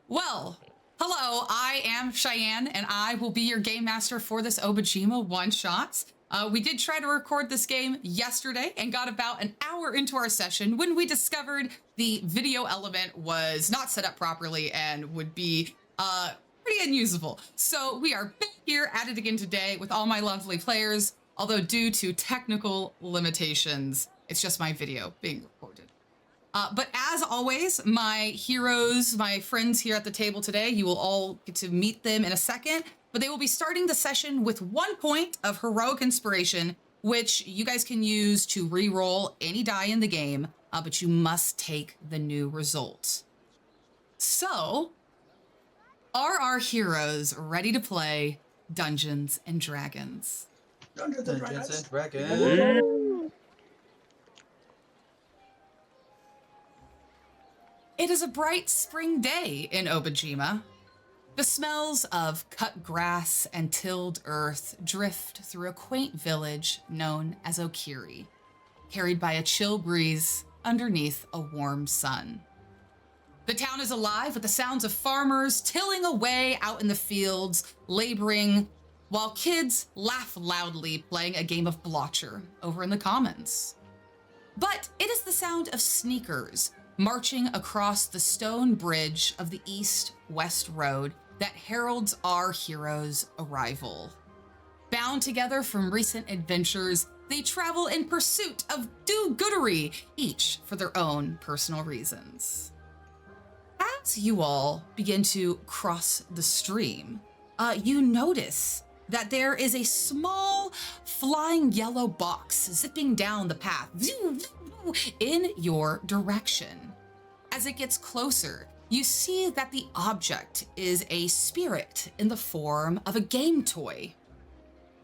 Well, hello, I am Cheyenne, and I will be your game master for this Obojima one-shot. We did try to record this game yesterday and got about an hour into our session when we discovered the video element was not set up properly and would be pretty unusable. So we are back here at it again today with all my lovely players, although due to technical limitations, it's just my video being recorded. But as always, my heroes, my friends here at the table today, you will all get to meet them in a second, but they will be starting the session with 1 point of heroic inspiration, which you guys can use to re-roll any die in the game, but you must take the new result. So, are our heroes ready to play Dungeons and Dragons? Dungeons and Dragons. Dragons. It is a bright spring day in Obojima. The smells of cut grass and tilled earth drift through a quaint village known as Okiri, carried by a chill breeze underneath a warm sun. The town is alive with the sounds of farmers tilling away out in the fields, laboring, while kids laugh loudly playing a game of blotcher over in the commons. But it is the sound of sneakers marching across the stone bridge of the east-west road that heralds our heroes' arrival. Bound together from recent adventures, they travel in pursuit of do-goodery, each for their own personal reasons. As you all begin to cross the stream, you notice that there is a small flying yellow box zipping down the path in your direction. As it gets closer, you see that the object is a spirit in the form of a game toy.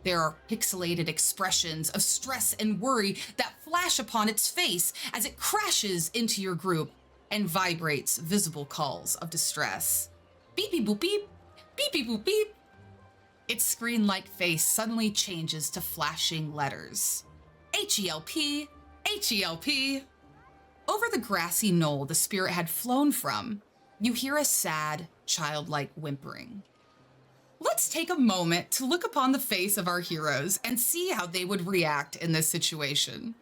There are pixelated expressions of stress and worry that flash upon its face as it crashes into your group and vibrates visible calls of distress. Beep beep boop beep, beep beep boop beep. Its screen-like face suddenly changes to flashing letters. H-E-L-P, H-E-L-P. Over the grassy knoll the spirit had flown from, you hear a sad, childlike whimpering. Let's take a moment to look upon the face of our heroes and see how they would react in this situation.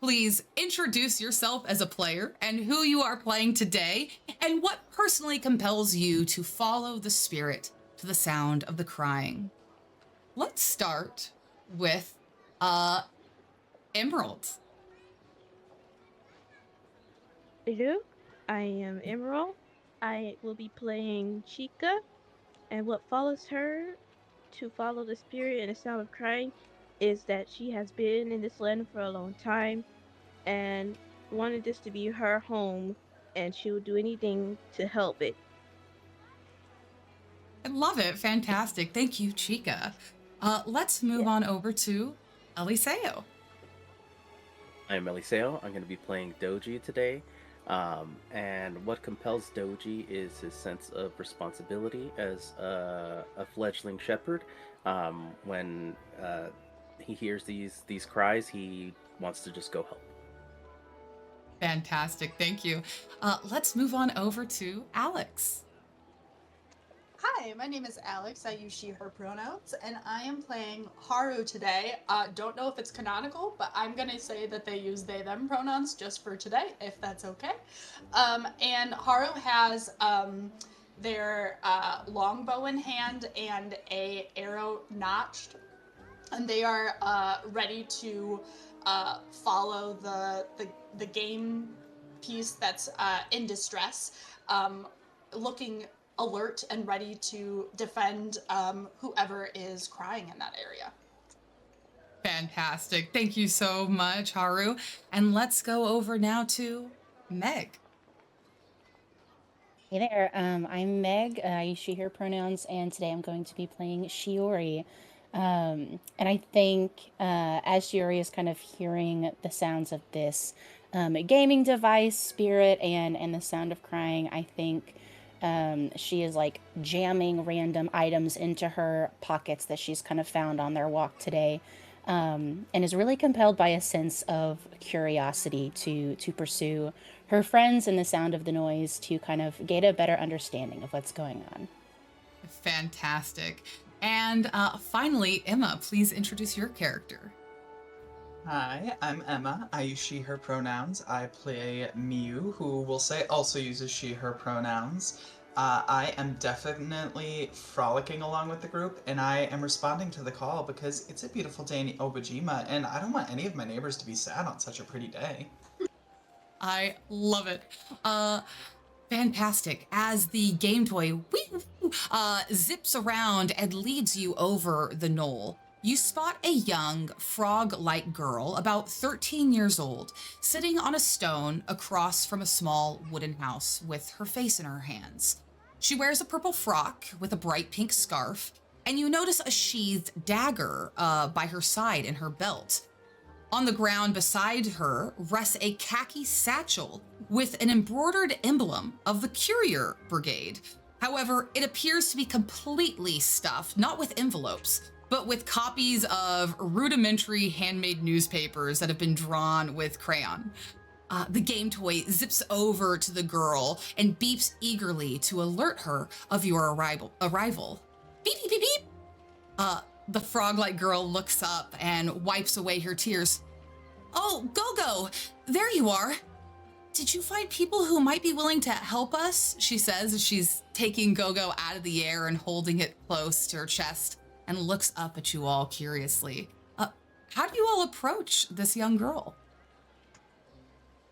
Please introduce yourself as a player and who you are playing today and what personally compels you to follow the spirit to the sound of the crying. Let's start with Emerald. Hello, I am Emerald. I will be playing Chica, and what follows her to follow the spirit and the sound of crying is that she has been in this land for a long time and wanted this to be her home, and she will do anything to help it. I love it. Fantastic. Thank you, Chica. Let's move Yeah. on over to Eliseo. I'm Eliseo. I'm going to be playing Doji today. And what compels Doji is his sense of responsibility as a fledgling shepherd. When he hears these cries, he wants to just go help. Fantastic. Thank you. Let's move on over to Alex. Hi, my name is Alex. I use she, her pronouns, and I am playing Haru today. Don't know if it's canonical, but I'm going to say that they use they, them pronouns just for today, if that's okay. And Haru has their longbow in hand and a arrow notched, and they are ready to follow the game piece that's in distress, looking alert and ready to defend whoever is crying in that area. Fantastic. Thank you so much, Haru. And let's go over now to Meg. Hey there, I'm Meg. I use she, her pronouns, and today I'm going to be playing Shiori. And I think as Shiori is kind of hearing the sounds of this gaming device, spirit, and the sound of crying, I think she is like jamming random items into her pockets that she's kind of found on their walk today. and is really compelled by a sense of curiosity to pursue her friends and the sound of the noise to kind of get a better understanding of what's going on. Fantastic. And finally, Emma, please introduce your character. Hi, I'm Emma. I use she, her pronouns. I play Miu, who will say also uses she, her pronouns. I am definitely frolicking along with the group, and I am responding to the call because it's a beautiful day in Obojima, and I don't want any of my neighbors to be sad on such a pretty day. I love it. Fantastic. As the game toy zips around and leads you over the knoll, you spot a young frog-like girl, about 13 years old, sitting on a stone across from a small wooden house with her face in her hands. She wears a purple frock with a bright pink scarf, and you notice a sheathed dagger by her side in her belt. On the ground beside her rests a khaki satchel with an embroidered emblem of the Courier Brigade. However, it appears to be completely stuffed, not with envelopes, but with copies of rudimentary handmade newspapers that have been drawn with crayon. The game toy zips over to the girl and beeps eagerly to alert her of your arrival. Beep, beep, beep, beep. The frog-like girl looks up and wipes away her tears. Oh, Gogo, there you are. Did you find people who might be willing to help us? She says as she's taking Gogo out of the air and holding it close to her chest and looks up at you all curiously. How do you all approach this young girl?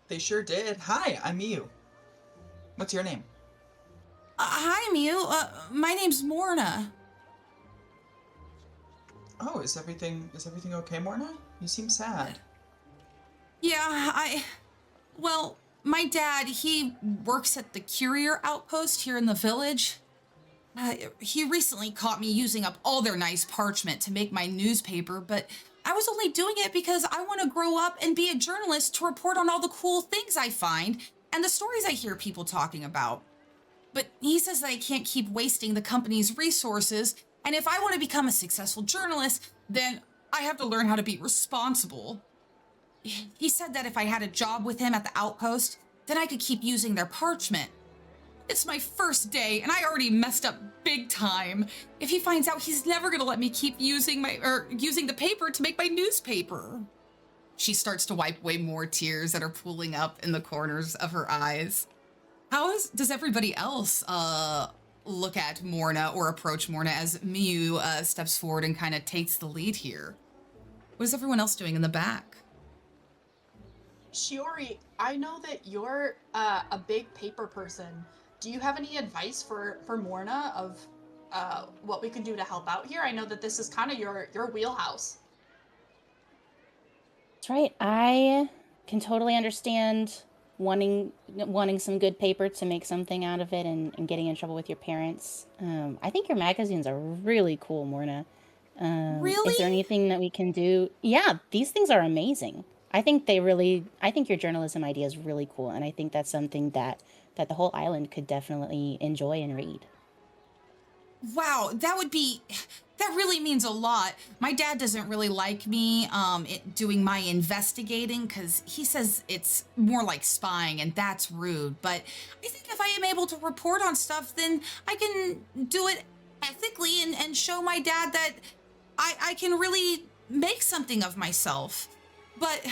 They sure did. Hi, I'm Miu. What's your name? Hi, Mew. My name's Morna. Oh, is everything okay, Morna? You seem sad. Yeah, well, my dad, he works at the courier outpost here in the village. He recently caught me using up all their nice parchment to make my newspaper, but I was only doing it because I want to grow up and be a journalist to report on all the cool things I find and the stories I hear people talking about. But he says that I can't keep wasting the company's resources, and if I want to become a successful journalist, then I have to learn how to be responsible. He said that if I had a job with him at the outpost, then I could keep using their parchment. It's my first day, and I already messed up big time. If he finds out, he's never gonna let me keep using the paper to make my newspaper. She starts to wipe away more tears that are pooling up in the corners of her eyes. Does everybody else look at Morna or approach Morna as Miu steps forward and kind of takes the lead here? What is everyone else doing in the back? Shiori, I know that you're a big paper person. Do you have any advice for Morna of what we can do to help out here? I know that this is kind of your wheelhouse. That's right. I can totally understand wanting some good paper to make something out of it and getting in trouble with your parents. I think your magazines are really cool, Morna. Really? Is there anything that we can do? Yeah, these things are amazing. I think your journalism idea is really cool, and I think that's something that the whole island could definitely enjoy and read. Wow, that really means a lot. My dad doesn't really like me doing my investigating because he says it's more like spying and that's rude. But I think if I am able to report on stuff, then I can do it ethically and show my dad that I can really make something of myself. But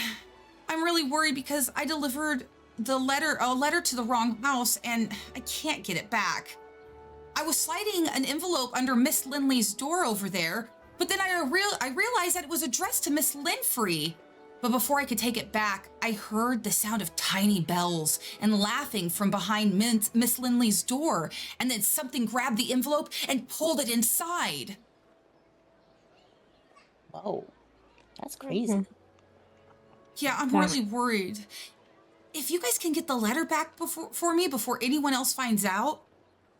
I'm really worried because I delivered a letter to the wrong house and I can't get it back. I was sliding an envelope under Miss Lindley's door over there, but then I realized that it was addressed to Miss Linfrey. But before I could take it back, I heard the sound of tiny bells and laughing from behind Miss Lindley's door, and then something grabbed the envelope and pulled it inside. Whoa, that's crazy. Yeah, I'm really worried. If you guys can get the letter back for me before anyone else finds out,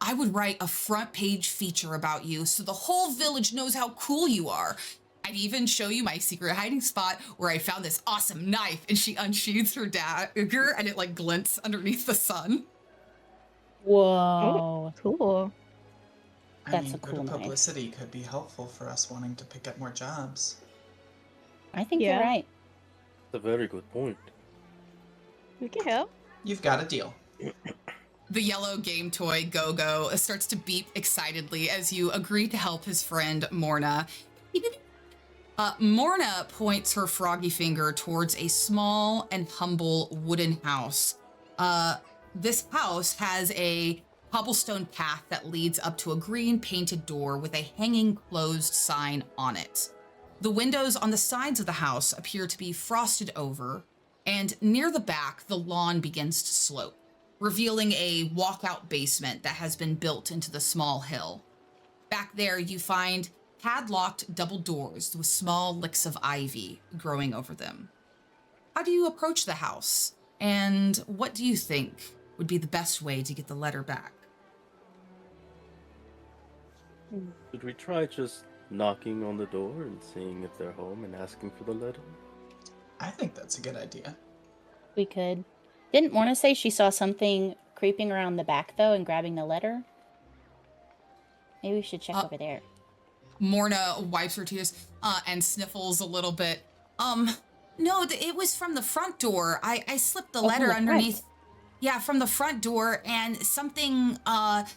I would write a front page feature about you so the whole village knows how cool you are. I'd even show you my secret hiding spot where I found this awesome knife, and she unsheathes her dagger and it like glints underneath the sun. Whoa. Cool. That's a good cool knife. publicity could be helpful for us wanting to pick up more jobs. I think you're right. That's a very good point. We can help. You've got a deal. The yellow game toy Go-Go starts to beep excitedly as you agree to help his friend Morna. Morna points her froggy finger towards a small and humble wooden house. This house has a cobblestone path that leads up to a green painted door with a hanging closed sign on it. The windows on the sides of the house appear to be frosted over, and near the back, the lawn begins to slope, revealing a walkout basement that has been built into the small hill. Back there, you find padlocked double doors with small licks of ivy growing over them. How do you approach the house? And what do you think would be the best way to get the letter back? Should we try just knocking on the door and seeing if they're home and asking for the letter? I think that's a good idea. We could. Didn't Morna say she saw something creeping around the back, though, and grabbing the letter? Maybe we should check over there. Morna wipes her tears and sniffles a little bit. No, it was from the front door. I slipped the letter underneath. Front. Yeah, from the front door, and something,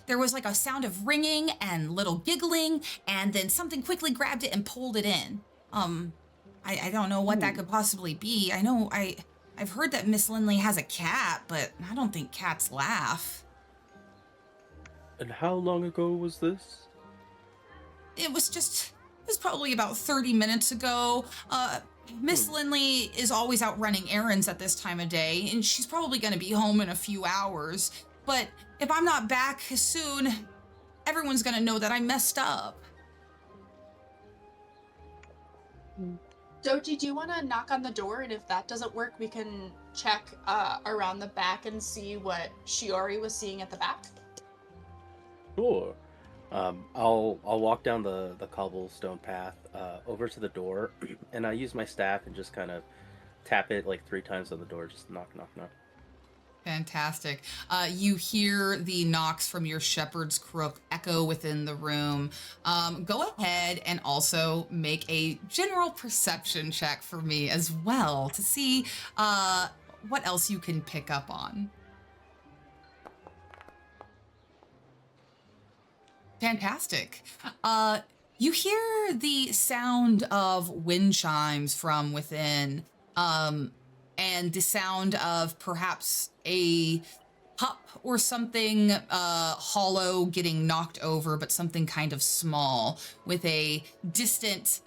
there was like a sound of ringing and little giggling, and then something quickly grabbed it and pulled it in. I don't know what that could possibly be. I know I've heard that Miss Lindley has a cat, but I don't think cats laugh. And how long ago was this? It was probably about 30 minutes ago. Miss Lindley is always out running errands at this time of day, and she's probably going to be home in a few hours. But if I'm not back soon, everyone's going to know that I messed up. Doji, do you want to knock on the door? And if that doesn't work, we can check around the back and see what Shiori was seeing at the back. Sure. I'll walk down the cobblestone path over to the door, and I use my staff and just kind of tap it like 3 times on the door. Just knock, knock, knock. Fantastic. You hear the knocks from your shepherd's crook echo within the room. Go ahead and also make a general perception check for me as well to see what else you can pick up on. Fantastic. You hear the sound of wind chimes from within, and the sound of perhaps a cup or something hollow getting knocked over, but something kind of small with a distant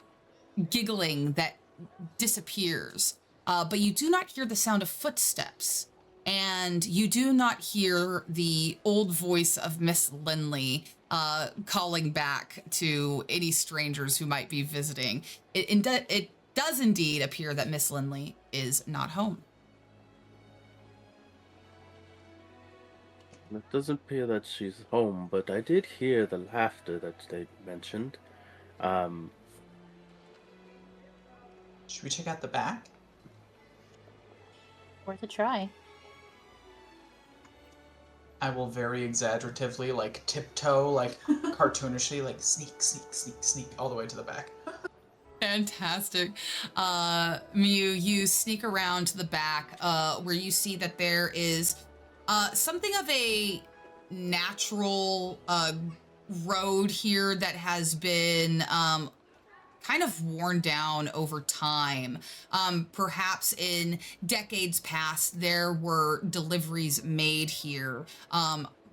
giggling that disappears. But you do not hear the sound of footsteps, and you do not hear the old voice of Miss Lindley calling back to any strangers who might be visiting. It does indeed appear that Miss Lindley is not home. It doesn't appear that she's home, but I did hear the laughter that they mentioned. Should we check out the back? Worth a try. I will very exaggeratively, like, tiptoe, like, cartoonishly, like, sneak, sneak, sneak, sneak, all the way to the back. Fantastic. Miu, you sneak around to the back where you see that there is something of a natural road here that has been kind of worn down over time. Perhaps in decades past, there were deliveries made here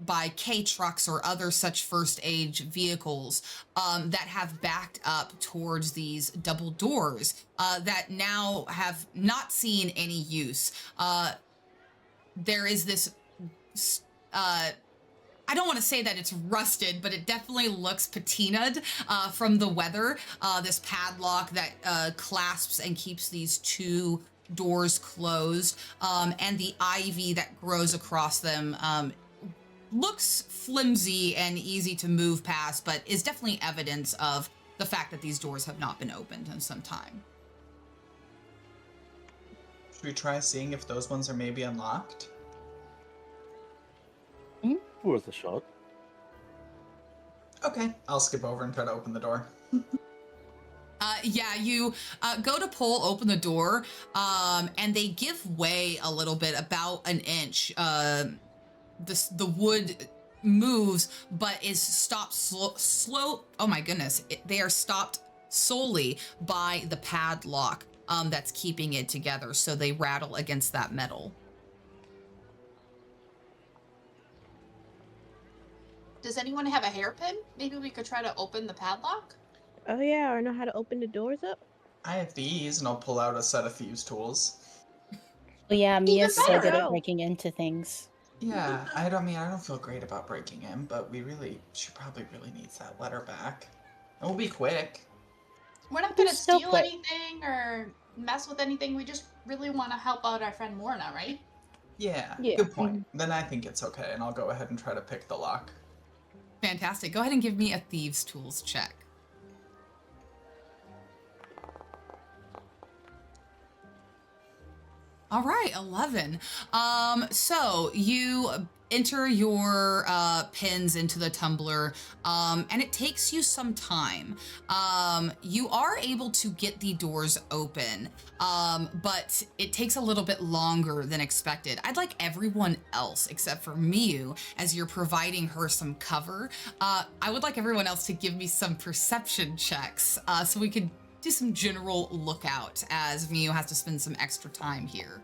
by K-trucks or other such first age vehicles that have backed up towards these double doors that now have not seen any use. There is this I don't want to say that it's rusted, but it definitely looks patinaed from the weather. This padlock that clasps and keeps these 2 doors closed, and the ivy that grows across them looks flimsy and easy to move past, but is definitely evidence of the fact that these doors have not been opened in some time. Should we try seeing if those ones are maybe unlocked? Worth a shot. Okay, I'll skip over and try to open the door. Yeah, you go to open the door, and they give way a little bit, about an inch. The wood moves, but is stopped slow. Oh my goodness, they are stopped solely by the padlock that's keeping it together. So they rattle against that metal. Does anyone have a hairpin? Maybe we could try to open the padlock? Oh yeah, or know how to open the doors up? I have these, and I'll pull out a set of thieves' tools. Well, yeah, Mia's Even so better. good at Go. breaking into things. Yeah, I don't feel great about breaking in, but she probably really needs that letter back. It will be quick. We're not gonna So steal quick. anything or mess with anything. We just really want to help out our friend Morna, right? Yeah, Yeah. good point. Then I think it's okay, and I'll go ahead and try to pick the lock. Fantastic. Go ahead and give me a thieves' tools check. All right, 11. So you enter your pins into the tumbler, and it takes you some time. You are able to get the doors open, but it takes a little bit longer than expected. I'd like everyone else, except for Miu, as you're providing her some cover, I would like everyone else to give me some perception checks, so we could do some general lookout, as Miu has to spend some extra time here.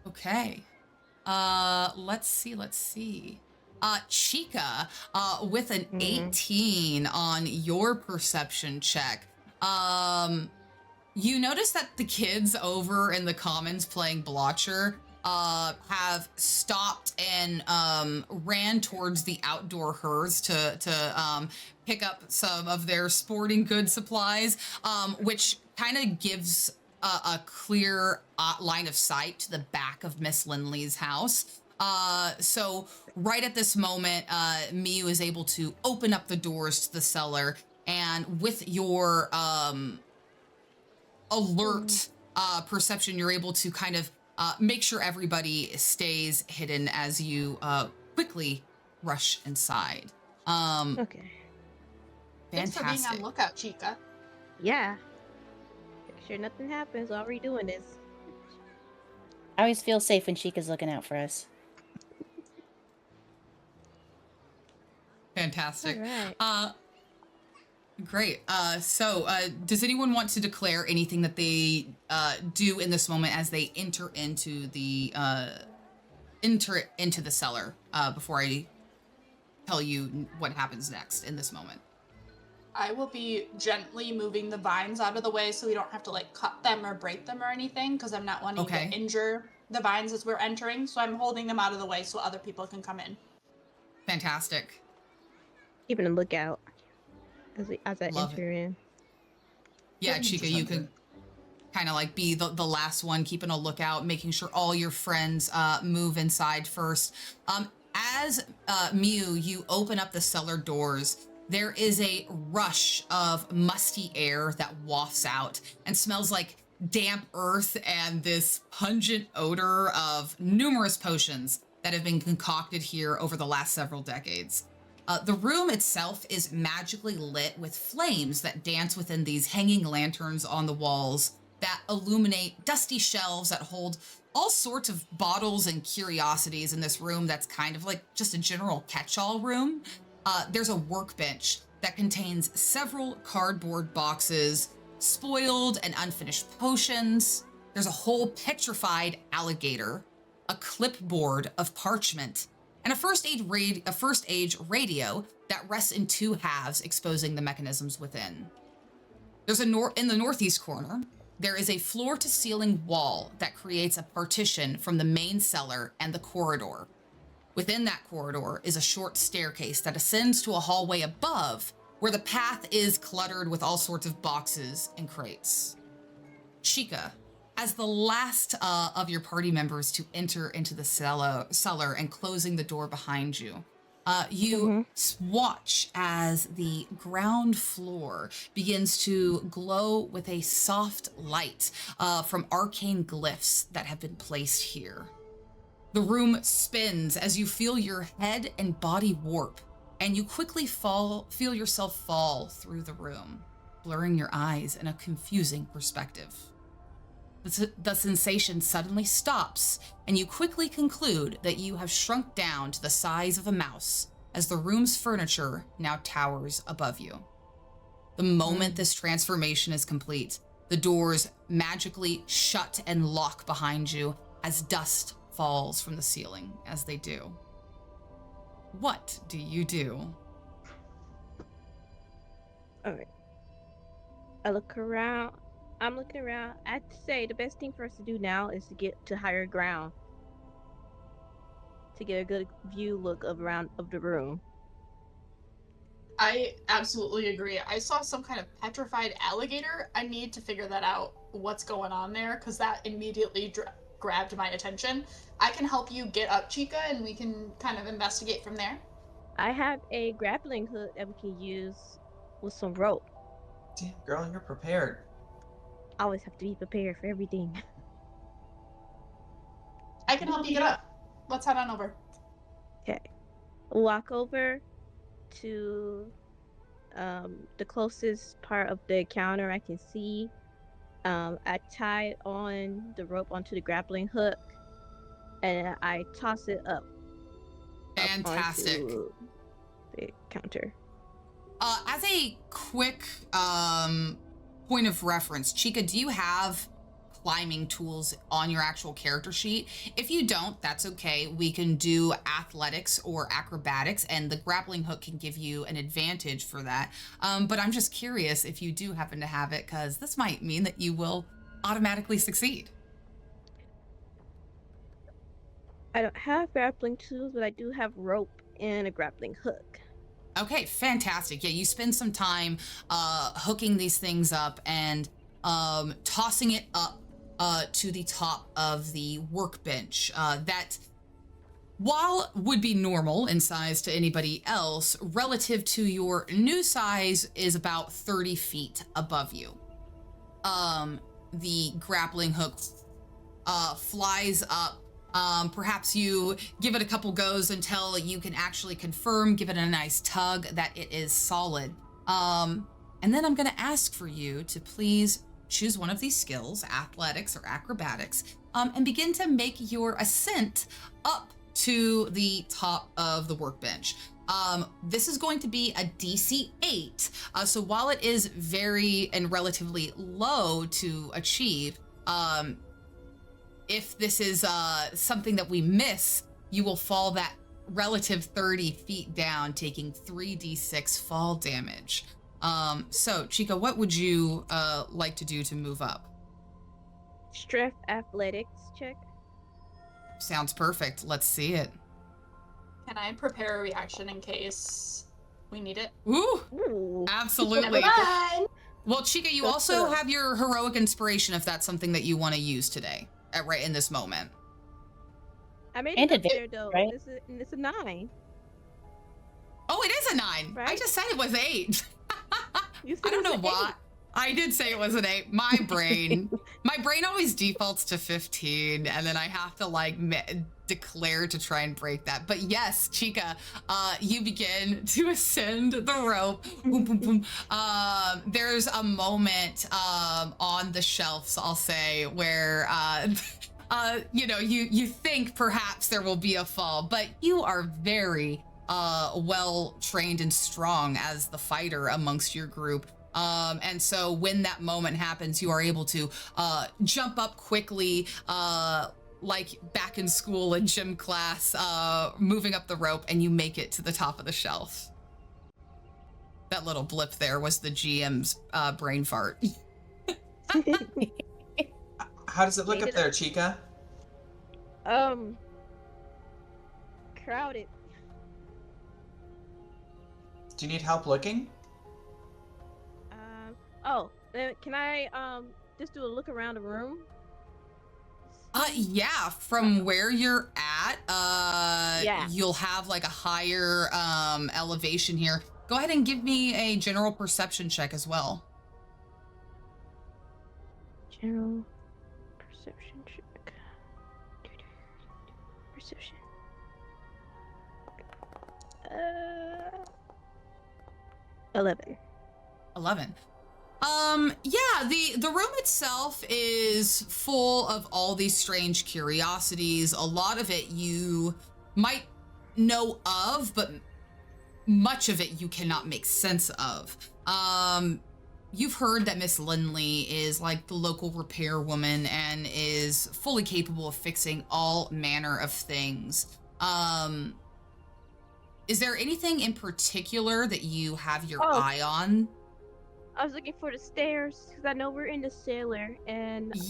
Okay. Let's see. Chica, with an 18 on your perception check. You notice that the kids over in the commons playing Blotcher have stopped and ran towards the outdoor hearths to pick up some of their sporting goods supplies, which kind of gives a clear line of sight to the back of Miss Lindley's house. So right at this moment, Miu is able to open up the doors to the cellar, and with your alert perception, you're able to kind of make sure everybody stays hidden as you quickly rush inside. Okay. Thanks for being Fantastic. on lookout, Chica. Yeah. Make sure nothing happens while we're doing this. I always feel safe when Chica's looking out for us. Fantastic. All right. Great. So does anyone want to declare anything that they do in this moment as they enter into the cellar before I tell you what happens next in this moment? I will be gently moving the vines out of the way so we don't have to like cut them or break them or anything, because I'm not wanting Okay. to injure the vines as we're entering. So I'm holding them out of the way so other people can come in. Fantastic. Keeping a lookout as I Love enter in. Yeah, Chica, you could kind of like be the last one, keeping a lookout, making sure all your friends move inside first. As Miu, you open up the cellar doors, there is a rush of musty air that wafts out and smells like damp earth and this pungent odor of numerous potions that have been concocted here over the last several decades. The room itself is magically lit with flames that dance within these hanging lanterns on the walls that illuminate dusty shelves that hold all sorts of bottles and curiosities in this room that's kind of like just a general catch-all room. There's a workbench that contains several cardboard boxes, spoiled and unfinished potions. There's a whole petrified alligator, a clipboard of parchment, and a first age radio that rests in two halves, exposing the mechanisms within. There's in the northeast corner, there is a floor to ceiling wall that creates a partition from the main cellar and the corridor. Within that corridor is a short staircase that ascends to a hallway above, where the path is cluttered with all sorts of boxes and crates. Chica, as the last of your party members to enter into the cellar and closing the door behind you, you watch as the ground floor begins to glow with a soft light from arcane glyphs that have been placed here. The room spins as you feel your head and body warp, and you quickly feel yourself fall through the room, blurring your eyes in a confusing perspective. The sensation suddenly stops, and you quickly conclude that you have shrunk down to the size of a mouse as the room's furniture now towers above you. The moment this transformation is complete, the doors magically shut and lock behind you as dust falls from the ceiling as they do. What do you do? All right. I look around. I'm looking around. I'd say the best thing for us to do now is to get to higher ground to get a good view look of the room. I absolutely agree. I saw some kind of petrified alligator. I need to figure that out, what's going on there, because that immediately grabbed my attention. I can help you get up, Chica, and we can kind of investigate from there. I have a grappling hook that we can use with some rope. Damn, girl, you're prepared. I always have to be prepared for everything. I can help you get up. Let's head on over. Okay. Walk over to the closest part of the counter I can see. I tie on the rope onto the grappling hook, and I toss it up. Fantastic. Onto the counter. As a quick point of reference, Chica, do you have climbing tools on your actual character sheet? If you don't, that's okay. We can do athletics or acrobatics, and the grappling hook can give you an advantage for that. But I'm just curious if you do happen to have it, because this might mean that you will automatically succeed. I don't have grappling tools, but I do have rope and a grappling hook. Okay, fantastic. Yeah, you spend some time hooking these things up and tossing it up to the top of the workbench. That, while would be normal in size to anybody else, relative to your new size is about 30 feet above you. The grappling hook flies up. Perhaps you give it a couple goes until you can actually confirm, give it a nice tug that it is solid. And then I'm going to ask for you to please choose one of these skills, athletics or acrobatics, and begin to make your ascent up to the top of the workbench. This is going to be a DC 8. So while it is very and relatively low to achieve, if this is something that we miss, you will fall that relative 30 feet down, taking 3d6 fall damage. So, Chica, what would you like to do to move up? Strength athletics check. Sounds perfect. Let's see it. Can I prepare a reaction in case we need it? Ooh, absolutely. Fine. Well, Chica, you also have your heroic inspiration if that's something that you want to use today, right in this moment. I made And it up advantage, there though. right? It's a 9. Oh, it is a 9. Right? I just said it was 8. You said I don't it was know an why. I did say it was an 8. My brain always defaults to 15, and then I have to like declare to try and break that. But yes, Chica, you begin to ascend the rope. Boom, boom, boom. There's a moment on the shelves, I'll say, where you think perhaps there will be a fall, but you are very well trained and strong as the fighter amongst your group. And so when that moment happens, you are able to jump up quickly, like back in school in gym class, moving up the rope, and you make it to the top of the shelf. That little blip there was the GM's brain fart. How does it look up there, Chica? Crowded. Do you need help looking? Can I just do a look around the room? Yeah, from where you're at, Yeah. you'll have like a higher elevation here. Go ahead and give me a general perception check as well. General perception check. perception. 11. 11. Yeah, the room itself is full of all these strange curiosities. A lot of it you might know of, but much of it you cannot make sense of. You've heard that Miss Lindley is like the local repair woman and is fully capable of fixing all manner of things. Is there anything in particular that you have your Oh. eye on? I was looking for the stairs because I know we're in the cellar, and Ye-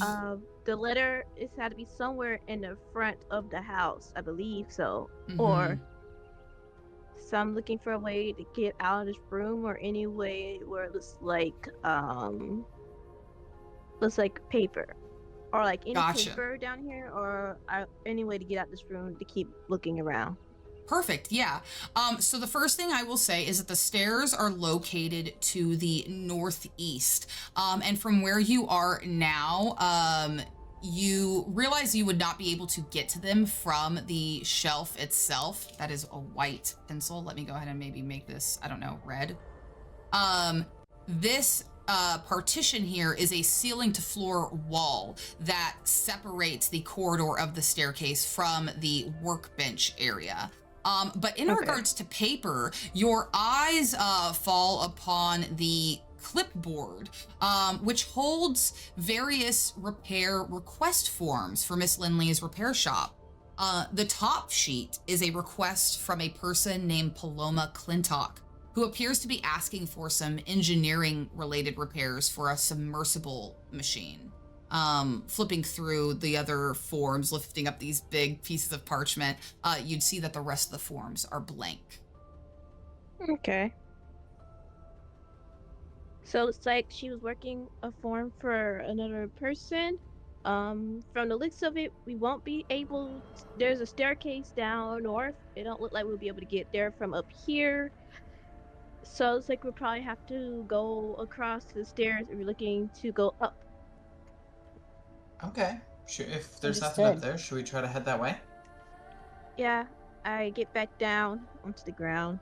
the letter is had to be somewhere in the front of the house, I believe so. Mhm. Or so I'm looking for a way to get out of this room, or any way where it looks like paper, or like any Gotcha. paper down here, or any way to get out this room to keep looking around. Perfect. Yeah. So the first thing I will say is that the stairs are located to the northeast. And from where you are now, you realize you would not be able to get to them from the shelf itself. That is a white pencil. Let me go ahead and maybe make this, I don't know, red. This partition here is a ceiling to floor wall that separates the corridor of the staircase from the workbench area. But in regards to paper, your eyes fall upon the clipboard, which holds various repair request forms for Miss Lindley's repair shop. The top sheet is a request from a person named Paloma Clintock, who appears to be asking for some engineering-related repairs for a submersible machine. Flipping through the other forms, lifting up these big pieces of parchment, you'd see that the rest of the forms are blank. Okay. So it's like she was working a form for another person. From the looks of it, we won't be able there's a staircase down north. It don't look like we'll be able to get there from up here. So it's like we'll probably have to go across the stairs if we're looking to go up. Okay. If there's nothing up Understood. there, should we try to head that way? Yeah, I get back down onto the ground.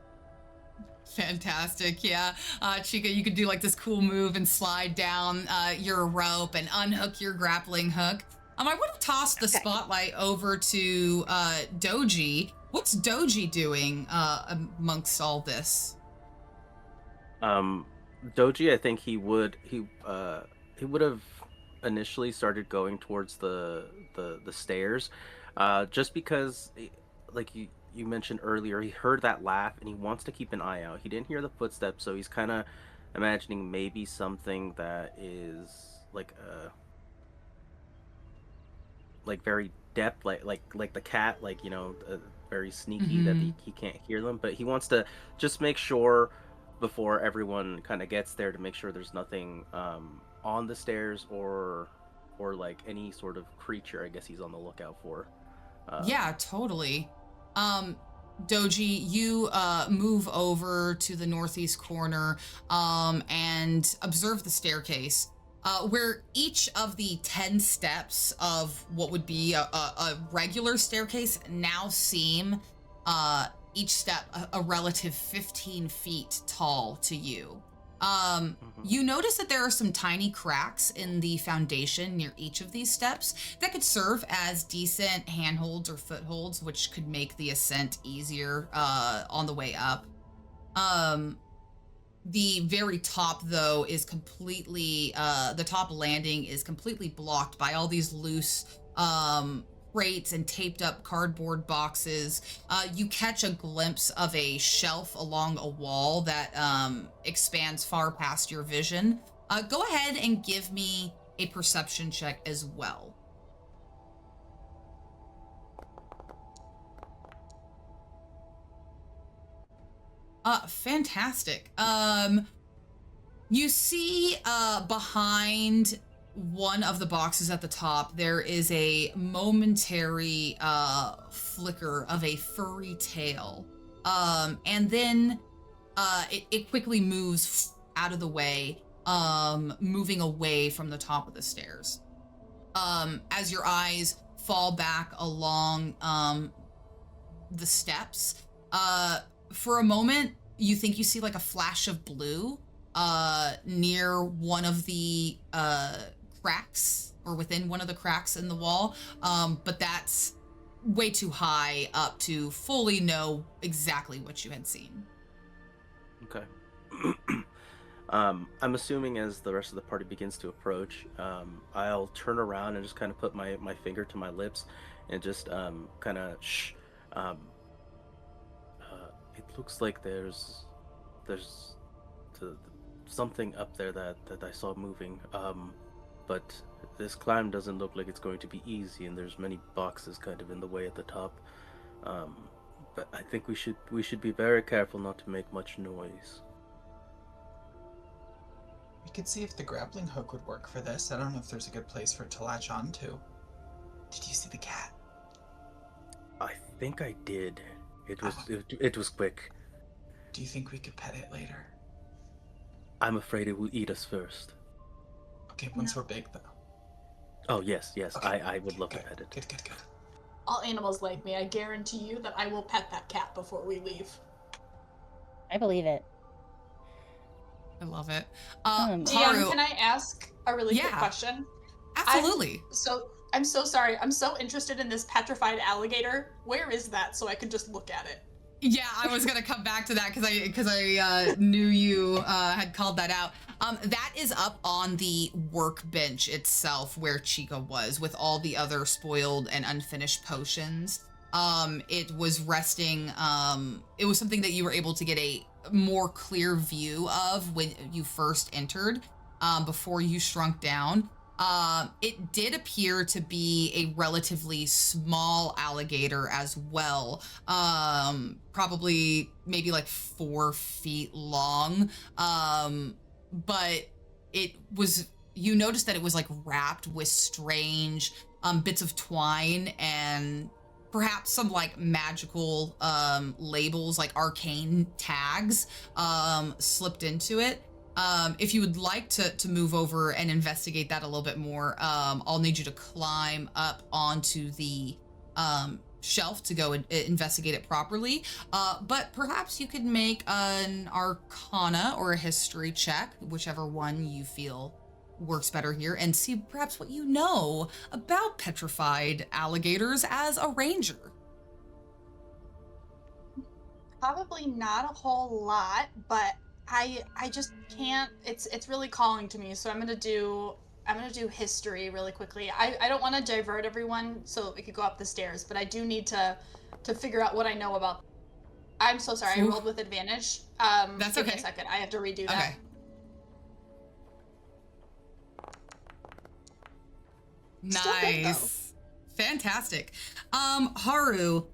Fantastic, yeah. Chica, you could do like this cool move and slide down your rope and unhook your grappling hook. I would have tossed the spotlight over to Doji. What's Doji doing amongst all this? Doji, I think he would have initially started going towards the stairs, just because, like you mentioned earlier, he heard that laugh and he wants to keep an eye out. He didn't hear the footsteps, so he's kind of imagining maybe something that is like very depth, like the cat, very sneaky that he can't hear them. But he wants to just make sure before everyone kind of gets there to make sure there's nothing on the stairs or like any sort of creature, I guess he's on the lookout for. Yeah, totally. Doji, you move over to the northeast corner and observe the staircase, where each of the 10 steps of what would be a regular staircase now seem each step a relative 15 feet tall to you. You notice that there are some tiny cracks in the foundation near each of these steps that could serve as decent handholds or footholds, which could make the ascent easier on the way up. The very top, though, is completely, the top landing is completely blocked by all these loose crates and taped up cardboard boxes. You catch a glimpse of a shelf along a wall that expands far past your vision. Go ahead and give me a perception check as well. Fantastic. You see behind one of the boxes at the top, there is a momentary flicker of a furry tail. And then it quickly moves out of the way, moving away from the top of the stairs. As your eyes fall back along the steps. For a moment, you think you see like a flash of blue near one of the cracks, or within one of the cracks in the wall, but that's way too high up to fully know exactly what you had seen. Okay. I'm assuming as the rest of the party begins to approach, I'll turn around and just kind of put my finger to my lips and just kind of shh. Um, it looks like there's the, something up there that I saw moving. But this climb doesn't look like it's going to be easy, and there's many boxes kind of in the way at the top. Um, but I think we should be very careful not to make much noise. We could see if the grappling hook would work for this. I don't know if there's a good place for it to latch onto. Did you see the cat? I think I did. It was quick. Do you think we could pet it later? I'm afraid it will eat us first. Okay, once we're big, though. Oh, yes. Okay, I would love to good, pet it. Good. All animals like me. I guarantee you that I will pet that cat before we leave. I believe it. I love it. DM, Haru, can I ask a really quick Yeah. question? absolutely. I'm so sorry. I'm so interested in this petrified alligator. Where is that so I can just look at it? Yeah, I was gonna come back to that because I knew you had called that out. That is up on the workbench itself where Chica was with all the other spoiled and unfinished potions. It was resting. It was something that you were able to get a more clear view of when you first entered, before you shrunk down. It did appear to be a relatively small alligator as well. Probably maybe like 4 feet long. But you noticed that it was like wrapped with strange bits of twine and perhaps some like magical labels, like arcane tags, slipped into it. If you would like to move over and investigate that a little bit more, I'll need you to climb up onto the shelf to go and investigate it properly. But perhaps you could make an Arcana or a History check, whichever one you feel works better here, and see perhaps what you know about petrified alligators as a ranger. Probably not a whole lot, but I just can't. It's really calling to me, so I'm gonna do history really quickly. I don't want to divert everyone so we could go up the stairs, but I do need to figure out what I know about. I'm so sorry. I rolled with advantage. That's give me okay. a second. I have to redo that. Okay. Still good, though. Nice. Fantastic. Haru,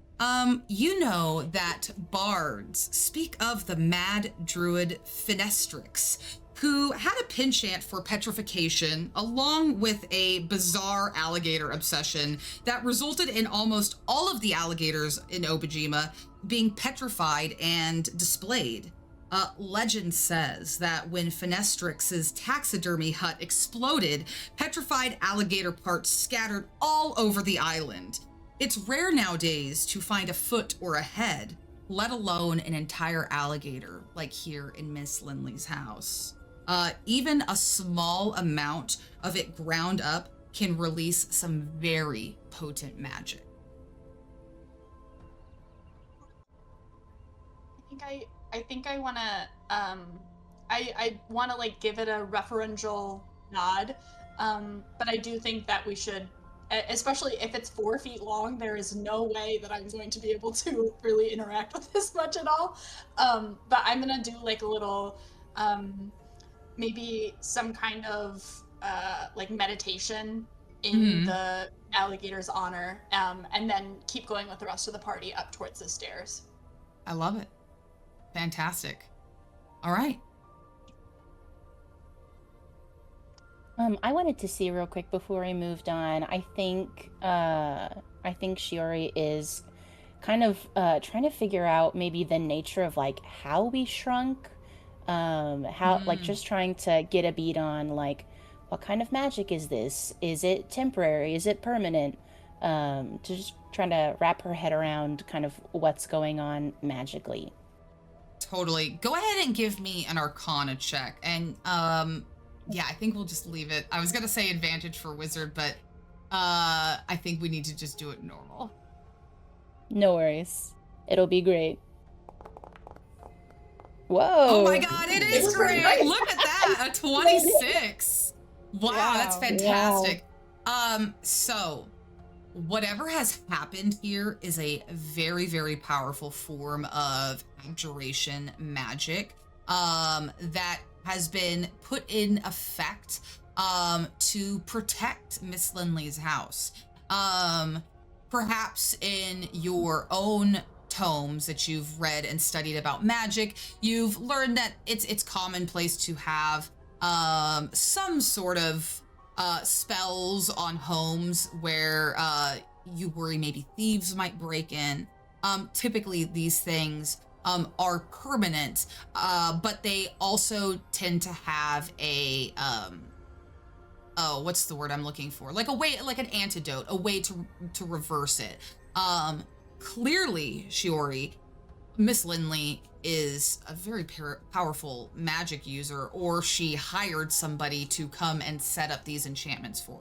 you know that bards speak of the mad druid Fenestrix, who had a penchant for petrification, along with a bizarre alligator obsession that resulted in almost all of the alligators in Obojima being petrified and displayed. Legend says that when Fenestrix's taxidermy hut exploded, petrified alligator parts scattered all over the island. It's rare nowadays to find a foot or a head, let alone an entire alligator, like here in Miss Lindley's house. Even a small amount of it ground up can release some very potent magic. I think I want to I want to like give it a referential nod, but I do think that we should, especially if it's 4 feet long, there is no way that I'm going to be able to really interact with this much at all. But I'm gonna do like a little maybe some kind of like meditation in the alligator's honor, and then keep going with the rest of the party up towards the stairs. I love it. Fantastic. All right. I wanted to see real quick before we moved on. I think Shiori is kind of trying to figure out maybe the nature of like how we shrunk, like just trying to get a beat on like what kind of magic is this? Is it temporary? Is it permanent? to just trying to wrap her head around kind of what's going on magically. Totally. Go ahead and give me an Arcana check. And yeah, I think we'll just leave it. I was gonna say advantage for wizard, but I think we need to just do it normal. No worries. It'll be great. Whoa. Oh my god, it is It's great. great. Look at that. A 26. Wow, that's Wow. fantastic. So whatever has happened here is a very, very powerful form of abjuration magic that has been put in effect to protect Miss Lindley's house. Perhaps in your own tomes that you've read and studied about magic, you've learned that it's commonplace to have some sort of spells on homes where you worry maybe thieves might break in. Typically these things are permanent, but they also tend to have a oh, what's the word I'm looking for? Like a way, like an antidote, a way to reverse it. Clearly, Shiori, Miss Lindley is a very powerful magic user, or she hired somebody to come and set up these enchantments for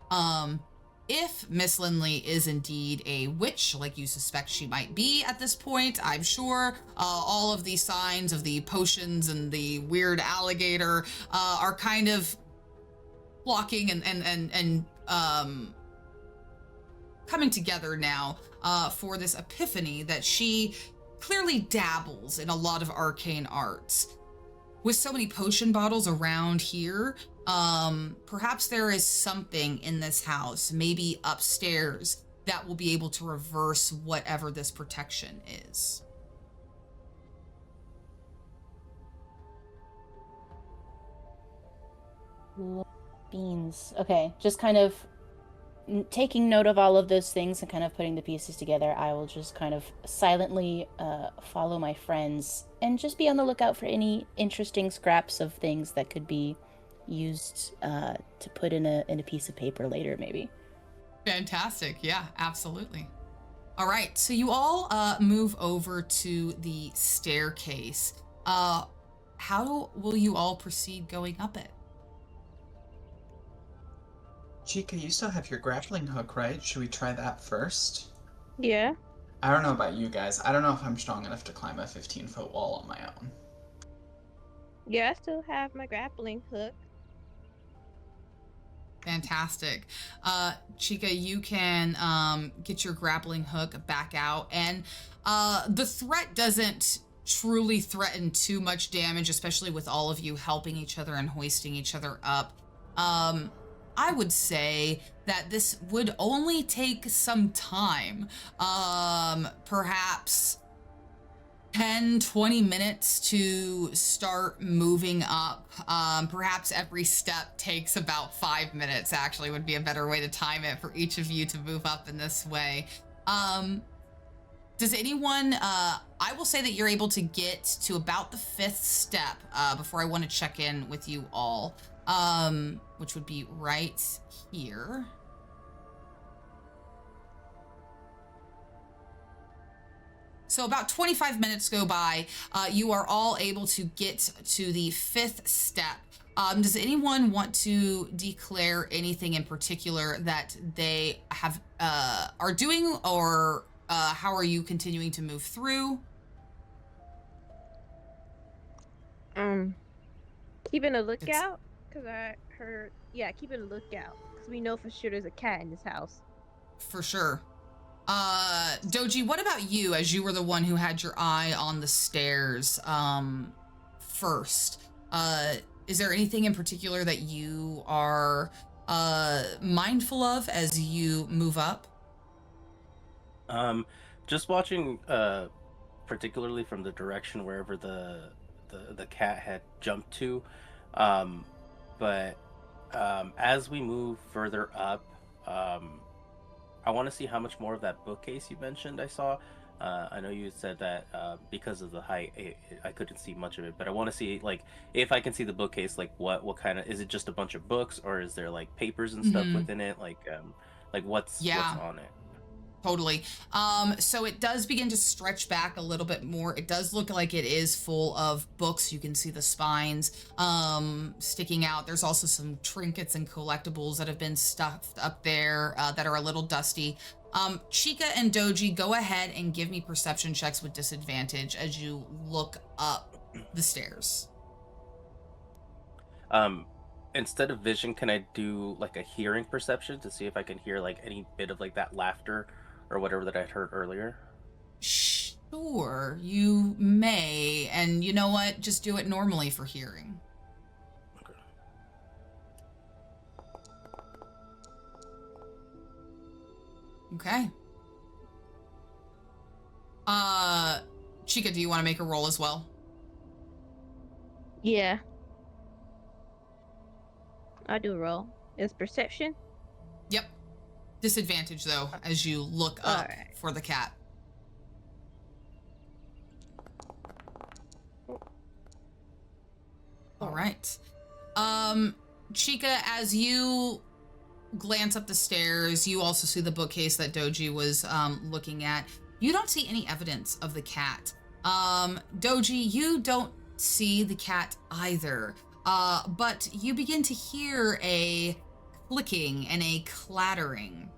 her. If Miss Lindley is indeed a witch, like you suspect she might be at this point, I'm sure all of the signs of the potions and the weird alligator are kind of blocking and coming together now for this epiphany that she clearly dabbles in a lot of arcane arts. With so many potion bottles around here, perhaps there is something in this house, maybe upstairs, that will be able to reverse whatever this protection is. Beans. Okay, just kind of taking note of all of those things and kind of putting the pieces together. I will just kind of silently follow my friends and just be on the lookout for any interesting scraps of things that could be used to put in a piece of paper later, maybe. Fantastic. Yeah, absolutely. All right, so you all move over to the staircase. How will you all proceed going up it? Chica, you still have your grappling hook, right? Should we try that first? Yeah. I don't know about you guys. I don't know if I'm strong enough to climb a 15-foot wall on my own. Yeah, I still have my grappling hook. Fantastic. Chica, you can get your grappling hook back out, and the threat doesn't truly threaten too much damage, especially with all of you helping each other and hoisting each other up. I would say that this would only take some time, perhaps 10-20 minutes to start moving up. Perhaps every step takes about 5 minutes, actually, would be a better way to time it for each of you to move up in this way. Does anyone, I will say that you're able to get to about the 5th step before I want to check in with you all, which would be right here. So about 25 minutes go by. You are all able to get to the 5th step. Does anyone want to declare anything in particular that they have are doing, or how are you continuing to move through? Keeping a lookout, because I heard, yeah, keeping a lookout, because we know for sure there's a cat in this house. For sure. Doji, what about you, as you were the one who had your eye on the stairs first? Is there anything in particular that you are mindful of as you move up? Just watching particularly from the direction wherever the cat had jumped to, but as we move further up, I want to see how much more of that bookcase you mentioned I saw. I know you said that because of the height, I couldn't see much of it, but I want to see, like, if I can see the bookcase, like what kind of, is it just a bunch of books, or is there like papers and stuff within it? Like, Like what's Yeah. on it? Totally. So it does begin to stretch back a little bit more. It does look like it is full of books. You can see the spines sticking out. There's also some trinkets and collectibles that have been stuffed up there that are a little dusty. Chica and Doji, go ahead and give me perception checks with disadvantage as you look up the stairs. Instead of vision, can I do like a hearing perception to see if I can hear like any bit of like that laughter or whatever that I heard earlier? Sure, you may. And you know what? Just do it normally for hearing. Okay. Chica, do you want to make a roll as well? Yeah. I do roll. It's perception? Yep. Disadvantage though, as you look up Alright. for the cat. All right. Chica, as you glance up the stairs, you also see the bookcase that Doji was looking at. You don't see any evidence of the cat. Doji, you don't see the cat either. But you begin to hear a clicking and a clattering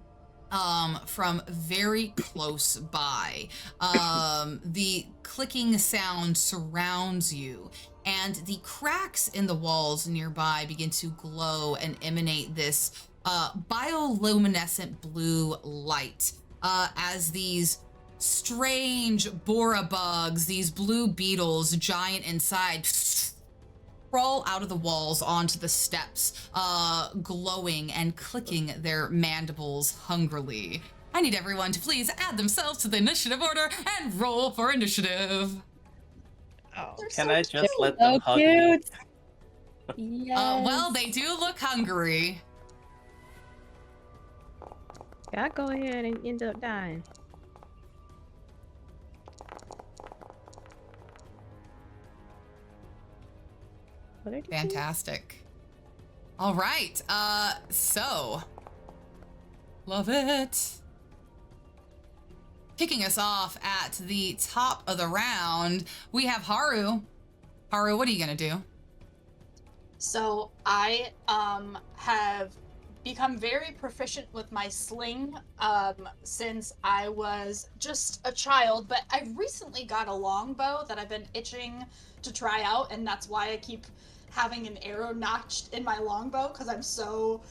from very close by. The clicking sound surrounds you, and the cracks in the walls nearby begin to glow and emanate this bioluminescent blue light as these strange bora bugs, these blue beetles, giant inside, crawl out of the walls onto the steps, glowing and clicking their mandibles hungrily. I need everyone to please add themselves to the initiative order and roll for initiative. Oh. They're Can so I just cute. let them So hug me? cute. Yes. Well, they do look hungry. I go ahead and end up dying. What did you do? Fantastic. All right. So love it. Kicking us off at the top of the round, we have Haru. Haru, what are you gonna do? So I have become very proficient with my sling since I was just a child, but I recently got a longbow that I've been itching to try out, and that's why I keep having an arrow notched in my longbow, because I'm so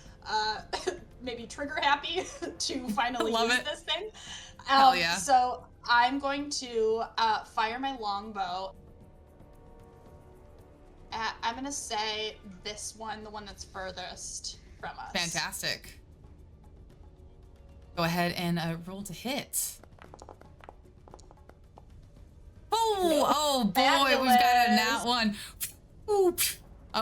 maybe trigger happy to finally Love use it. this thing. Hell yeah. So I'm going to fire my longbow. I'm gonna say this one, the one that's furthest from us. Fantastic. Go ahead and roll to hit. Oh boy, we've got a nat one. Ooh.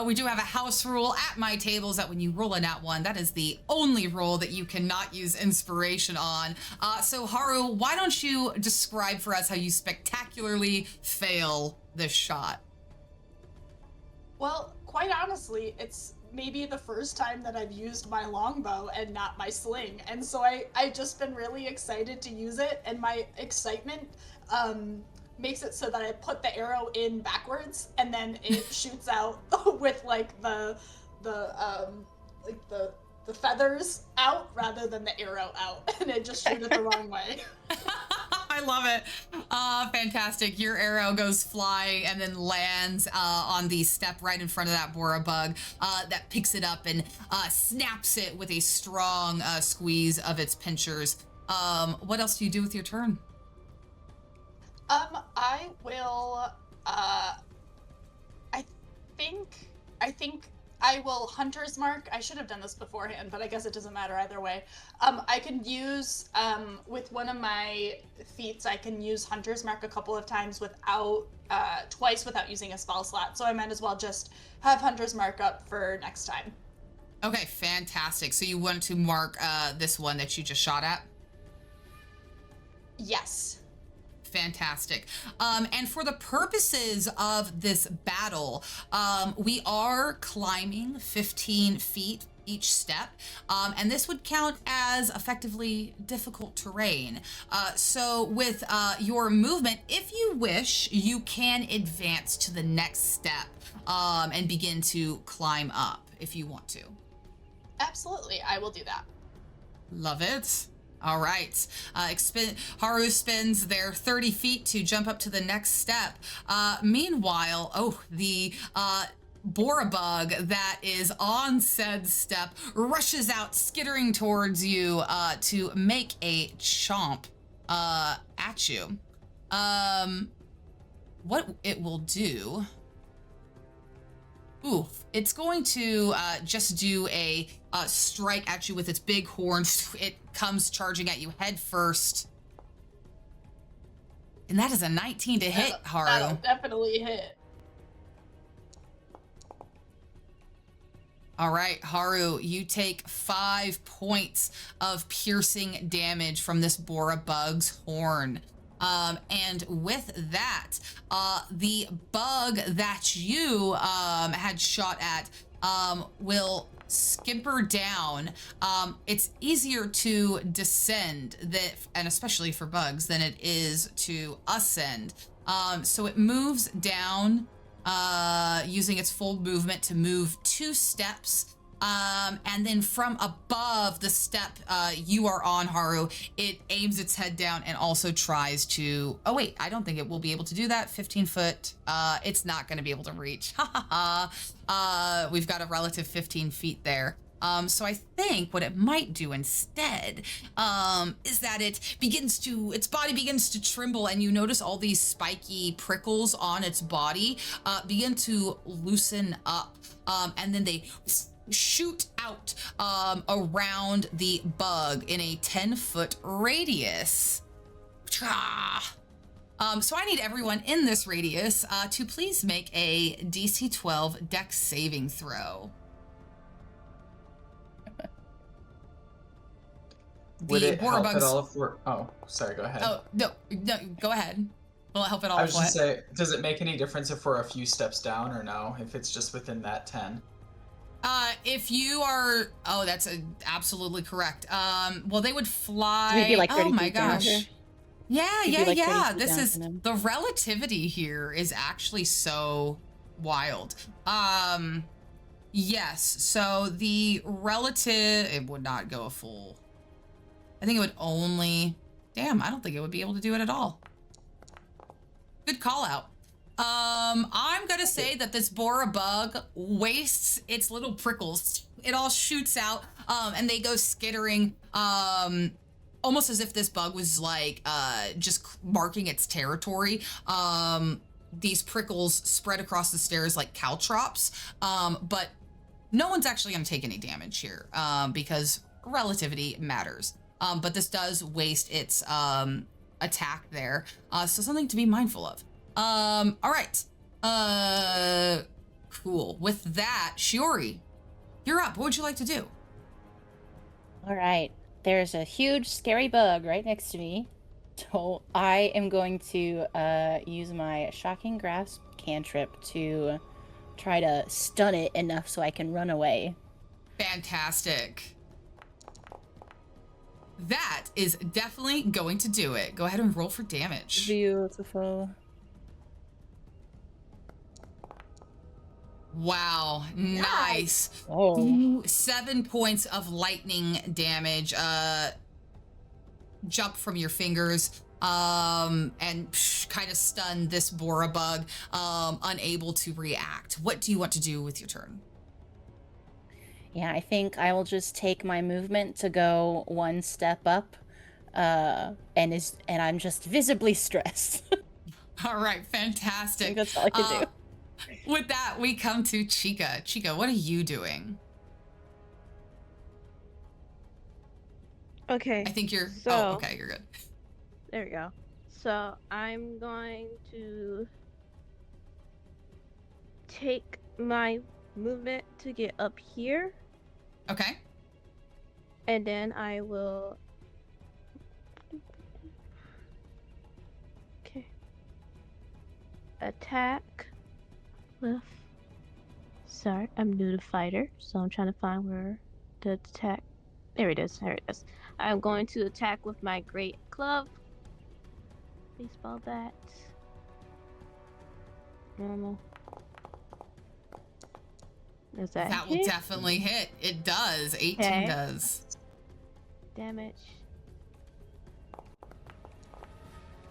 We do have a house rule at my tables that when you roll a nat one, that is the only roll that you cannot use inspiration on. So Haru, why don't you describe for us how you spectacularly fail this shot? Well, quite honestly, it's maybe the first time that I've used my longbow and not my sling, and so I just been really excited to use it, and my excitement makes it so that I put the arrow in backwards, and then it shoots out with like the feathers out rather than the arrow out, and it just shoots it the wrong way. I love it. Fantastic. Your arrow goes flying and then lands on the step right in front of that Bora bug that picks it up and snaps it with a strong squeeze of its pincers. What else do you do with your turn? I will, I think I will Hunter's Mark. I should have done this beforehand, but I guess it doesn't matter either way. I can use, with one of my feats, I can use Hunter's Mark a couple of times twice without using a spell slot. So I might as well just have Hunter's Mark up for next time. Okay, fantastic. So you want to mark this one that you just shot at? Yes. Fantastic. And for the purposes of this battle, we are climbing 15 feet each step, and this would count as effectively difficult terrain. So with your movement, if you wish, you can advance to the next step and begin to climb up if you want to. Absolutely, I will do that. Love it. All right. Haru spins their 30 feet to jump up to the next step. Meanwhile, the Borabug that is on said step rushes out, skittering towards you to make a chomp at you. What it will do... Oof. It's going to just do a strike at you with its big horns. It comes charging at you head first. And that is a 19 to hit, Haru. That'll definitely hit. All right, Haru, you take 5 points of piercing damage from this Borabug's horn. And with that, the bug that you had shot at will skimper down. It's easier to descend, and especially for bugs, than it is to ascend. So it moves down using its full movement to move 2 steps. And then from above the step you are on, Haru, it aims its head down and also tries to... Oh, wait, I don't think it will be able to do that. 15 foot. It's not going to be able to reach. We've got a relative 15 feet there. So I think what it might do instead is that its body begins to tremble, and you notice all these spiky prickles on its body begin to loosen up. And then they shoot out around the bug in a 10-foot radius. So I need everyone in this radius to please make a DC 12 Dex saving throw. Would it help at all if we're... Oh, sorry, go ahead. Oh, no, go ahead. Will it help at all? I was just say, does it make any difference if we're a few steps down or no? If it's just within that 10? If you are... Oh, that's absolutely correct. Well, they would fly... Maybe like 30 oh my feet down. gosh. Yeah. Like This is... The relativity here is actually so wild. Yes, so the relative... It would not go a full... I think it would only... Damn, I don't think it would be able to do it at all. Good call out. I'm gonna say that this Borabug wastes its little prickles. It all shoots out, and they go skittering, almost as if this bug was like, just marking its territory. These prickles spread across the stairs like caltrops, but no one's actually gonna take any damage here, because relativity matters. But this does waste its, attack there, so something to be mindful of. All right. Cool. With that, Shiori, you're up. What would you like to do? All right. There's a huge, scary bug right next to me. So I am going to use my Shocking Grasp cantrip to try to stun it enough so I can run away. Fantastic. That is definitely going to do it. Go ahead and roll for damage. Beautiful. Wow, nice. Oh. 7 points of lightning damage jump from your fingers and kind of stun this Borabug, unable to react. What do you want to do with your turn? Yeah, I think I will just take my movement to go 1 step up, and I'm just visibly stressed. All right, fantastic. I think that's all I can do. With that, we come to Chica. Chica, what are you doing? Okay. I think you're... So, oh, okay, you're good. There we go. So I'm going to take my movement to get up here, Okay. and then I will... Okay. Attack with... Sorry, I'm new to fighter, so I'm trying to find where to attack. There it is. There it is. I'm going to attack with my great club. Baseball bat. Normal. Does that That will hit? definitely hit. It does. 18 Okay. does. Damage.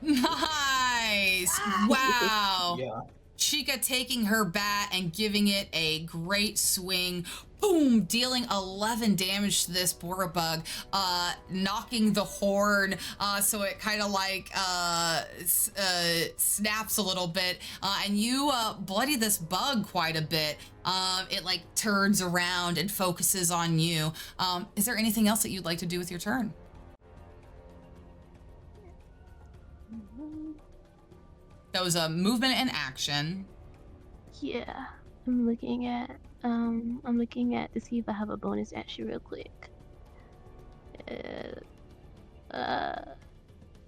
Nice. Wow. Yeah. Chica taking her bat and giving it a great swing. Boom, dealing 11 damage to this Borabug, knocking the horn, so it kind of like snaps a little bit, and you bloody this bug quite a bit. It like turns around and focuses on you. Is there anything else that you'd like to do with your turn? That was a movement and action. Yeah. I'm looking at to see if I have a bonus action real quick.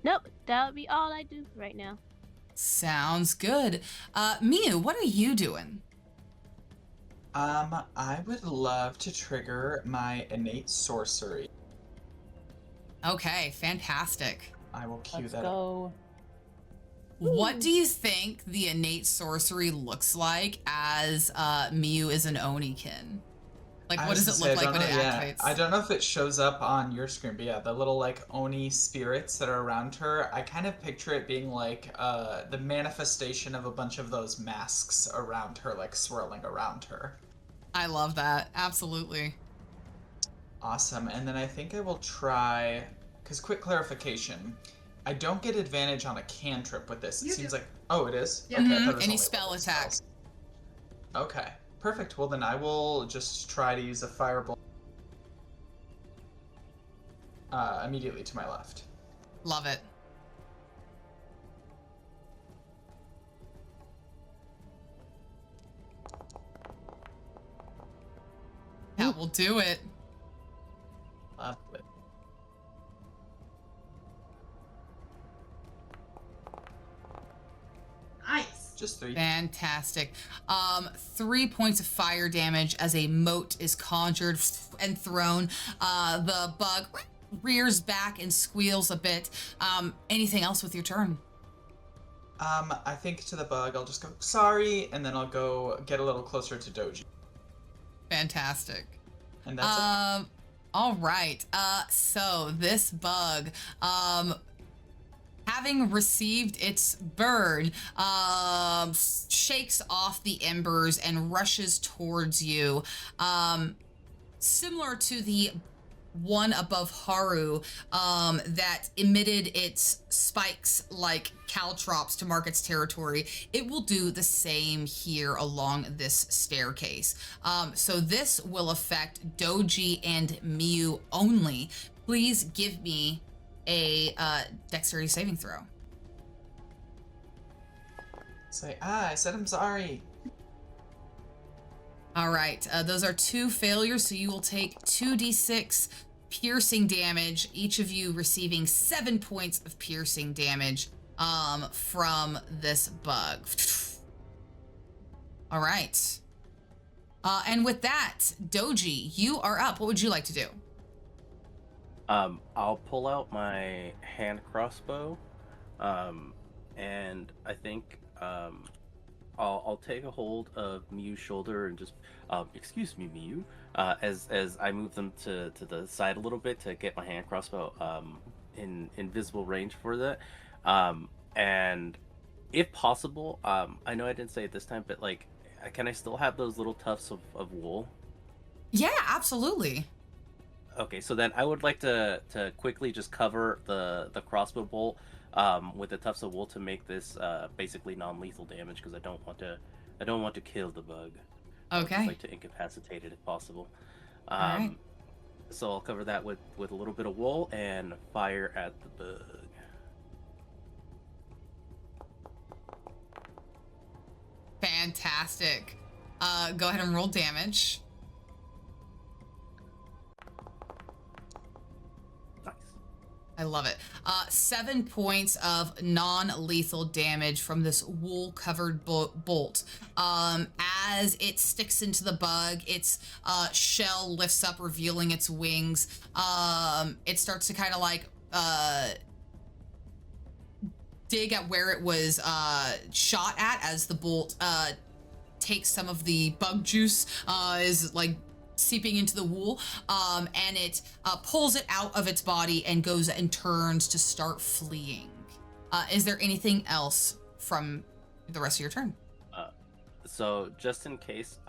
Nope, that would be all I do right now. Sounds good. Miu, what are you doing? I would love to trigger my innate sorcery. Okay, fantastic. I will cue Let's that up. go. What do you think the innate sorcery looks like as Miu is an Onikin? Like, I what was does it gonna look say, like when it I don't know, activates? I don't know if it shows up on your screen, but yeah, the little like Oni spirits that are around her, I kind of picture it being like the manifestation of a bunch of those masks around her, like swirling around her. I love that. Absolutely. Awesome. And then I think I will try, because quick clarification, I don't get advantage on a cantrip with this. It You seems do. like, oh, it is? Yeah. Okay, I Mhm, thought it was any only spell level attack. spells. Okay, perfect. Well, then I will just try to use a firebolt immediately to my left. Love it. That will do it. Lovely. Nice. Just 3. Fantastic. 3 points of fire damage as a moat is conjured and thrown. The bug rears back and squeals a bit. Anything else with your turn? I think to the bug, I'll just go, sorry, and then I'll go get a little closer to Doji. Fantastic. And that's it. All right. So this bug, having received its burn, shakes off the embers and rushes towards you. Similar to the one above Haru, that emitted its spikes like caltrops to mark its territory, it will do the same here along this staircase. So this will affect Doji and Miu only. Please give me a dexterity saving throw. Say, I said I'm sorry. All right, those are 2 failures, so you will take 2d6 piercing damage, each of you receiving 7 points of piercing damage from this bug. All right. And with that, Doji, you are up. What would you like to do? I'll pull out my hand crossbow, and I think I'll take a hold of Miu's shoulder and just, excuse me, Miu, as I move them to the side a little bit to get my hand crossbow in invisible range for that. And if possible, I know I didn't say it this time, but like, can I still have those little tufts of wool? Yeah, absolutely. Okay, so then I would like to quickly just cover the crossbow bolt with the tufts of wool to make this basically non-lethal damage, because I don't want to kill the bug. I would just Okay. like to incapacitate it if possible. All right. So I'll cover that with a little bit of wool and fire at the bug. Fantastic. Go ahead and roll damage. Nice. I love it. 7 points of non-lethal damage from this wool-covered bolt. As it sticks into the bug, its shell lifts up, revealing its wings. It starts to kind of like dig at where it was shot at as the bolt takes some of the bug juice, is like seeping into the wool, and it pulls it out of its body and goes and turns to start fleeing. Is there anything else from the rest of your turn? So just in case,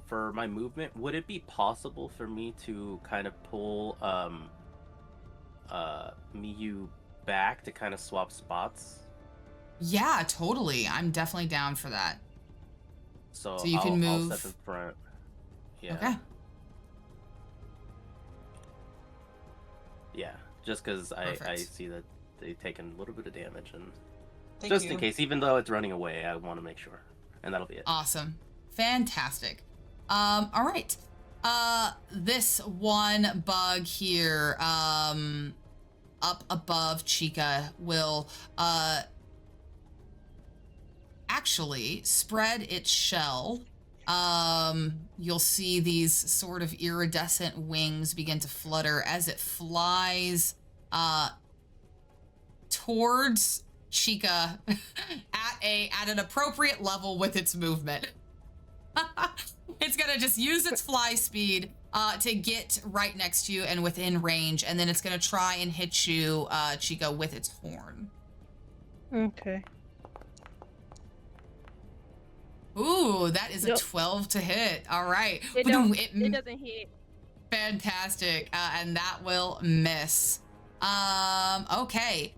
for my movement, would it be possible for me to kind of pull Miyu back to kind of swap spots? Yeah, totally. I'm definitely down for that. So you can move. I'll step in front. Yeah. Okay. Yeah, just because I Perfect. see that they've taken a little bit of damage, and Thank just you. in case, even though it's running away, I want to make sure, and that'll be it. Awesome. Fantastic. All right. This one bug here, up above Chica will, actually spread its shell. You'll see these sort of iridescent wings begin to flutter as it flies, towards Chica at an appropriate level with its movement. It's gonna just use its fly speed to get right next to you and within range, and then it's gonna try and hit you, Chica, with its horn. Okay. Ooh, that is a Yep. 12 to hit. All right. It Boom, doesn't hit. Fantastic. And that will miss. Okay.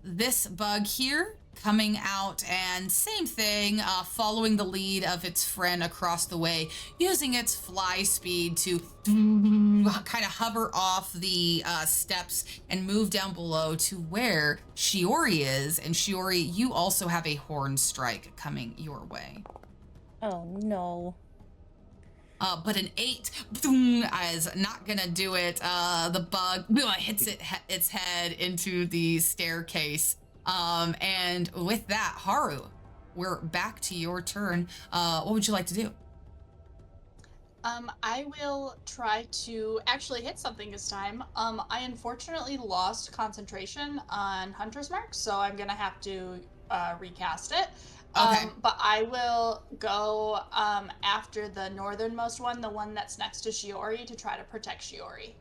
This bug here coming out, and same thing, following the lead of its friend across the way, using its fly speed to kind of hover off the steps and move down below to where Shiori is. And Shiori, you also have a horn strike coming your way. Oh no. But an 8 is not gonna do it. The bug hits its head into the staircase. And with that, Haru, we're back to your turn. What would you like to do? I will try to actually hit something this time. I unfortunately lost concentration on Hunter's Mark, so I'm gonna have to recast it. Okay. But I will go after the northernmost one, the one that's next to Shiori, to try to protect Shiori.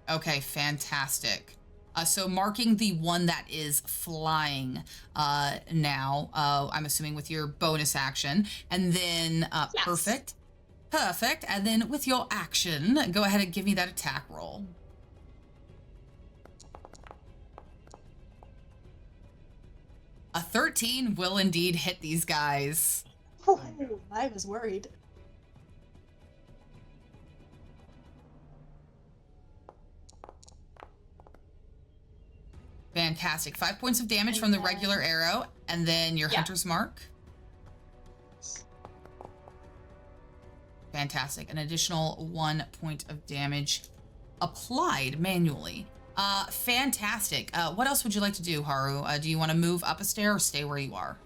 Okay, fantastic. So marking the one that is flying now, I'm assuming with your bonus action, and then Yes. Perfect. And then with your action, go ahead and give me that attack roll. A 13 will indeed hit these guys. I was worried. Fantastic. 5 points of damage from the regular arrow, and then your Yeah. Hunter's Mark. Fantastic. An additional 1 point of damage applied manually. Fantastic. What else would you like to do, Haru? Do you want to move up a stair or stay where you are?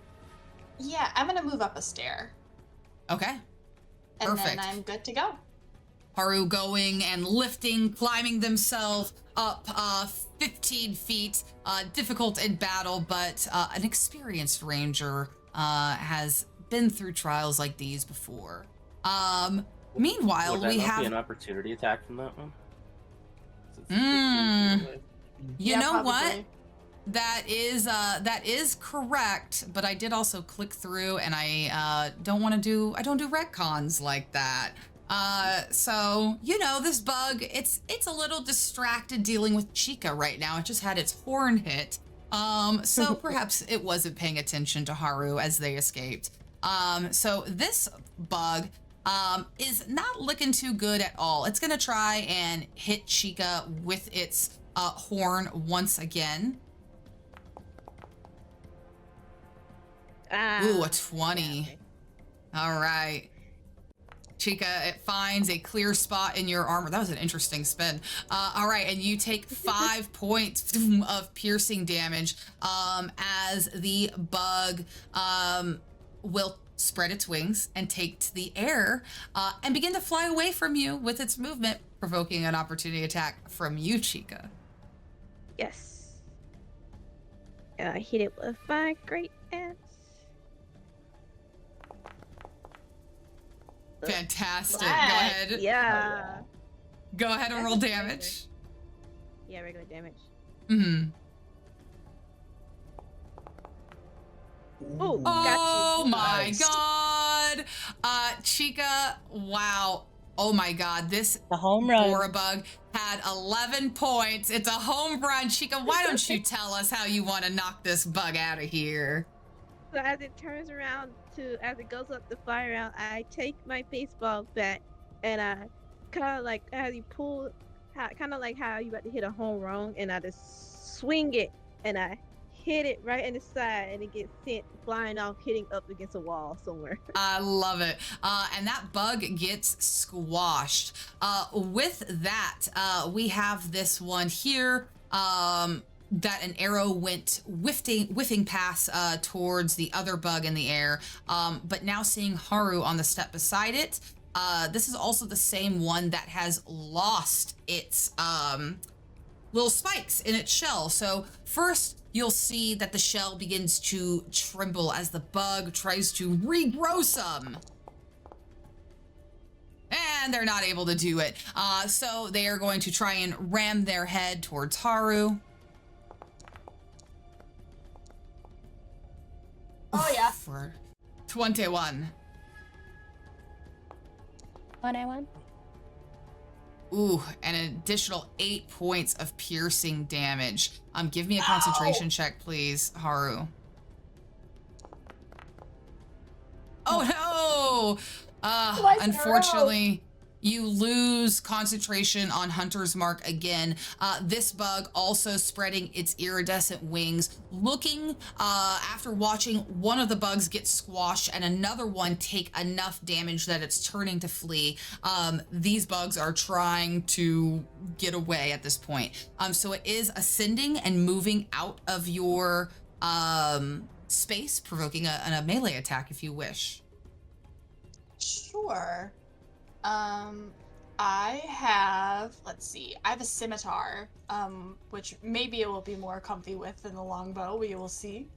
Yeah, I'm gonna move up a stair, Okay. and Perfect. then I'm good to go. Haru going and lifting, climbing themselves up 15 feet. Difficult in battle, but an experienced ranger has been through trials like these before. Meanwhile, Would that we not have... be an opportunity attack from that one? Since it's 15 Mm. feet away? You Yeah, know what? probably. That is correct, but I did also click through, and I don't do retcons like that. So this bug, it's a little distracted dealing with Chica right now. It just had its horn hit. So perhaps it wasn't paying attention to Haru as they escaped. So this bug is not looking too good at all. It's gonna try and hit Chica with its horn once again. Ooh, a 20. All right. Chica, it finds a clear spot in your armor. That was an interesting spin. All right, and you take 5 points of piercing damage as the bug will spread its wings and take to the air and begin to fly away from you with its movement, provoking an opportunity attack from you, Chica. Yes. I hit it with my great axe. Fantastic. Go Right. ahead. Yeah. Go ahead and That's roll a damage. Yeah, regular damage. Mm-hmm. Oh, Oh got you. my Nice. god. Chica, wow. Oh my god, this The home run. Borabug had 11 points. It's a home run. Chica, why don't you tell us how you want to knock this bug out of here? So as it turns around as it goes up the fire round, I take my baseball bat and I kind of like as you pull, kind of like how you about to hit a home run, and I just swing it and I hit it right in the side, and it gets sent flying off, hitting up against a wall somewhere. I love it. And that bug gets squashed. With that, we have this one here. That an arrow went whiffing past towards the other bug in the air. But now seeing Haru on the step beside it, this is also the same one that has lost its little spikes in its shell. So first, you'll see that the shell begins to tremble as the bug tries to regrow some. And they're not able to do it. So they are going to try and ram their head towards Haru. Oh, yeah. For 21. 101. Ooh, an additional 8 points of piercing damage. Give me a concentration check, please, Haru. Oh no! Like an Unfortunately, you lose concentration on Hunter's Mark again. This bug also spreading its iridescent wings, looking after watching one of the bugs get squashed and another one take enough damage that it's turning to flee. These bugs are trying to get away at this point. So it is ascending and moving out of your space, provoking a melee attack if you wish. Sure. I have, let's see, I have a scimitar, which maybe it will be more comfy with than the longbow. We will see.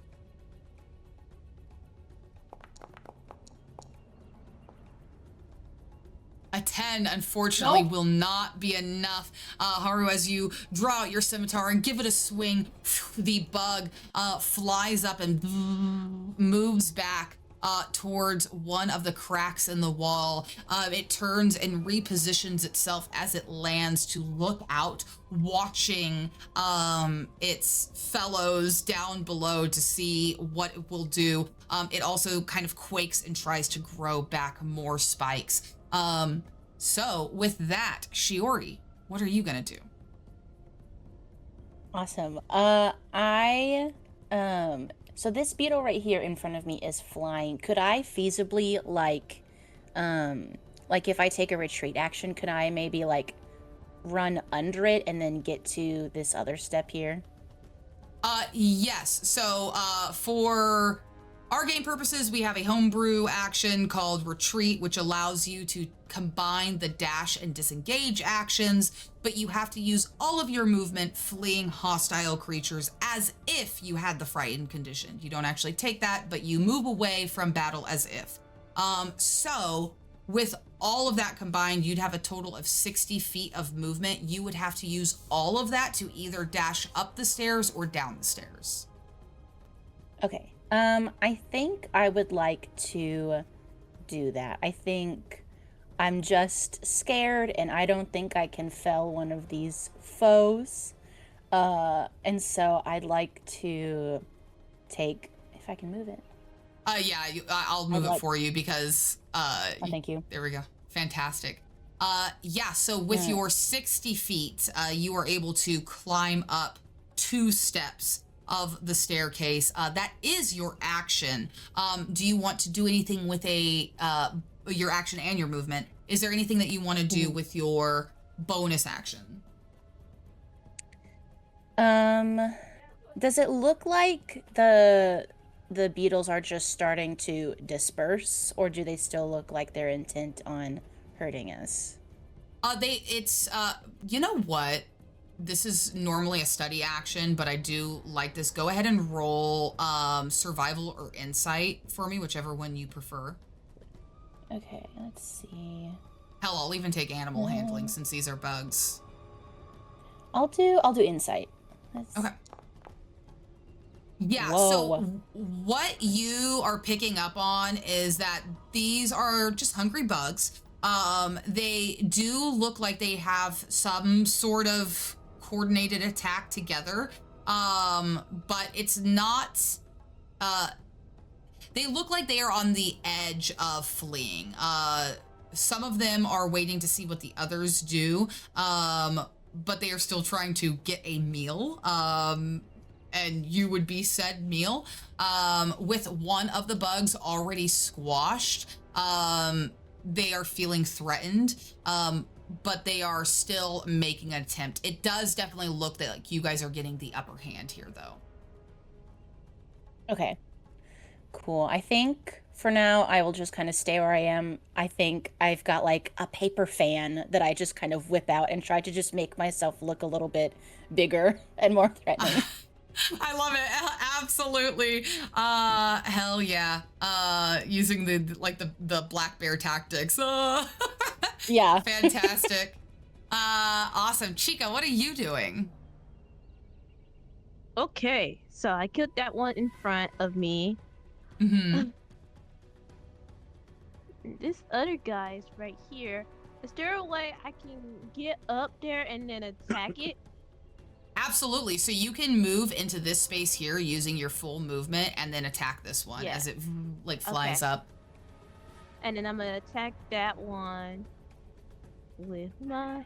A 10, unfortunately, Nope. will not be enough. Haru, as you draw out your scimitar and give it a swing, the bug flies up and moves back towards one of the cracks in the wall. It turns and repositions itself as it lands to look out, watching its fellows down below to see what it will do. It also kind of quakes and tries to grow back more spikes. So with that, Shiori, what are you gonna do? Awesome. So this beetle right here in front of me is flying. Could I feasibly like if I take a retreat action, could I maybe like run under it and then get to this other step here? Yes. So, for our game purposes, we have a homebrew action called Retreat, which allows you to combine the dash and disengage actions, but you have to use all of your movement fleeing hostile creatures as if you had the frightened condition. You don't actually take that, but you move away from battle as if. So with all of that combined, you'd have a total of 60 feet of movement. You would have to use all of that to either dash up the stairs or down the stairs. Okay. I think I would like to do that. I think I'm just scared and I don't think I can fell one of these foes. And so I'd like to take, if I can move it. Yeah, I'll move it for you because, thank you. There we go. Fantastic. Yeah, so with your 60 feet, you are able to climb up 2 steps of the staircase. That is your action. Do you want to do anything with your action and your movement is there anything that you want to do with your bonus action? Does it look like the beetles are just starting to disperse, or do they still look like they're intent on hurting us? You know what? This is normally a study action, but I do like this. Go ahead and roll survival or insight for me, whichever one you prefer. Okay, let's see. Hell, I'll even take animal handling since these are bugs. I'll do insight. Okay. Yeah, Whoa. so what you are picking up on is that these are just hungry bugs. They do look like they have some sort of coordinated attack together. But it's not, they look like they are on the edge of fleeing. Some of them are waiting to see what the others do. But they are still trying to get a meal. And you would be said meal. With one of the bugs already squashed, they are feeling threatened, but they are still making an attempt. It does definitely look that like you guys are getting the upper hand here, though. Okay, cool. I think for now I will just kind of stay where I am. I think I've got like a paper fan that I just kind of whip out and try to just make myself look a little bit bigger and more threatening. I love it. Absolutely. Hell yeah. Using the black bear tactics. Yeah. Fantastic. Awesome. Chica, what are you doing? Okay, so I killed that one in front of me. Mm-hmm. This other guy's right here. Is there a way I can get up there and then attack it? Absolutely. So you can move into this space here using your full movement and then attack this one as it like flies up. And then I'm gonna attack that one with my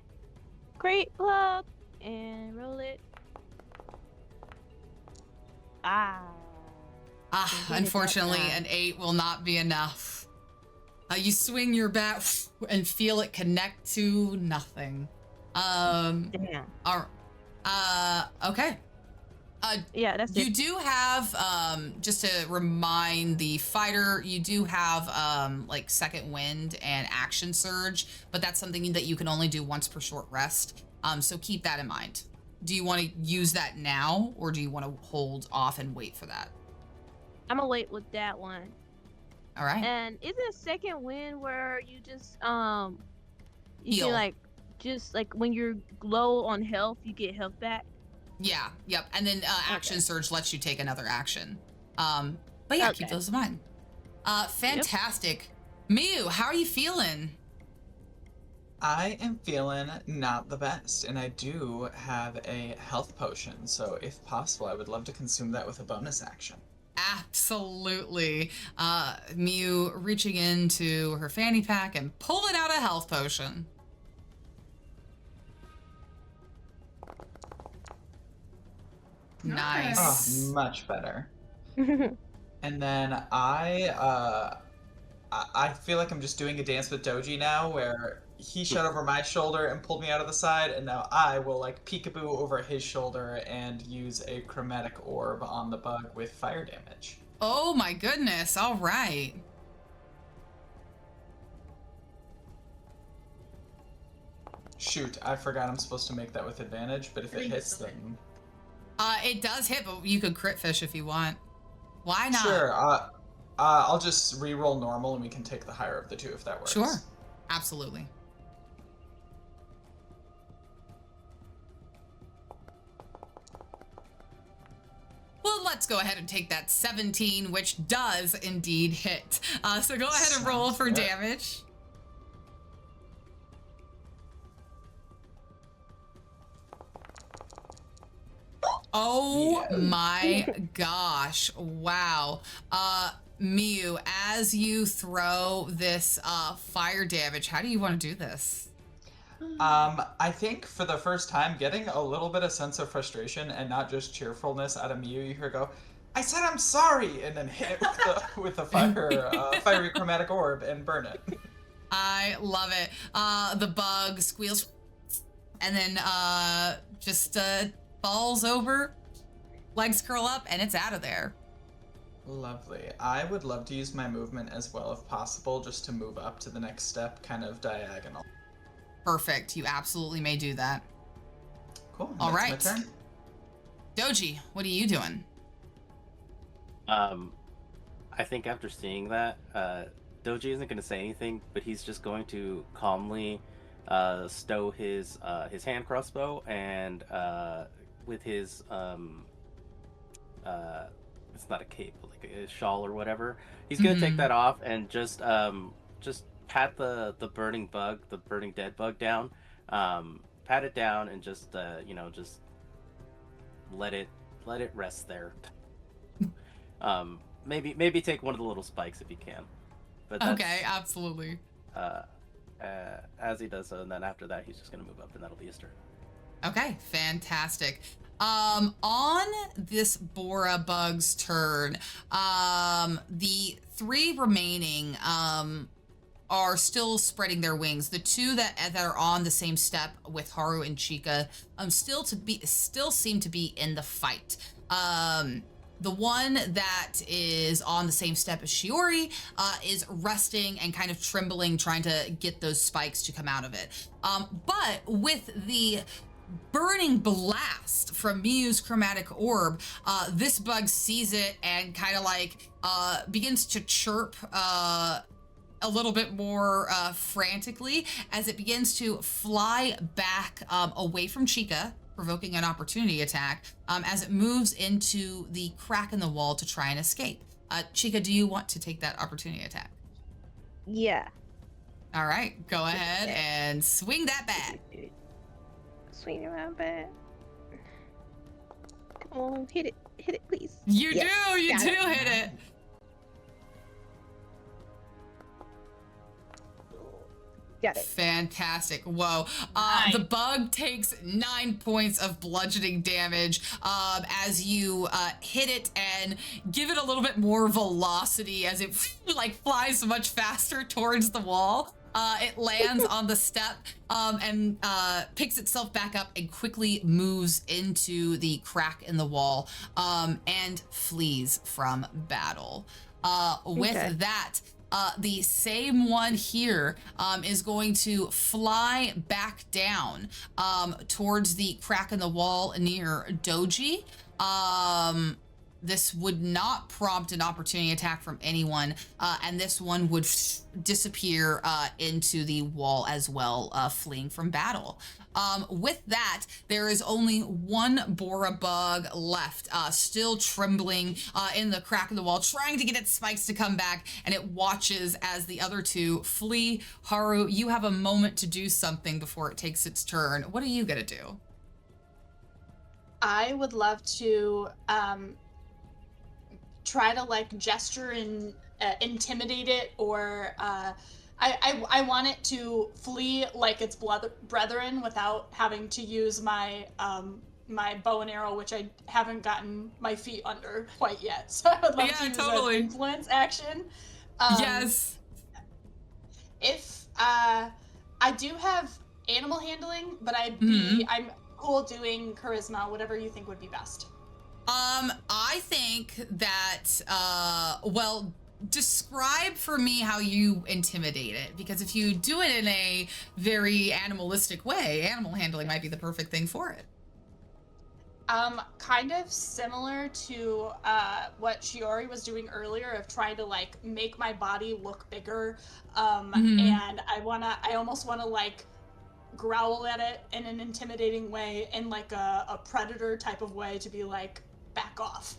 great club and roll it. Unfortunately, an 8 will not be enough. You swing your bat and feel it connect to nothing. Damn. Okay. Yeah, that's you it. do have, just to remind the fighter, you do have, like second wind and action surge, but that's something that you can only do once per short rest. So keep that in mind. Do you want to use that now, or do you want to hold off and wait for that? I'm gonna wait with that one. All right. And is it a second wind where you just you Heal. can like just like when you're low on health, you get health back? Yeah, yep. And then action surge lets you take another action. But yeah, keep those in mind. Fantastic. Miu, how are you feeling? I am feeling not the best, and I do have a health potion, so if possible, I would love to consume that with a bonus action. Absolutely. Miu reaching into her fanny pack and pulling out a health potion. Nice. Oh, much better. And then I feel like I'm just doing a dance with Doji now, where he shot over my shoulder and pulled me out of the side, and now I will like peekaboo over his shoulder and use a chromatic orb on the bug with fire damage. Oh my goodness. All right. Shoot, I forgot I'm supposed to make that with advantage, but if it hits, then... It does hit, but you could crit fish if you want. Why not? Sure, I'll just re-roll normal and we can take the higher of the two if that works. Sure. Absolutely. Well, let's go ahead and take that 17, which does indeed hit. So go ahead and roll for damage. Oh my gosh. Wow. Miu, as you throw this fire damage, how do you want to do this? I think for the first time, getting a little bit of sense of frustration and not just cheerfulness out of Miu, you hear go, "I said I'm sorry," and then hit it with the fiery chromatic orb and burn it. I love it. The bug squeals and then just falls over, legs curl up, and it's out of there. Lovely. I would love to use my movement as well if possible, just to move up to the next step, kind of diagonal. Perfect. You absolutely may do that. Cool. All That's right. my turn. Doji, what are you doing? I think after seeing that, Doji isn't going to say anything, but he's just going to calmly stow his hand crossbow and with his it's not a cape, but like a shawl or whatever. He's gonna take that off and just pat the burning dead bug down, pat it down and just just let it rest there. Maybe take one of the little spikes if you can. But that's, Okay, absolutely. As he does so, and then after that, he's just gonna move up, and that'll be his turn. Okay, fantastic. On this Bora bug's turn, the 3 remaining are still spreading their wings. The 2 that are on the same step with Haru and Chika still seem to be in the fight. The one that is on the same step as Shiori is resting and kind of trembling, trying to get those spikes to come out of it. But with the burning blast from Miyu's chromatic orb, this bug sees it and kind of like begins to chirp a little bit more frantically as it begins to fly back away from Chika, provoking an opportunity attack as it moves into the crack in the wall to try and escape. Chika, do you want to take that opportunity attack? Yeah. All right, go ahead and swing that bat. Swing around bat. Come on, hit it, please. You Yes, do got it. hit it. Got it. Fantastic. Whoa. Nice. The bug takes 9 points of bludgeoning damage as you hit it and give it a little bit more velocity as it like flies much faster towards the wall. It lands on the step and picks itself back up and quickly moves into the crack in the wall and flees from battle. With Okay. that, the same one here is going to fly back down towards the crack in the wall near Doji. This would not prompt an opportunity attack from anyone, and this one would disappear into the wall as well, fleeing from battle. With that, there is only one Bora bug left, still trembling in the crack of the wall, trying to get its spikes to come back, and it watches as the other 2 flee. Haru, you have a moment to do something before it takes its turn. What are you gonna do? I would love to try to like gesture and intimidate it, or I want it to flee like its brethren without having to use my my bow and arrow, which I haven't gotten my feet under quite yet. So I would love to use totally. an influence action. Yes. If I do have animal handling, but I'm cool doing charisma, whatever you think would be best. I think that, well, describe for me how you intimidate it, because if you do it in a very animalistic way, animal handling might be the perfect thing for it. Kind of similar to what Shiori was doing earlier of trying to like make my body look bigger. And I almost wanna like growl at it in an intimidating way, in like a predator type of way, to be like, back off.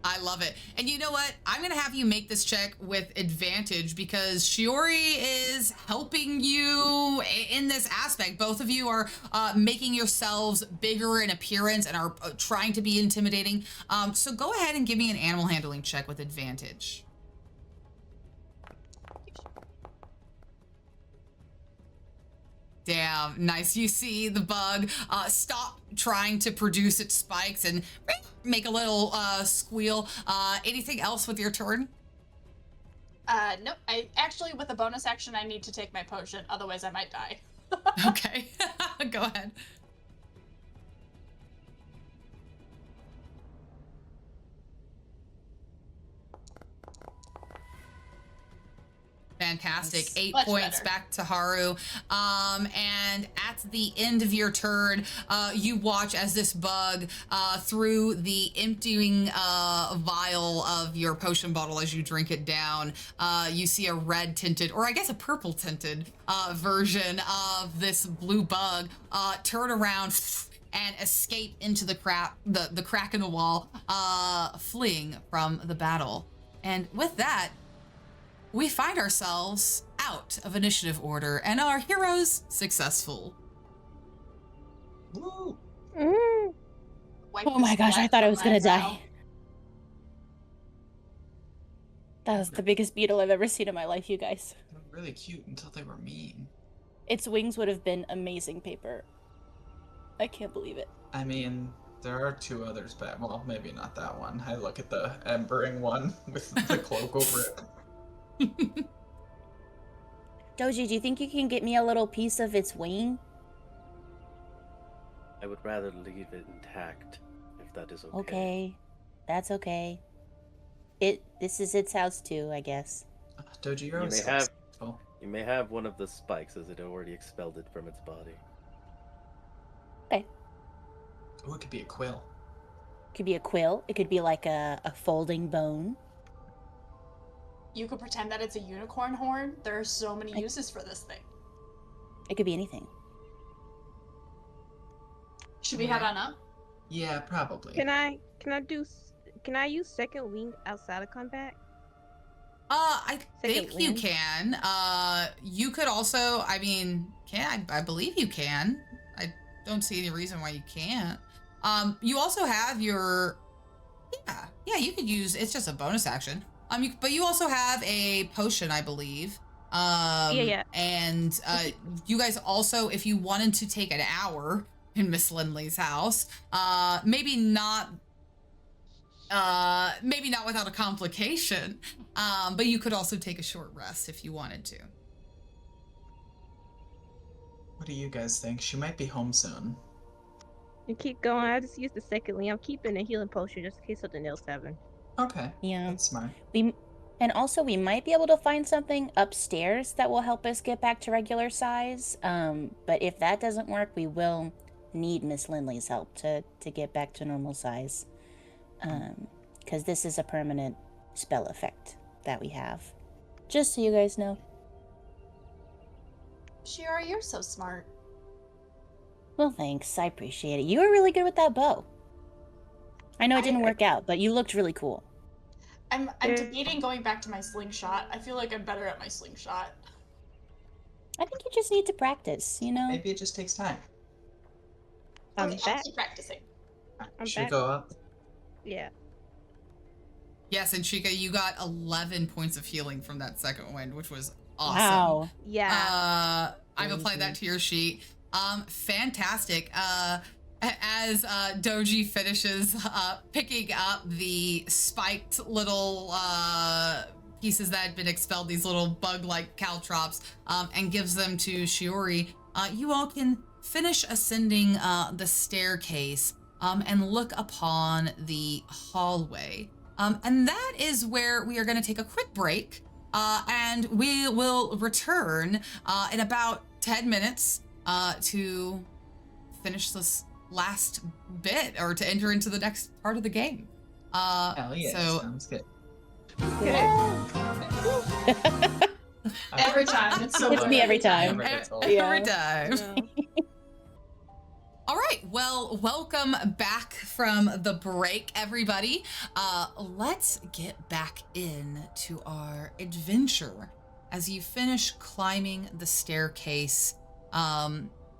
I love it. And you know what? I'm going to have you make this check with advantage because Shiori is helping you in this aspect. Both of you are making yourselves bigger in appearance and are trying to be intimidating. So go ahead and give me an animal handling check with advantage. Damn, nice. You see the bug stop trying to produce its spikes and make a little squeal. Anything else with your turn? Nope. I actually, with a bonus action, I need to take my potion. Otherwise, I might die. Okay, go ahead. Fantastic. Nice. 8 Much points better. back to Haru. And at the end of your turn, you watch as this bug, through the emptying vial of your potion bottle as you drink it down, you see a red tinted, or I guess a purple tinted version of this blue bug turn around and escape into the crack in the wall, fleeing from the battle. And with that, we find ourselves out of initiative order and our heroes successful. Woo! Mm. Wipe Oh the my gosh, I sweat thought I from was my gonna brow. die. That was the biggest beetle I've ever seen in my life, you guys. They were really cute until they were mean. Its wings would have been amazing paper. I can't believe it. I mean, there are 2 others, but well, maybe not that one. I look at the embering one with the cloak over it. Doji, do you think you can get me a little piece of its wing? I would rather leave it intact, if that is okay. Okay. That's okay. This is its house too, I guess. Doji, you're You always may so have- successful. You may have one of the spikes, as it already expelled it from its body. Oh, it could be a quill. Could be a quill. It could be like a folding bone. You could pretend that it's a unicorn horn. There are so many uses for this thing. It could be anything. Should we head on up? Yeah, probably. Can I use second wing outside of combat? I Second think you wind? can. You could also, I believe you can. I don't see any reason why you can't. You also have your, yeah, you could use, it's just a bonus action. But you also have a potion, I believe. Yeah. And you guys also, if you wanted to take an hour in Miss Lindley's house, maybe not without a complication, but you could also take a short rest if you wanted to. What do you guys think? She might be home soon. And keep going. I just use the second wing. I'm keeping a healing potion just in case something else happens. Okay. Yeah. That's smart. We might be able to find something upstairs that will help us get back to regular size. But if that doesn't work, we will need Miss Lindley's help to get back to normal size. Because this is a permanent spell effect that we have. Just so you guys know. Shiori, you're so smart. Well, thanks. I appreciate it. You were really good with that bow. I know it didn't work out, but you looked really cool. I'm debating going back to my slingshot. I feel like I'm better at my slingshot. I think you just need to practice, you know? Maybe it just takes time. I'm Okay, back. I'll keep practicing. I'm Should we back. go up? Yeah. Yes, and Chica, you got 11 points of healing from that second wind, which was awesome. Wow. Yeah. I've applied that to your sheet. Fantastic. As Doji finishes picking up the spiked little pieces that had been expelled, these little bug-like caltrops, and gives them to Shiori, you all can finish ascending the staircase and look upon the hallway. And that is where we are going to take a quick break, and we will return in about 10 minutes to finish this last bit, or to enter into the next part of the game. Hell yeah, So sounds good. Every time. It's so It's fun. me every time. every time. No. All right, well, welcome back from the break, everybody. Let's get back into our adventure as you finish climbing the staircase.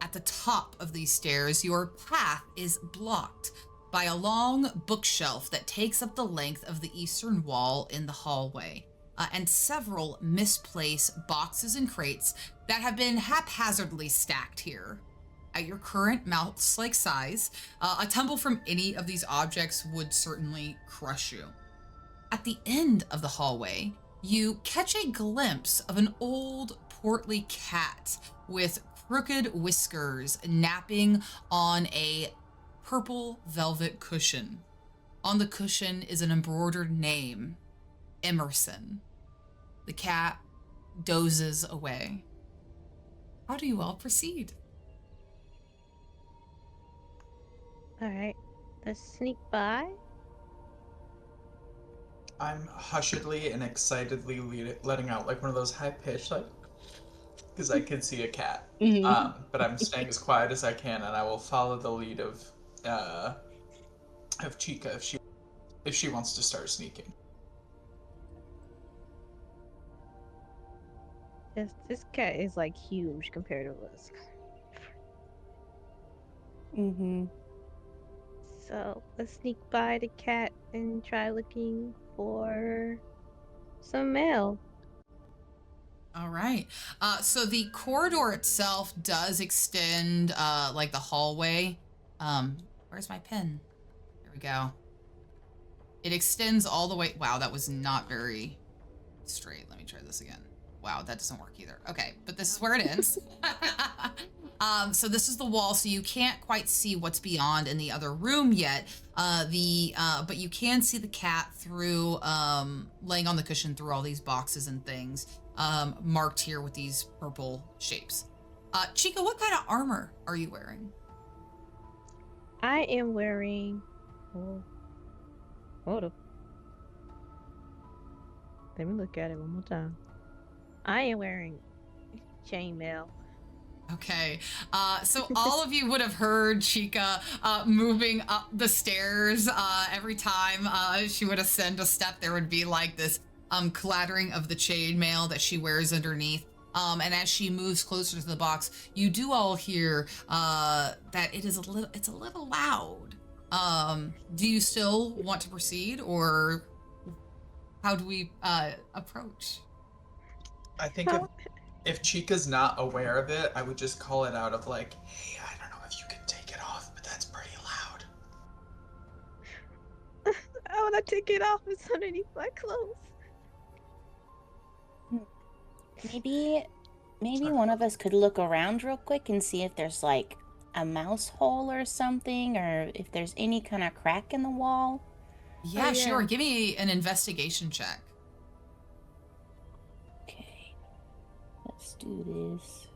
At the top of these stairs, your path is blocked by a long bookshelf that takes up the length of the eastern wall in the hallway, and several misplaced boxes and crates that have been haphazardly stacked here. At your current mouse-like size, a tumble from any of these objects would certainly crush you. At the end of the hallway, you catch a glimpse of an old, portly cat with crooked whiskers napping on a purple velvet cushion. On the cushion is an embroidered name, Emerson. The cat dozes away. How do you all proceed? Alright, let's sneak by. I'm hushedly and excitedly letting out like one of those high pitched like, because I could see a cat. But I'm staying as quiet as I can, and I will follow the lead of Chica if she wants to start sneaking. This cat is like huge compared to us. So let's sneak by the cat and try looking for some mail. All right. So the corridor itself does extend like the hallway. Where's my pen? There we go. It extends all the way. Wow, that was not very straight. Let me try this again. Wow, that doesn't work either. Okay, but this is where it ends. So this is the wall, so you can't quite see what's beyond in the other room yet. But you can see the cat through, laying on the cushion through all these boxes and things, marked here with these purple shapes. Chica, what kind of armor are you wearing? I am wearing. Oh, hold up. Let me look at it one more time. I am wearing chainmail. Okay, so all of you would have heard Chica moving up the stairs. Every time she would ascend a step, there would be like this clattering of the chainmail that she wears underneath. And as she moves closer to the box, you do all hear that it's a little loud. Do you still want to proceed, or how do we approach? I think if Chica's not aware of it, I would just call it out of like, hey, I don't know if you can take it off, but that's pretty loud. I want to take it off. It's underneath my clothes. Maybe one of us could look around real quick and see if there's like a mouse hole or something, or if there's any kind of crack in the wall. Yeah, sure. Give me an investigation check. Okay. Let's do this.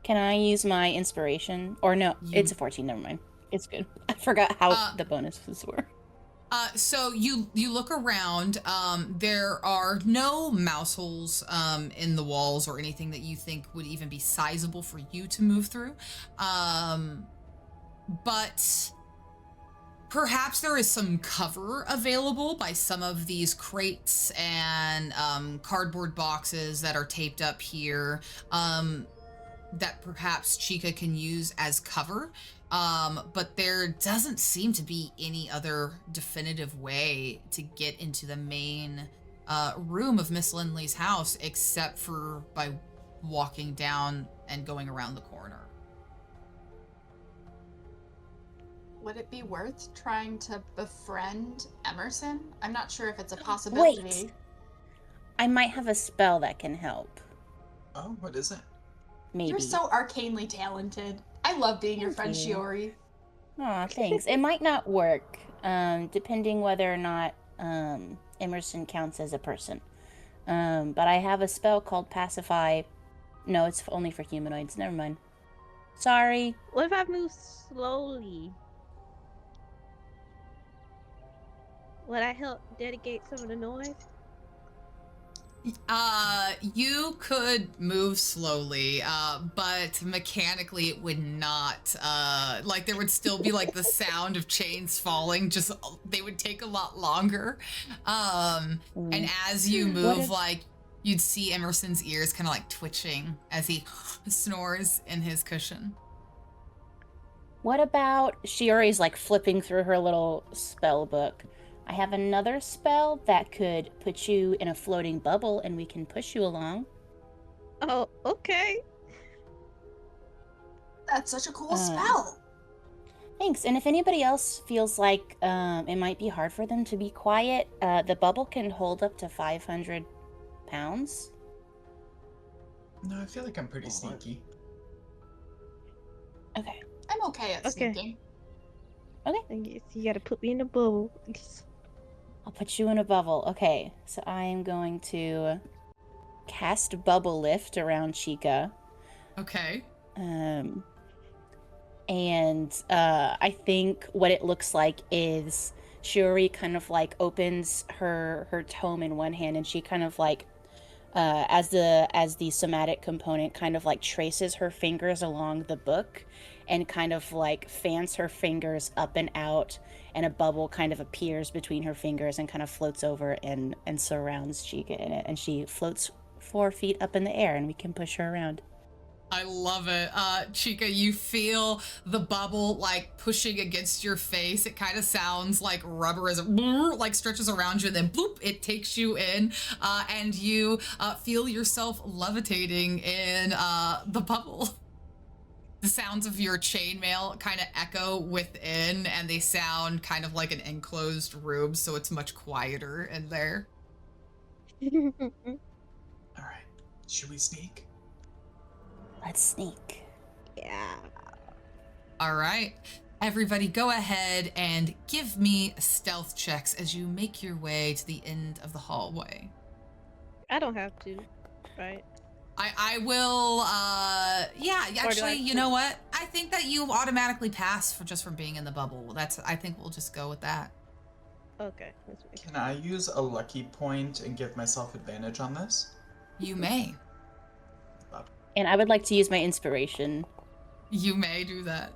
Can I use my inspiration? Or no, it's a 14, never mind. It's good. I forgot how the bonuses were. So you look around, there are no mouse holes in the walls or anything that you think would even be sizable for you to move through. But perhaps there is some cover available by some of these crates and cardboard boxes that are taped up here, that perhaps Chica can use as cover. But there doesn't seem to be any other definitive way to get into the main room of Miss Lindley's house except for by walking down and going around the corner. Would it be worth trying to befriend Emerson? I'm not sure if it's a possibility. Wait. I might have a spell that can help. Oh, what is it? Maybe. You're so arcanely talented. I love being your friend, you. Shiori. Aw, thanks. It might not work, depending whether or not Emerson counts as a person. But I have a spell called Pacify. No, it's only for humanoids. Never mind. Sorry. What if I move slowly? Would I help dedicate some of the noise? You could move slowly, but mechanically it would not, like there would still be like the sound of chains falling, just they would take a lot longer. And as you move, like you'd see Emerson's ears kind of like twitching as he snores in his cushion. What about Shiori's like flipping through her little spell book? I have another spell that could put you in a floating bubble and we can push you along. Oh, okay. That's such a cool spell. Thanks. And if anybody else feels like it might be hard for them to be quiet, the bubble can hold up to 500 pounds. No, I feel like I'm pretty Oh, sneaky. Okay. I'm okay at Okay. sneaking. Okay. I guess you gotta put me in a bubble. I'll put you in a bubble. Okay. So I am going to cast Bubble Lift around Chica. Okay. And I think what it looks like is Shiori kind of like opens her tome in one hand, and she kind of like as the somatic component kind of like traces her fingers along the book and kind of like fans her fingers up and out, and a bubble kind of appears between her fingers and kind of floats over and surrounds Chica in it, and she floats 4 feet up in the air, and we can push her around. I love it. Chica, you feel the bubble like pushing against your face. It kind of sounds like rubber as it like stretches around you, and then bloop, it takes you in, and you feel yourself levitating in the bubble. The sounds of your chainmail kind of echo within, and they sound kind of like an enclosed room, so it's much quieter in there. All right, should we sneak? Let's sneak. Yeah. All right. Everybody go ahead and give me stealth checks as you make your way to the end of the hallway. I don't have to, right? I will, yeah, Or do actually, I- you know what? I think that you automatically pass for just from being in the bubble. I think we'll just go with that. Okay. That's me. Can I use a lucky point and give myself advantage on this? You may. And I would like to use my inspiration. You may do that.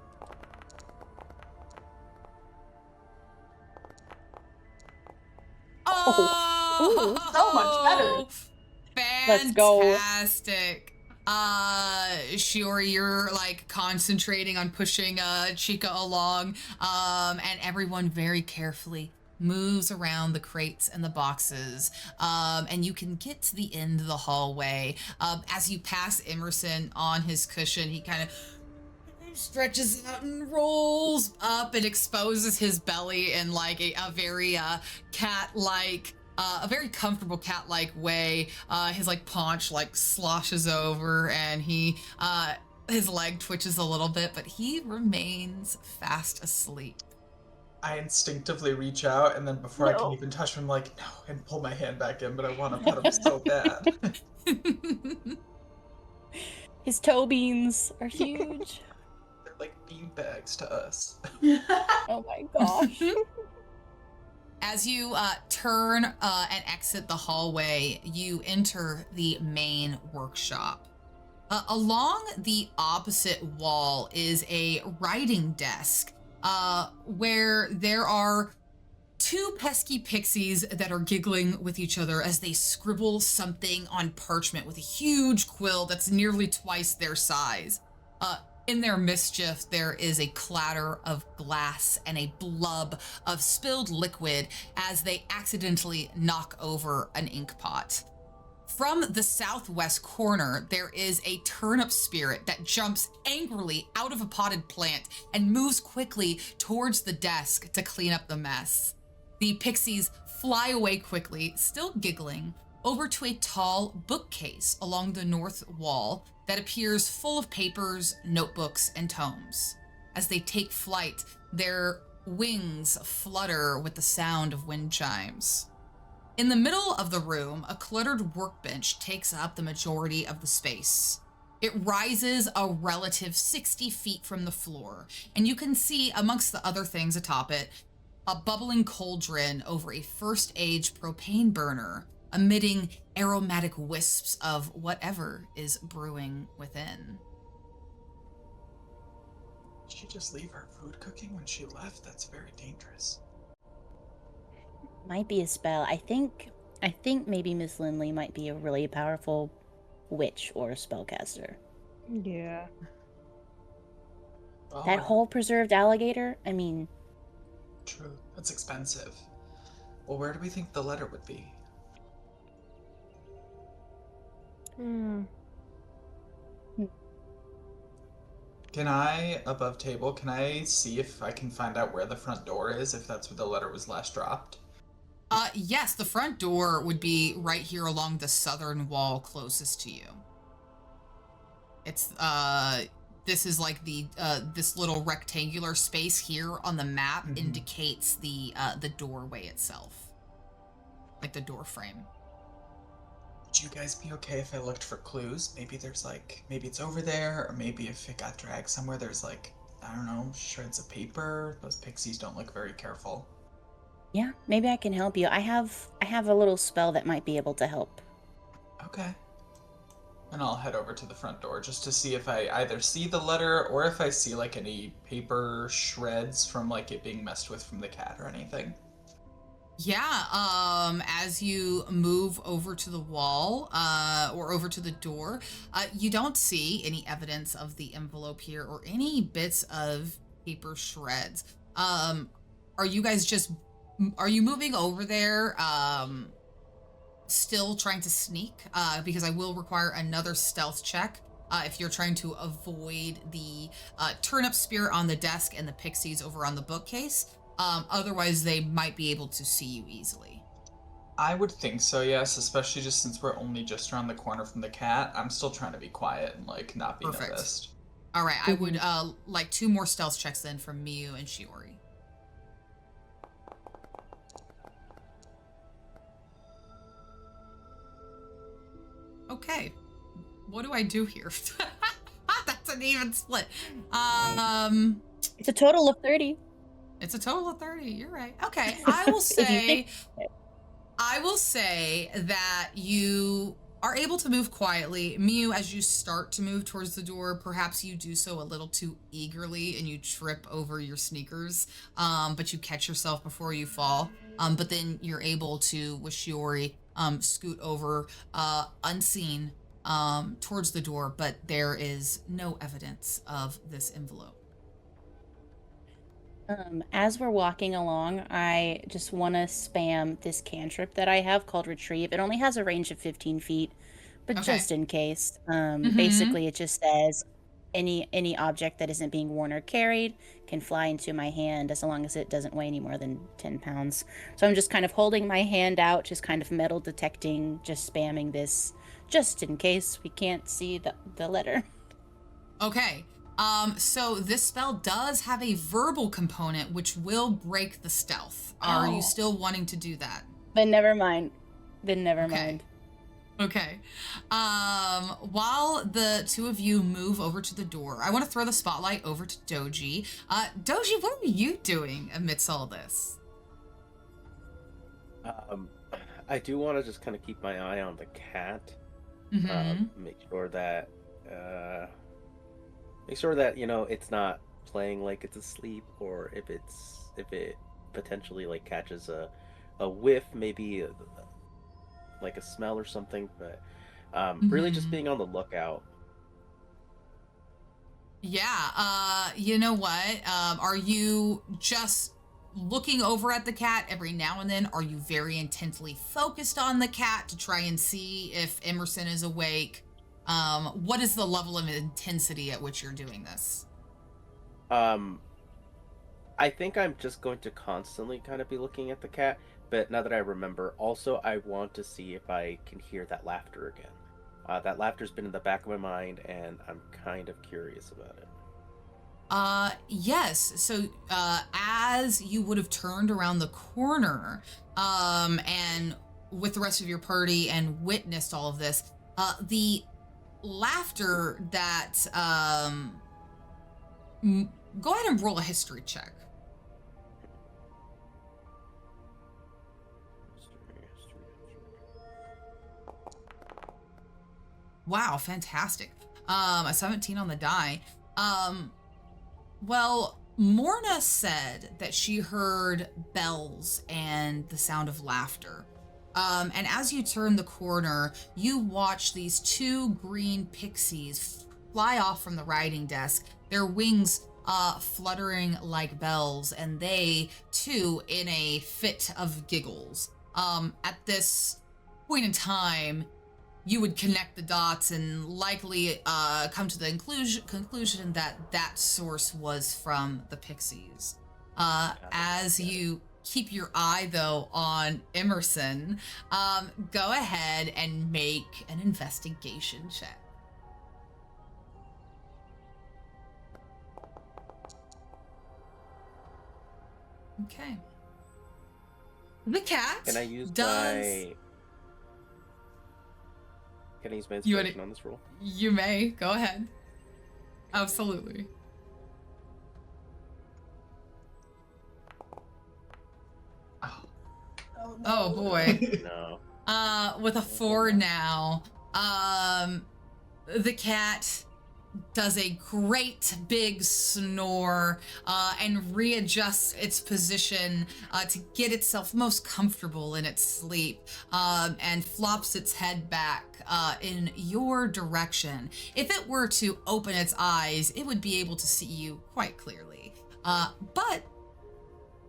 Ooh, so much better. Let's go. Fantastic. Shiori, you're like concentrating on pushing Chica along, and everyone very carefully moves around the crates and the boxes, and you can get to the end of the hallway. As you pass Emerson on his cushion, he kind of stretches out and rolls up and exposes his belly in like a very cat-like, a very comfortable cat-like way. His like paunch like sloshes over, and he his leg twitches a little bit, but he remains fast asleep. I instinctively reach out, and then before I can No. even touch him, I'm like, no, and pull my hand back in, but I want to pet him so bad. His toe beans are huge. They're like beanbags to us. Oh my gosh. As you turn and exit the hallway, you enter the main workshop. Along the opposite wall is a writing desk where there are 2 pesky pixies that are giggling with each other as they scribble something on parchment with a huge quill that's nearly twice their size. In their mischief, there is a clatter of glass and a blub of spilled liquid as they accidentally knock over an ink pot. From the southwest corner, there is a turnip spirit that jumps angrily out of a potted plant and moves quickly towards the desk to clean up the mess. The pixies fly away quickly, still giggling, over to a tall bookcase along the north wall that appears full of papers, notebooks, and tomes. As they take flight, their wings flutter with the sound of wind chimes. In the middle of the room, a cluttered workbench takes up the majority of the space. It rises a relative 60 feet from the floor, and you can see, amongst the other things atop it, a bubbling cauldron over a first-age propane burner, emitting aromatic wisps of whatever is brewing within. Did she just leave her food cooking when she left? That's very dangerous. Might be a spell. I think maybe Miss Lindley might be a really powerful witch or a spellcaster. Yeah. Oh, That whole preserved alligator, I mean, true. That's expensive. Well, where do we think the letter would be? Can I, above table, can I see if I can find out where the front door is, if that's where the letter was last dropped? Yes, the front door would be right here along the southern wall closest to you. It's this is like the this little rectangular space here on the map indicates the doorway itself. Like the door frame. Would you guys be okay if I looked for clues? Maybe there's maybe it's over there, or maybe if it got dragged somewhere, there's I don't know, shreds of paper. Those pixies don't look very careful. Yeah, maybe I can help you. I have a little spell that might be able to help. Okay. And I'll head over to the front door just to see if I either see the letter or if I see any paper shreds from it being messed with from the cat or anything. Yeah, as you move over to the wall, or over to the door, you don't see any evidence of the envelope here or any bits of paper shreds. Are you guys are you moving over there, still trying to sneak? Because I will require another stealth check, if you're trying to avoid the turnip spear on the desk and the pixies over on the bookcase. Otherwise, they might be able to see you easily. I would think so, yes, especially just since we're only just around the corner from the cat. I'm still trying to be quiet and not be Perfect. noticed. All right, I would like 2 more stealth checks then from Miyu and Shiori. Okay, what do I do here? That's an even split. It's a total of 30. It's a total of 30. You're right. Okay, I will say that you are able to move quietly. Miyu, as you start to move towards the door, perhaps you do so a little too eagerly and you trip over your sneakers, but you catch yourself before you fall. But then you're able to, with Shiori, scoot over unseen towards the door, but there is no evidence of this envelope. As we're walking along, I just want to spam this cantrip that I have called Retrieve. It only has a range of 15 feet, but Okay. just in case. Basically, it just says any object that isn't being worn or carried can fly into my hand as long as it doesn't weigh any more than 10 pounds. So I'm just kind of holding my hand out, just kind of metal detecting, just spamming this just in case we can't see the letter. Okay. So this spell does have a verbal component which will break the stealth. Are you still wanting to do that? Then never mind. Mind. Okay. While the two of you move over to the door, I want to throw the spotlight over to Doji. Doji, what are you doing amidst all this? I do want to just kind of keep my eye on the cat. Make sure that it's not playing like it's asleep, or if it potentially catches a whiff, maybe like a smell or something, but really just being on the lookout. Yeah, you know what? Are you just looking over at the cat every now and then? Are you very intently focused on the cat to try and see if Emerson is awake? What is the level of intensity at which you're doing this? I think I'm just going to constantly kind of be looking at the cat, but now that I remember, also I want to see if I can hear that laughter again. That laughter's been in the back of my mind, and I'm kind of curious about it. Yes. So, as you would have turned around the corner, and with the rest of your party and witnessed all of this, the laughter that, go ahead and roll a history check. Wow, fantastic. A 17 on the die. Well, Morna said that she heard bells and the sound of laughter. And as you turn the corner, you watch these 2 green pixies fly off from the writing desk, their wings fluttering like bells, and they, too, in a fit of giggles. At this point in time, you would connect the dots and likely come to the conclusion that that source was from the Pixies. As Got it. you keep your eye, though, on Emerson, go ahead and make an investigation check. Okay. The cat Can I use does... my... Can I use my You wanna- inspiration on this roll? You may. Go ahead. Absolutely. Oh. Oh, no. Oh, boy. No. With a 4 now, the cat does a great big snore and readjusts its position to get itself most comfortable in its sleep and flops its head back in your direction. If it were to open its eyes, it would be able to see you quite clearly. But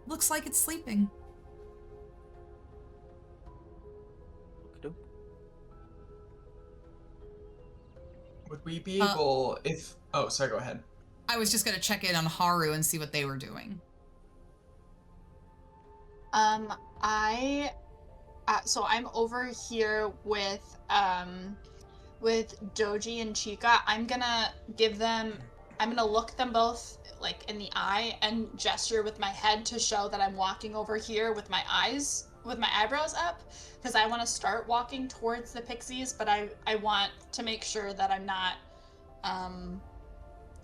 looks like it's sleeping. Okey-doke. Would we be able, if... Oh, sorry, go ahead. I was just going to check in on Haru and see what they were doing. So I'm over here with Doji and Chica. I'm gonna look them both like in the eye and gesture with my head to show that I'm walking over here with my eyebrows up, because I want to start walking towards the Pixies, but I want to make sure that I'm not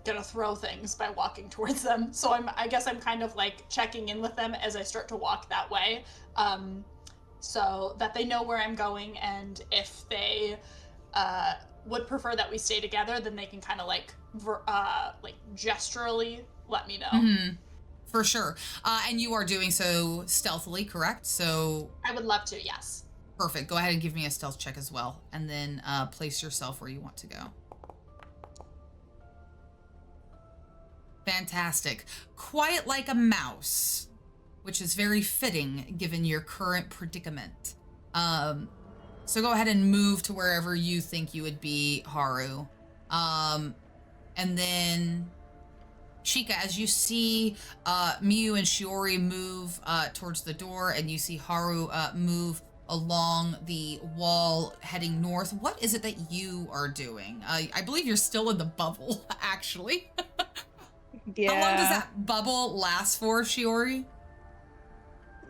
gonna throw things by walking towards them. So I guess I'm kind of like checking in with them as I start to walk that way, so that they know where I'm going, and if they would prefer that we stay together, then they can kind of like gesturally let me know. Mm-hmm. For sure. And you are doing so stealthily, correct? So I would love to, yes. perfect. Go ahead and give me a stealth check as well, and then place yourself where you want to go. Fantastic. Quiet like a mouse, which is very fitting given your current predicament. So go ahead and move to wherever you think you would be, Haru. And then Chica, as you see Miyu and Shiori move towards the door, and you see Haru move along the wall heading north, what is it that you are doing? I believe you're still in the bubble, actually. Yeah. How long does that bubble last for, Shiori?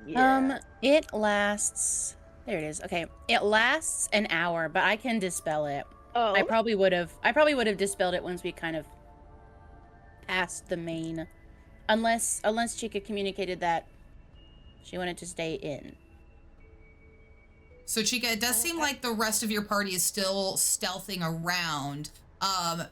Yeah. It lasts. There it is. Okay, it lasts an hour, but I can dispel it. Oh. I probably would have dispelled it once we kind of passed the main, unless Chica communicated that she wanted to stay in. So Chica, it does seem like the rest of your party is still stealthing around.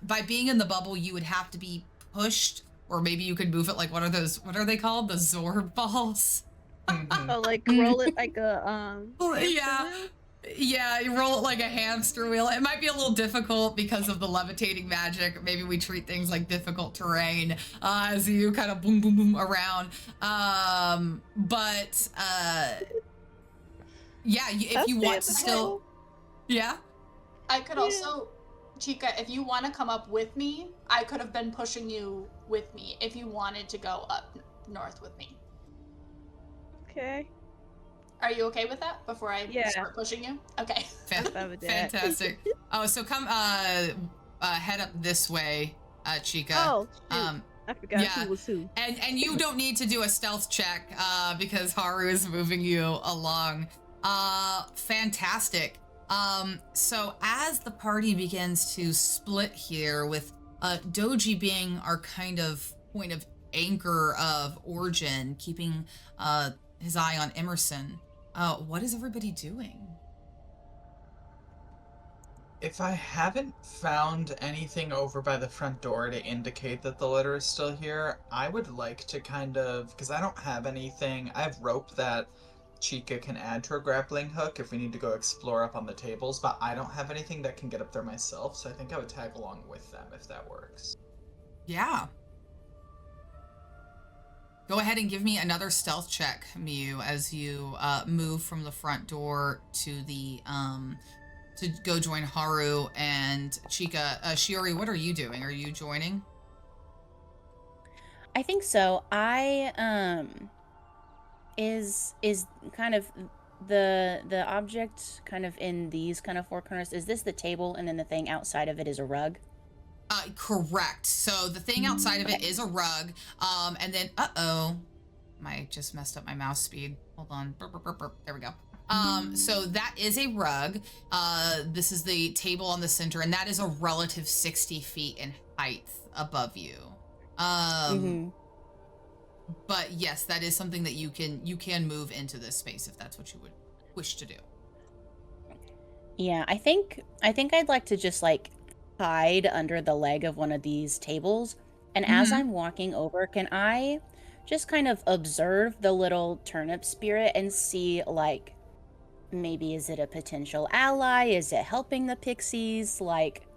By being in the bubble, you would have to be pushed, or maybe you could move it like, what are they called? The Zorb balls? Mhm. Oh, like roll it like a hamster Yeah. wheel? Yeah, you roll it like a hamster wheel. It might be a little difficult because of the levitating magic. Maybe we treat things like difficult terrain as you kind of boom, boom, boom around. Yeah, if you want to still... Yeah? I could also, Chica, if you want to come up with me, I could have been pushing you with me if you wanted to go up north with me. Okay. Are you okay with that before I Yeah. start pushing you? Okay. I'm fine with that. Fantastic. Oh, so come head up this way, Chica. Oh, shoot. I forgot yeah. who was who. And you don't need to do a stealth check because Haru is moving you along. Fantastic. So as the party begins to split here, with Doji being our kind of point of anchor of origin, keeping his eye on Emerson, what is everybody doing? If I haven't found anything over by the front door to indicate that the letter is still here, I would like to kind of, because I don't have anything, I have rope that Chica can add to her grappling hook if we need to go explore up on the tables, but I don't have anything that can get up there myself, so I think I would tag along with them if that works. Yeah. Go ahead and give me another stealth check, Miyu, as you move from the front door to the to go join Haru and Chika. Shiori, what are you doing? Are you joining? I think so. Is kind of the object kind of in these kind of four corners, is this the table and then the thing outside of it is a rug? Correct. So the thing outside of it is a rug. And then, I just messed up my mouse speed. Hold on. Burp, burp, burp, burp. There we go. So that is a rug. This is the table on the center, and that is a relative 60 feet in height above you. But yes, that is something that you can move into this space if that's what you would wish to do. Yeah, I think I'd like to just like hide under the leg of one of these tables. And as I'm walking over, can I just kind of observe the little turnip spirit and see, like, maybe is it a potential ally? Is it helping the pixies? Like,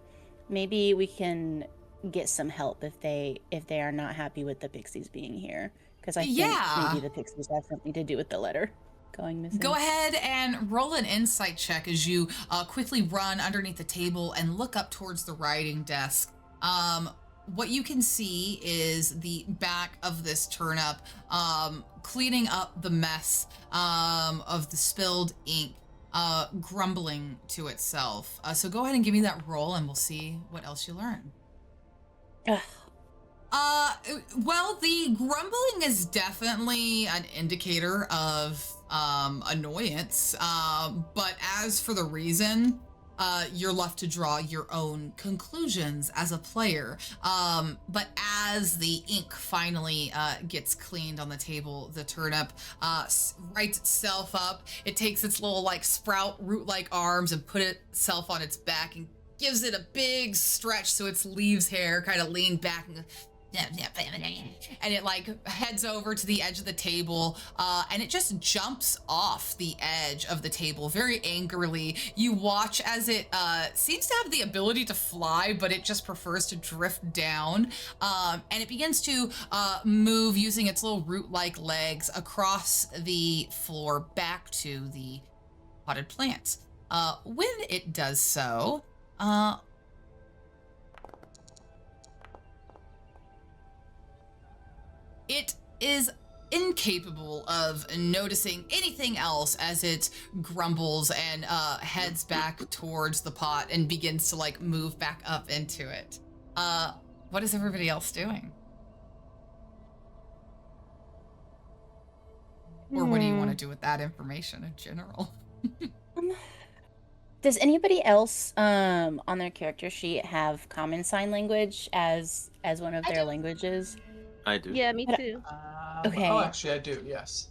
maybe we can get some help if they are not happy with the pixies being here. Because I think maybe the pixies have something to do with the letter going missing. Go ahead and roll an insight check as you quickly run underneath the table and look up towards the writing desk. What you can see is the back of this turnip cleaning up the mess of the spilled ink, grumbling to itself. So go ahead and give me that roll and we'll see what else you learn. Well, the grumbling is definitely an indicator of annoyance. But as for the reason, you're left to draw your own conclusions as a player. But as the ink finally gets cleaned on the table, the turnip writes itself up. It takes its little like sprout root-like arms and put itself on its back and gives it a big stretch so its leaves hair kind of lean back and it like heads over to the edge of the table and it just jumps off the edge of the table very angrily. You watch as it seems to have the ability to fly, but it just prefers to drift down, and it begins to move using its little root-like legs across the floor back to the potted plant. When it does so, it is incapable of noticing anything else as it grumbles and heads back towards the pot and begins to like move back up into it. What is everybody else doing? Or what do you want to do with that information in general? Does anybody else on their character sheet have common sign language as one of their languages? I do. Yeah, me too. Okay. Oh, actually, I do, yes.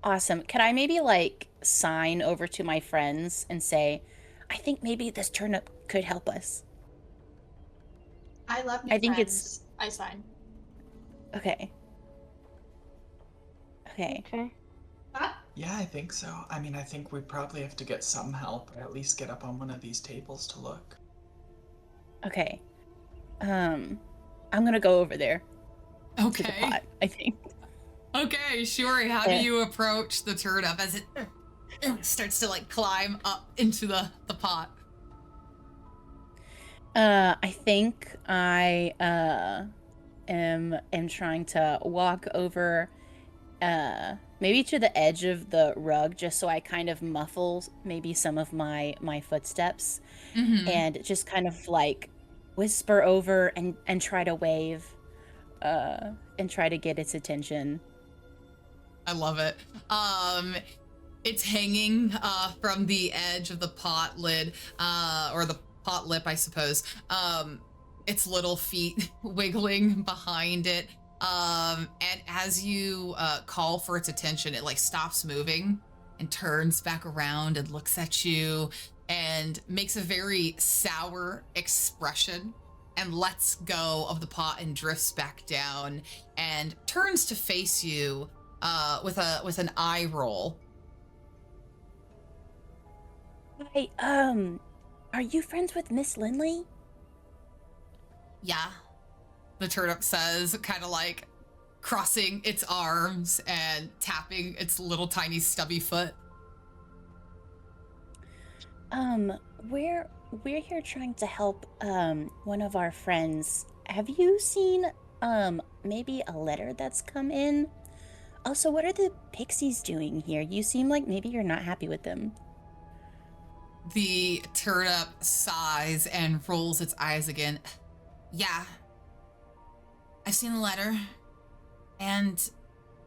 Awesome. Could I maybe like sign over to my friends and say, I think maybe this turnip could help us? I love new I think friends. I sign. Okay. Okay. Okay. Yeah, I think so. I mean, I think we probably have to get some help, or at least get up on one of these tables to look. Okay. I'm gonna go over there. To the Okay. pot, I think. Okay, Shiori, how do you approach the turnip as it starts to like climb up into the pot? I think I am trying to walk over maybe to the edge of the rug just so I kind of muffle maybe some of my footsteps, and just kind of like whisper over and try to wave and try to get its attention. I love it. It's hanging from the edge of the pot lid, or the pot lip, I suppose. Its little feet wiggling behind it. And as you call for its attention, it like stops moving and turns back around and looks at you and makes a very sour expression and lets go of the pot and drifts back down and turns to face you with an eye roll. Hi, are you friends with Miss Lindley? Yeah, the turnip says, kind of like crossing its arms and tapping its little tiny stubby foot. we're we're here trying to help one of our friends. Have you seen maybe a letter that's come in? Also, what are the pixies doing here? You seem like maybe you're not happy with them. The turnip sighs and rolls its eyes again. Yeah, I've seen the letter, and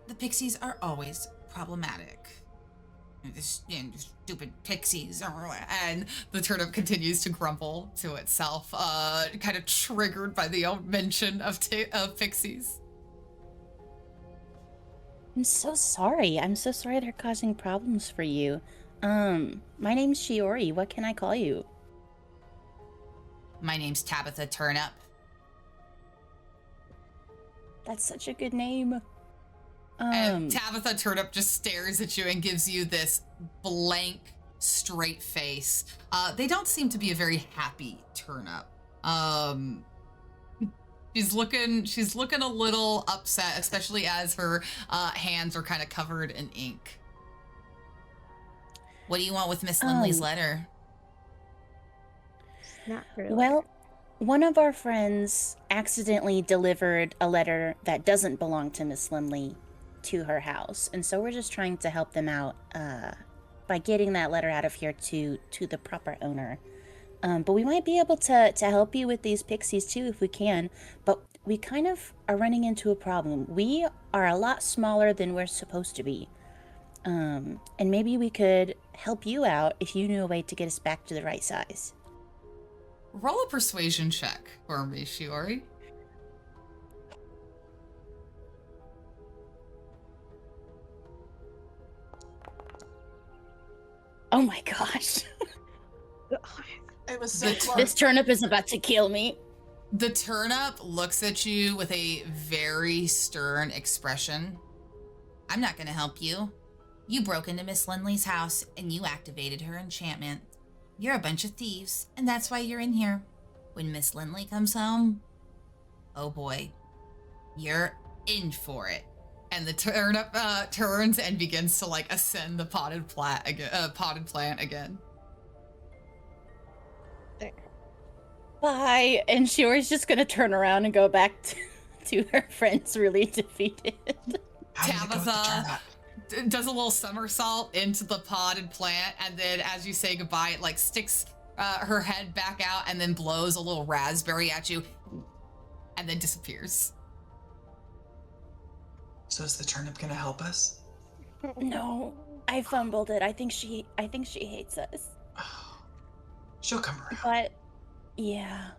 the pixies are always problematic. This stupid pixies. And the turnip continues to grumble to itself, kind of triggered by the old mention of pixies. I'm so sorry. I'm so sorry they're causing problems for you. My name's Shiori. What can I call you? My name's Tabitha Turnip. That's such a good name. And Tabitha Turnip just stares at you and gives you this blank, straight face. They don't seem to be a very happy turnip. She's looking a little upset, especially as her hands are kind of covered in ink. What do you want with Miss Lindley's letter? Not really. Well, one of our friends accidentally delivered a letter that doesn't belong to Miss Lindley to her house, and so we're just trying to help them out by getting that letter out of here to the proper owner. But we might be able to help you with these pixies too if we can, but we kind of are running into a problem. We are a lot smaller than we're supposed to be. And maybe we could help you out if you knew a way to get us back to the right size. Roll a persuasion check for me, Shiori. Oh my gosh. It was so close. This turnip is about to kill me. The turnip looks at you with a very stern expression. I'm not going to help you. You broke into Miss Lindley's house and you activated her enchantment. You're a bunch of thieves, and that's why you're in here. When Miss Lindley comes home, oh boy, you're in for it. And the turnip turns and begins to like ascend the potted plant again. Bye. And Shiori's just gonna turn around and go back to her friends, really defeated. Tabitha does a little somersault into the potted plant, and then as you say goodbye, it like sticks her head back out and then blows a little raspberry at you and then disappears. So is the turnip gonna help us? No, I fumbled it. I think she hates us. Oh, she'll come around. But yeah,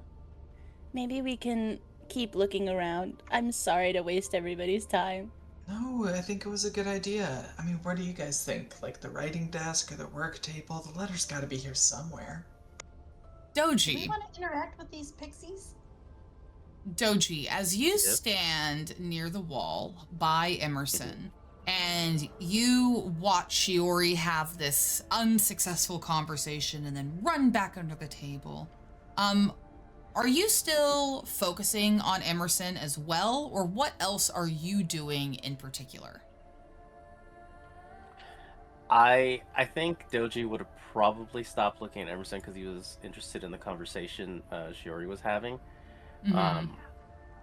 maybe we can keep looking around. I'm sorry to waste everybody's time. No, I think it was a good idea. I mean, where do you guys think? Like the writing desk or the work table? The letter's gotta be here somewhere. Do we Doji, want to interact with these pixies? as you stand near the wall by Emerson and you watch Shiori have this unsuccessful conversation and then run back under the table, are you still focusing on Emerson as well, or what else are you doing in particular? I think Doji would have probably stopped looking at Emerson because he was interested in the conversation Shiori was having. Mhm.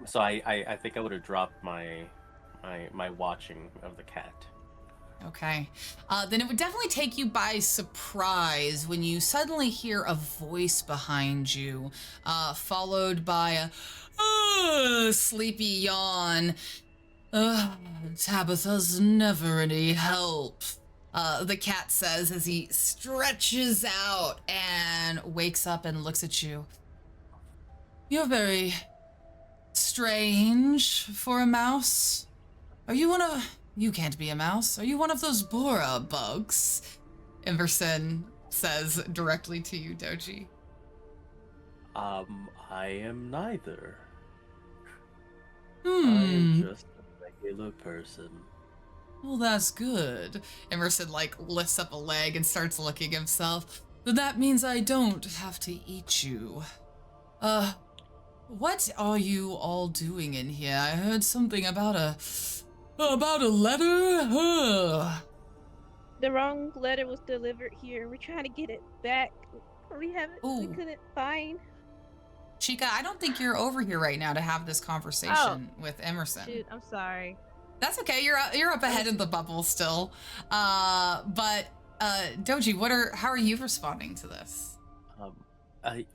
So I think I would have dropped my watching of the cat. Okay. Then it would definitely take you by surprise when you suddenly hear a voice behind you, followed by a sleepy yawn. Tabitha's never any help, the cat says as he stretches out and wakes up and looks at you. You're very strange for a mouse. Are you one of... You can't be a mouse. Are you one of those Bora bugs? Emerson says directly to you, Doji. I am neither. I Hmm. am just a regular person. Well, that's good. Emerson, lifts up a leg and starts licking himself. But that means I don't have to eat you. What are you all doing in here? I heard something about a letter? The wrong letter was delivered here. We're trying to get it back. We Ooh, couldn't find. Chica, I don't think you're over here right now to have this Oh, conversation with Emerson. shoot! I'm sorry. That's okay. You're up I ahead was. in the bubble still. But Doji, how are you responding to this? Um,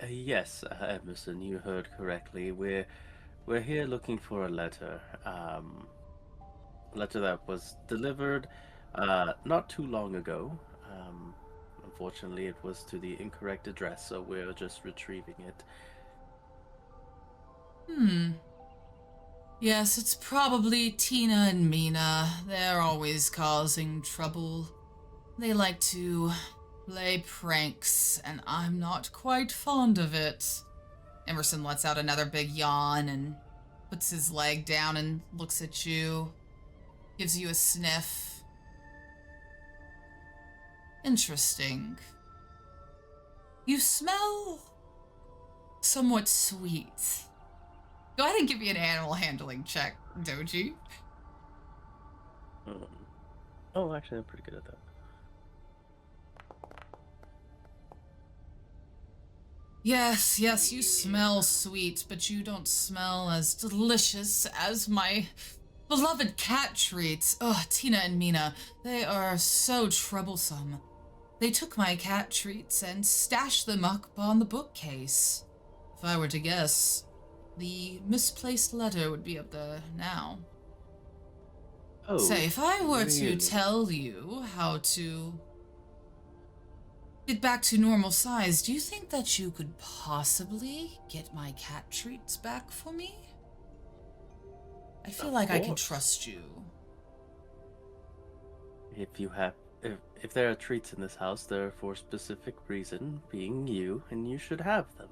yes, Emerson, you heard correctly. We're here looking for a letter. Letter that was delivered not too long ago. Unfortunately, it was to the incorrect address, so we're just retrieving it. Hmm. Yes, it's probably Tina and Mina. They're always causing trouble. They like to play pranks, and I'm not quite fond of it. Emerson lets out another big yawn and puts his leg down and looks at you, gives you a sniff. Interesting. You smell somewhat sweet. Go ahead and give me an animal handling check, Doji. Um, oh, actually, I'm pretty good at that. Yes, you smell sweet, but you don't smell as delicious as my beloved cat treats. Oh, Tina and Mina, they are so troublesome. They took my cat treats and stashed them up on the bookcase. If I were to guess, the misplaced letter would be up there now. Say, Oh, if I were to really? tell you how to get back to normal size, do you think that you could possibly get my cat treats back for me? I feel Of like I can course. trust you. If you have, if there are treats in this house, they're for a specific reason, being you, and you should have them.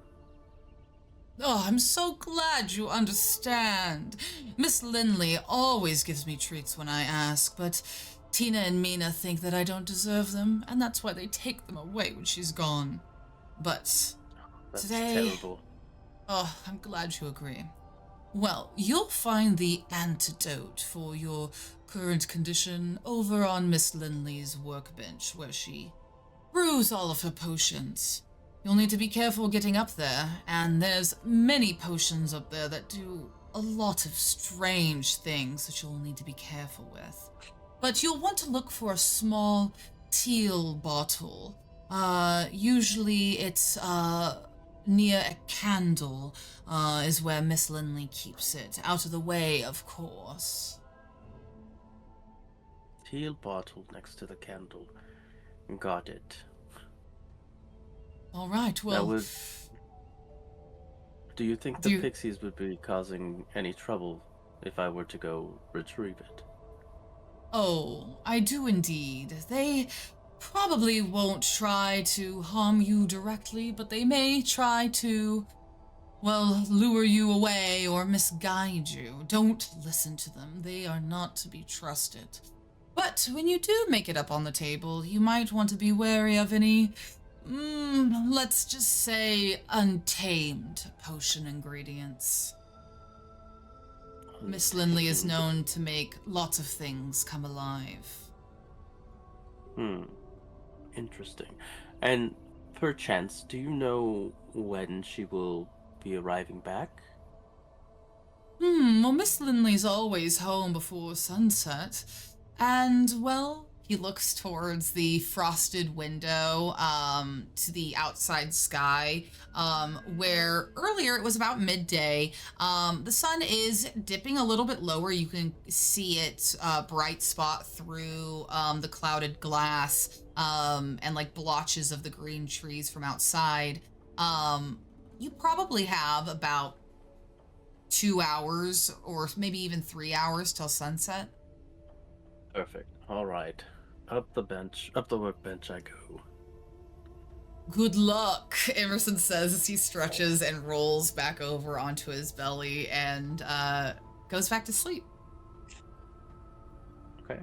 Oh, I'm so glad you understand. Miss Lindley always gives me treats when I ask, but Tina and Mina think that I don't deserve them, and that's why they take them away when she's gone. But That's today, terrible. oh, I'm glad you agree. Well, you'll find the antidote for your current condition over on Miss Lindley's workbench, where she brews all of her potions. You'll need to be careful getting up there, and there's many potions up there that do a lot of strange things that you'll need to be careful with. But you'll want to look for a small teal bottle. Usually it's near a candle, is where Miss Lindley keeps it. Out of the way, of course. Teal bottle next to the candle. Got it. All right, That well, would. Do you think do the you... pixies would be causing any trouble if I were to go retrieve it? Oh, I do indeed. They probably won't try to harm you directly, but they may try to, well, lure you away or misguide you. Don't listen to them. They are not to be trusted. But when you do make it up on the table, you might want to be wary of any, let's just say, untamed potion ingredients. Miss Lindley is known to make lots of things come alive. Interesting. And perchance, do you know when she will be arriving back? Well, Miss Lindley's always home before sunset. And, well, he looks towards the frosted window, to the outside sky, where earlier it was about midday. The sun is dipping a little bit lower. You can see it, bright spot through, the clouded glass, and like blotches of the green trees from outside. You probably have about 2 hours or maybe even 3 hours till sunset. Perfect. All right. Up the workbench I go. Good luck, Emerson says as he stretches and rolls back over onto his belly and goes back to sleep. Okay.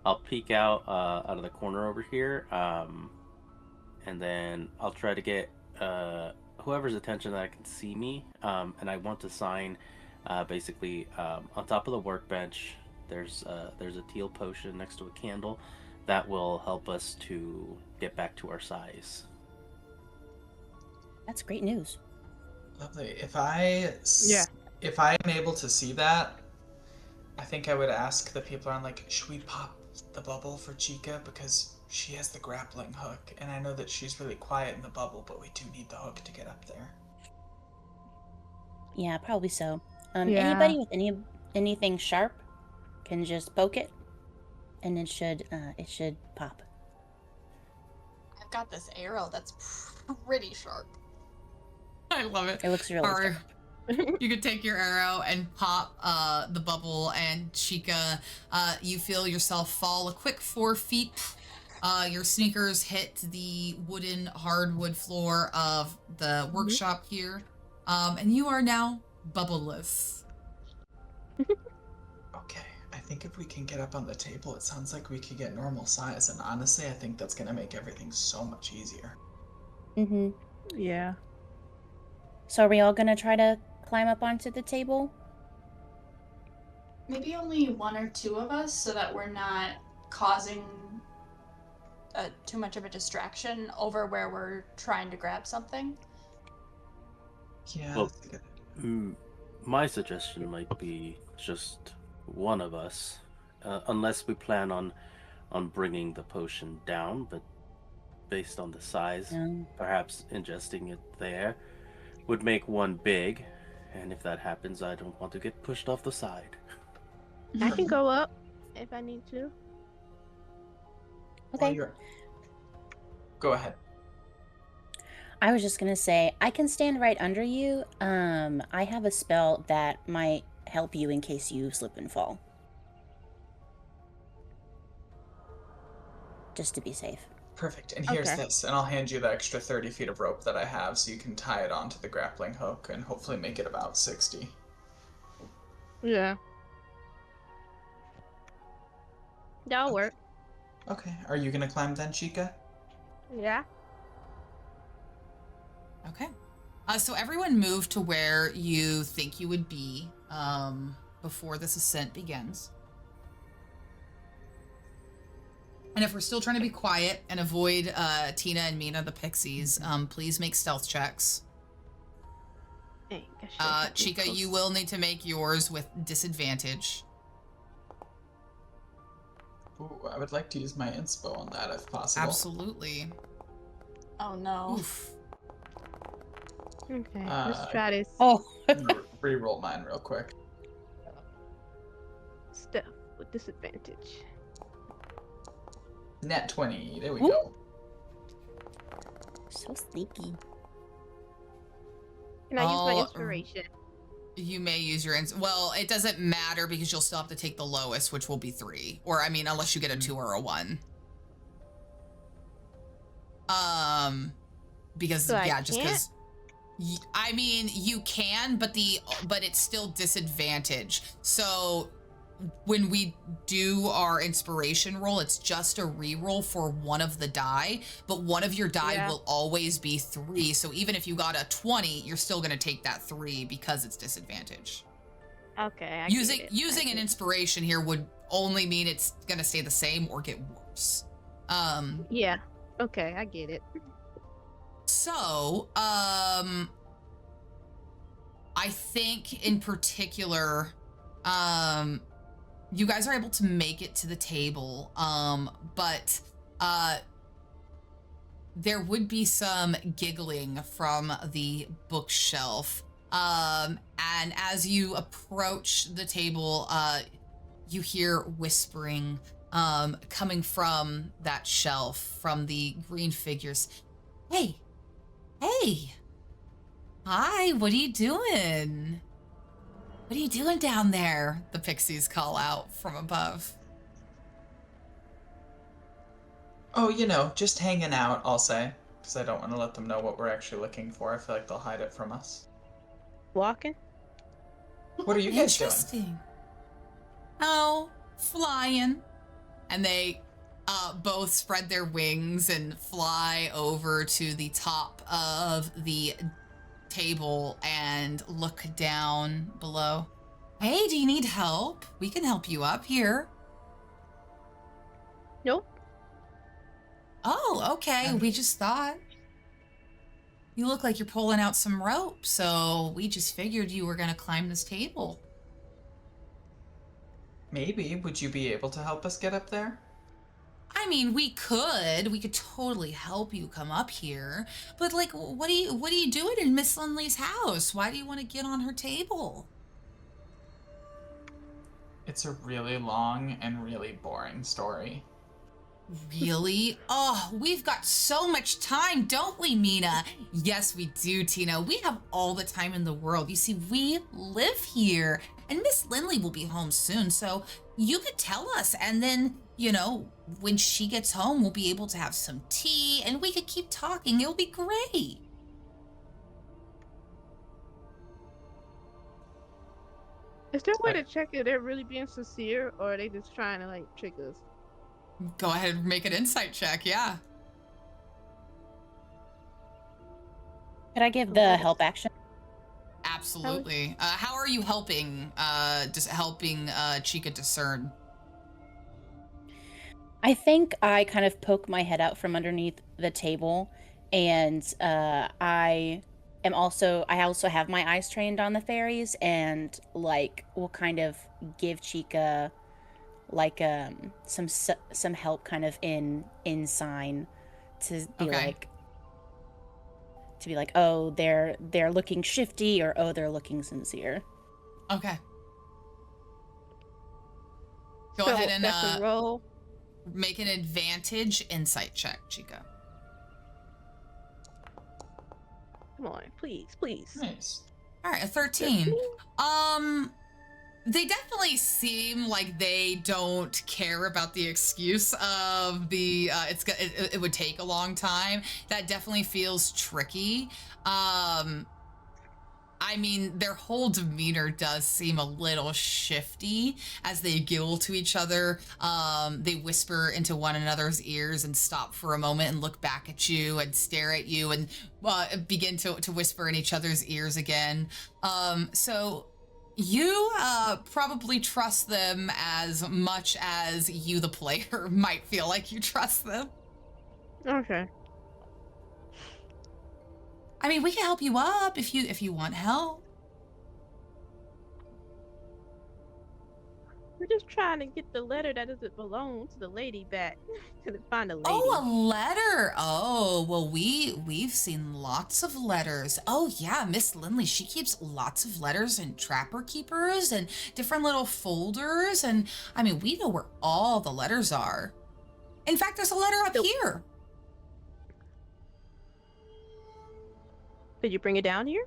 I'll peek out of the corner over here, and then I'll try to get whoever's attention that I can see me. And I want to sign, basically, on top of the workbench. There's a teal potion next to a candle that will help us to get back to our size. That's great news. Lovely. Yeah. If I am able to see that, I think I would ask the people around, like, should we pop the bubble for Chica? Because she has the grappling hook, and I know that she's really quiet in the bubble, but we do need the hook to get up there. Yeah, probably so. Yeah. Anybody with anything sharp can just poke it, and it should pop. I've got this arrow that's pretty sharp. I love it. It looks really Or sharp. you could take your arrow and pop the bubble, and Chica, you feel yourself fall a quick 4 feet. Your sneakers hit the wooden hardwood floor of the workshop here, and you are now bubbleless. Okay, I think if we can get up on the table, it sounds like we could get normal size, and honestly, I think that's gonna make everything so much easier. Mm-hmm. Yeah. So are we all gonna try to climb up onto the table? Maybe only 1 or 2 of us, so that we're not causing too much of a distraction over where we're trying to grab something. Yeah, Well, that's good. My suggestion might be just one of us, unless we plan on bringing the potion down, but based on the size, perhaps ingesting it there would make one big, and if that happens, I don't want to get pushed off the side. I can go up if I need to. Okay. Go ahead. I was just gonna say, I can stand right under you. I have a spell that might help you in case you slip and fall. Just to be safe. Perfect. And here's Okay. this, and I'll hand you the extra 30 feet of rope that I have so you can tie it onto the grappling hook and hopefully make it about 60. Yeah. That'll work. Okay, are you gonna climb then, Chica? Yeah. Okay. So everyone move to where you think you would be before this ascent begins. And if we're still trying to be quiet and avoid Tina and Mina, the pixies, please make stealth checks. Dang, I should've kept these Chica, close. you will need to make yours with disadvantage. Ooh, I would like to use my inspo on that if possible. Absolutely. Oh no. Oof. Okay, let's try this Oh. I'm gonna re-roll mine real quick. stuff with disadvantage. Net 20, there we Ooh. go. So sneaky. Can I use my Oh, inspiration? You may use your well, it doesn't matter because you'll still have to take the lowest, which will be 3. Or I mean, unless you get a 2 or a 1. Because So I just because I mean, you can, but it's still disadvantage. So when we do our inspiration roll, it's just a reroll for one of the die, but one of your die will always be 3. So even if you got a 20, you're still gonna take that 3 because it's disadvantage. Okay, Using an inspiration here would only mean it's gonna stay the same or get worse. Yeah. Okay, I get it. So, I think in particular, you guys are able to make it to the table, but there would be some giggling from the bookshelf. And as you approach the table, you hear whispering coming from that shelf, from the green figures. Hey! Hi, what are you doing? What are you doing down there? The pixies call out from above. Oh, just hanging out, I'll say. Because I don't want to let them know what we're actually looking for. I feel like they'll hide it from us. Walking? What are you guys doing? Interesting. Oh, flying. And they both spread their wings and fly over to the top of the table and look down below. Hey, do you need help? We can help you up here. Nope. Oh, okay. We just thought. You look like you're pulling out some rope, so we just figured you were gonna climb this table. Maybe. Would you be able to help us get up there? I mean, we could totally help you come up here, but like, what are you doing in Miss Lindley's house? Why do you want to get on her table? It's a really long and really boring story. Really? Oh, we've got so much time, don't we, Mina? Yes, we do, Tina. We have all the time in the world. You see, we live here, and Miss Lindley will be home soon, so you could tell us, and then, when she gets home, we'll be able to have some tea, and we could keep talking. It'll be great. Is there a way to check if they're really being sincere, or are they just trying to like trick us? Go ahead and make an insight check, yeah. Could I give the help action? Absolutely. How are you helping, just helping Chica discern? I think I kind of poke my head out from underneath the table, and I also have my eyes trained on the fairies, and like will kind of give Chica like some help kind of in sign to be Okay. like, oh, they're looking shifty, or oh, they're looking sincere. Okay. Go So ahead and that's a roll. make an advantage insight check, Chica. Come on, please. Nice. All right, a 13. They definitely seem like they don't care about the excuse of the it would take a long time. That definitely feels tricky. I mean, their whole demeanor does seem a little shifty as they giggle to each other. They whisper into one another's ears and stop for a moment and look back at you and stare at you and begin to whisper in each other's ears again. So you probably trust them as much as you, the player, might feel like you trust them. Okay. I mean, we can help you up if you want help. We're just trying to get the letter that doesn't belong to the lady back. Couldn't find a lady. Oh, a letter. Oh, well, we've seen lots of letters. Oh yeah, Miss Lindley, she keeps lots of letters and trapper keepers and different little folders, and I mean, we know where all the letters are. In fact, there's a letter up here. Did you bring it down here?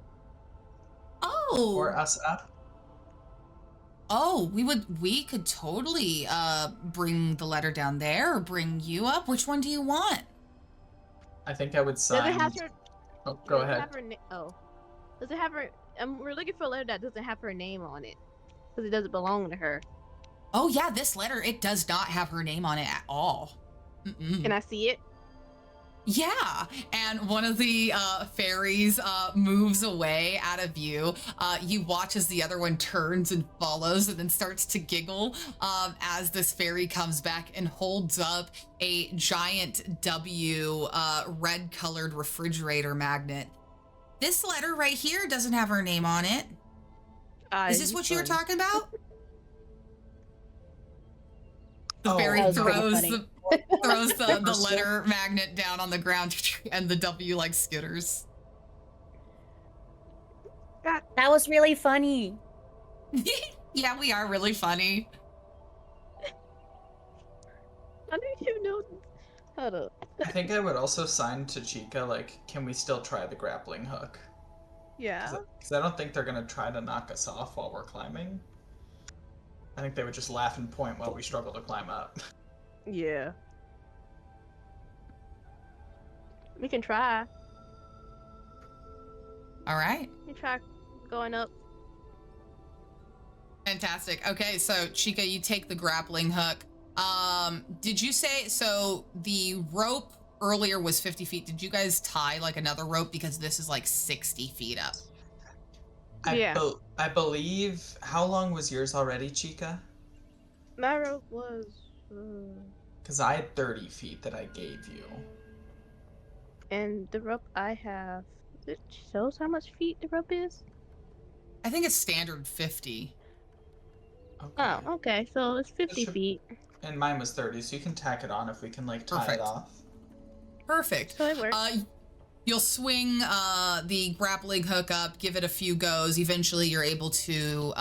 Oh. Or us up? Oh, we could totally bring the letter down there or bring you up. Which one do you want? I think I would sign. Does it have her? Oh, go does it ahead. have her does it have her? We're looking for a letter that doesn't have her name on it, because it doesn't belong to her. Oh yeah, this letter, it does not have her name on it at all. Can I see it? Yeah, and one of the fairies moves away out of view. You watch as the other one turns and follows and then starts to giggle as this fairy comes back and holds up a giant W red-colored refrigerator magnet. This letter right here doesn't have her name on it. Is this what you were talking about? The fairy throws the letter magnet down on the ground, and the W like skitters. That was really funny. Yeah, we are really funny. I need you know. Hold up. I think I would also sign to Chica, like, can we still try the grappling hook? Yeah. Because I don't think they're going to try to knock us off while we're climbing. I think they would just laugh and point while we struggle to climb up. Yeah. We can try. All right. We try going up. Fantastic. Okay, so Chica, you take the grappling hook. Did you say, so the rope earlier was 50 feet. Did you guys tie like another rope? Because this is like 60 feet up. I believe, how long was yours already, Chica? My rope was... Because I had 30 feet that I gave you. And the rope I have It shows how much feet the rope is. I think it's standard 50. Okay. Oh, okay. So it's 50 should- feet. And mine was 30, so you can tack it on if we can like tie Perfect. it off. Perfect. So it works. You'll swing the grappling hook up, give it a few goes. Eventually, you're able to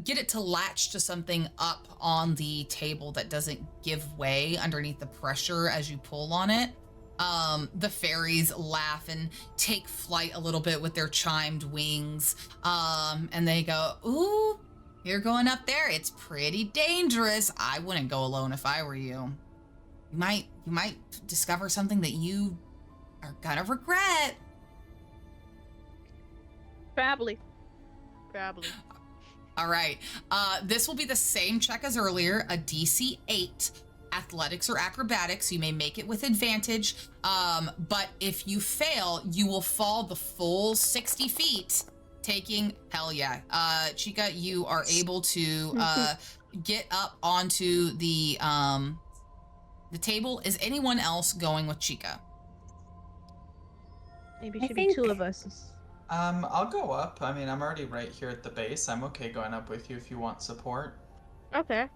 get it to latch to something up on the table that doesn't give way underneath the pressure as you pull on it. The fairies laugh and take flight a little bit with their chimed wings. And they go, ooh, you're going up there. It's pretty dangerous. I wouldn't go alone if I were you. You might discover something that you are gonna regret. Probably. All right. This will be the same check as earlier, a DC 8. Athletics or acrobatics, you may make it with advantage. But if you fail, you will fall the full 60 feet, taking, hell yeah. Chica, you are able to get up onto the table. Is anyone else going with Chica? Maybe I it should be think- 2 of us. I'll go up. I mean, I'm already right here at the base. I'm okay going up with you if you want support. Okay.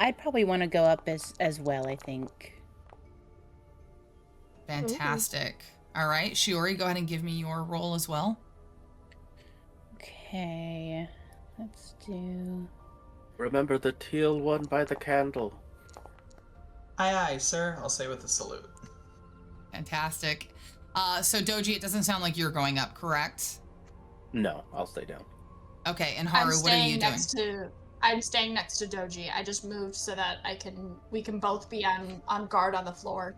I'd probably want to go up as well, I think. Fantastic. All right, Shiori, go ahead and give me your roll as well. Okay. Let's do... Remember the teal one by the candle. Aye, aye, sir. I'll say with a salute. Fantastic. So Doji, it doesn't sound like you're going up, correct? No, I'll stay down. Okay, and I'm Haru, what are staying you doing? next to. I'm staying next to Doji. I just moved so that we can both be on guard on the floor.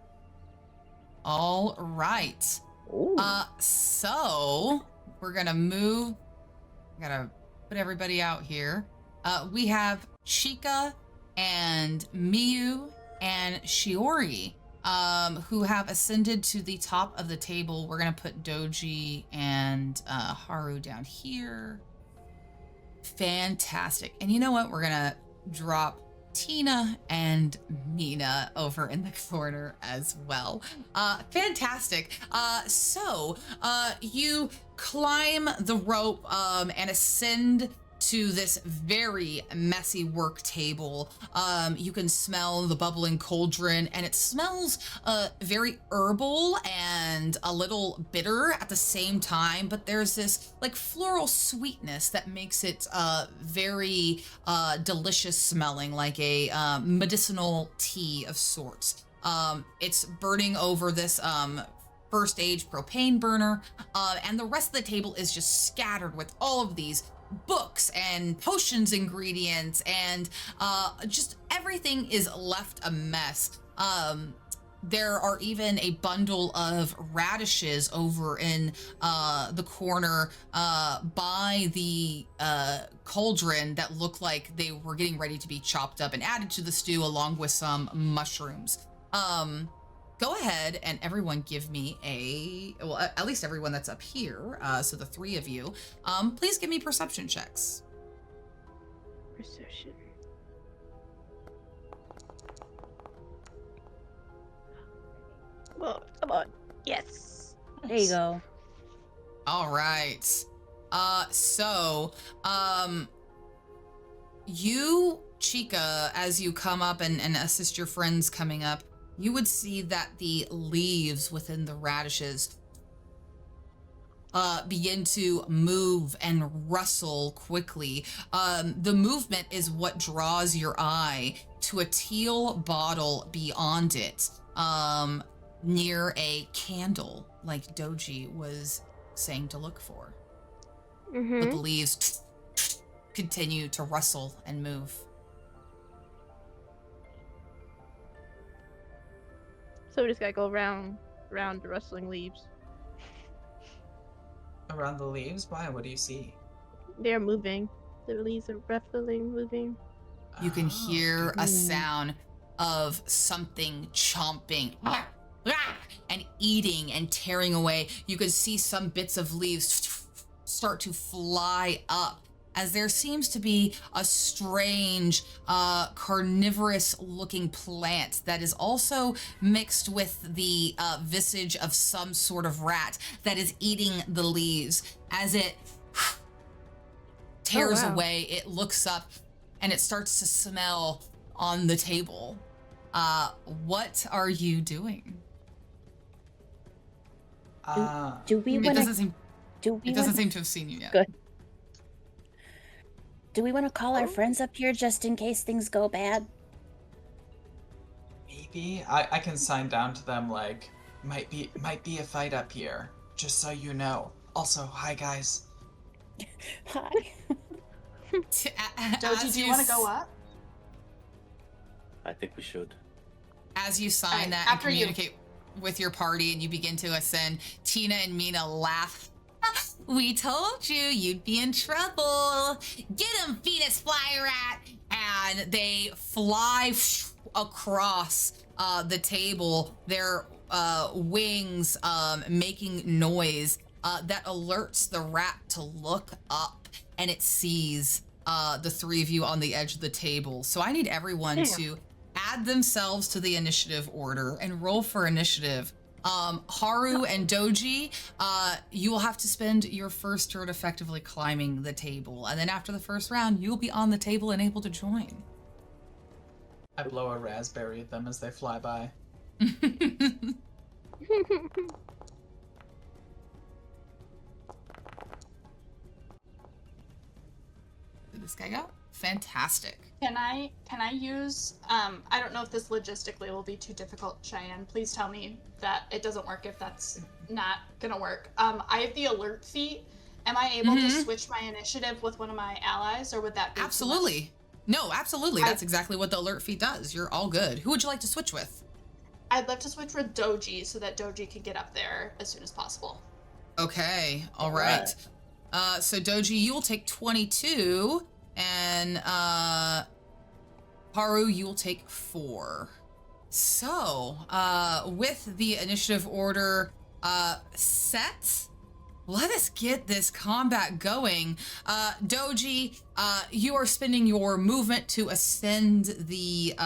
All right. Ooh. So we're gonna move. Gotta put everybody out here. We have Chika and Miyu and Shiori, who have ascended to the top of the table. We're gonna put Doji and Haru down here. Fantastic. And you know what? We're gonna drop Tina and Mina over in the corner as well. Fantastic. So you climb the rope and ascend to this very messy work table. You can smell the bubbling cauldron, and it smells very herbal and a little bitter at the same time, but there's this like floral sweetness that makes it very delicious smelling, like a medicinal tea of sorts. It's burning over this first age propane burner, and the rest of the table is just scattered with all of these books and potions ingredients, and just everything is left a mess. There are even a bundle of radishes over in the corner by the cauldron that look like they were getting ready to be chopped up and added to the stew, along with some mushrooms. Go ahead and everyone give me well, at least everyone that's up here, so the 3 of you, please give me perception checks. Perception. Well, come on. Yes. There you go. All right. So, you, Chica, as you come up and assist your friends coming up, you would see that the leaves within the radishes begin to move and rustle quickly. The movement is what draws your eye to a teal bottle beyond it, near a candle, like Doji was saying to look for. But the leaves continue to rustle and move. So we just gotta go around the rustling leaves. Around the leaves? Why? What do you see? They're moving. The leaves are rustling, moving. You can Oh, hear a Ooh. sound of something chomping and eating and tearing away. You can see some bits of leaves start to fly up as there seems to be a strange carnivorous looking plant that is also mixed with the visage of some sort of rat that is eating the leaves. As it tears wow. away, it looks up and it starts to smell on the table. What are you doing? Do we It want doesn't to? seem Do we it doesn't want? seem to have seen you yet. Good. Do we want to call our friends up here just in case things go bad? Maybe I can sign down to them like might be a fight up here, just so you know. Also, hi guys. Hi. Doji, do you want to go up? I think we should. As you sign Alright, that and after you. communicate with your party and you begin to ascend, Tina and Mina laugh. We told you you'd be in trouble. Get him, Venus fly rat. And they fly across the table, their wings making noise that alerts the rat to look up, and it sees the three of you on the edge of the table. So I need everyone to add themselves to the initiative order and roll for initiative. Haru and Doji, you will have to spend your first turn effectively climbing the table. And then after the first round, you'll be on the table and able to join. I blow a raspberry at them as they fly by. Did this guy go? Fantastic. Can I use I don't know if this logistically will be too difficult, Cheyenne. Please tell me that it doesn't work if that's not gonna work. I have the alert feat. Am I able to switch my initiative with one of my allies, or would that be Absolutely. No, absolutely. That's exactly what the alert feat does. You're all good. Who would you like to switch with? I'd love to switch with Doji so that Doji can get up there as soon as possible. Okay. All right. So Doji, you will take 22, and Haru, you will take 4. So, with the initiative order set, let us get this combat going. Doji, you are spending your movement to ascend the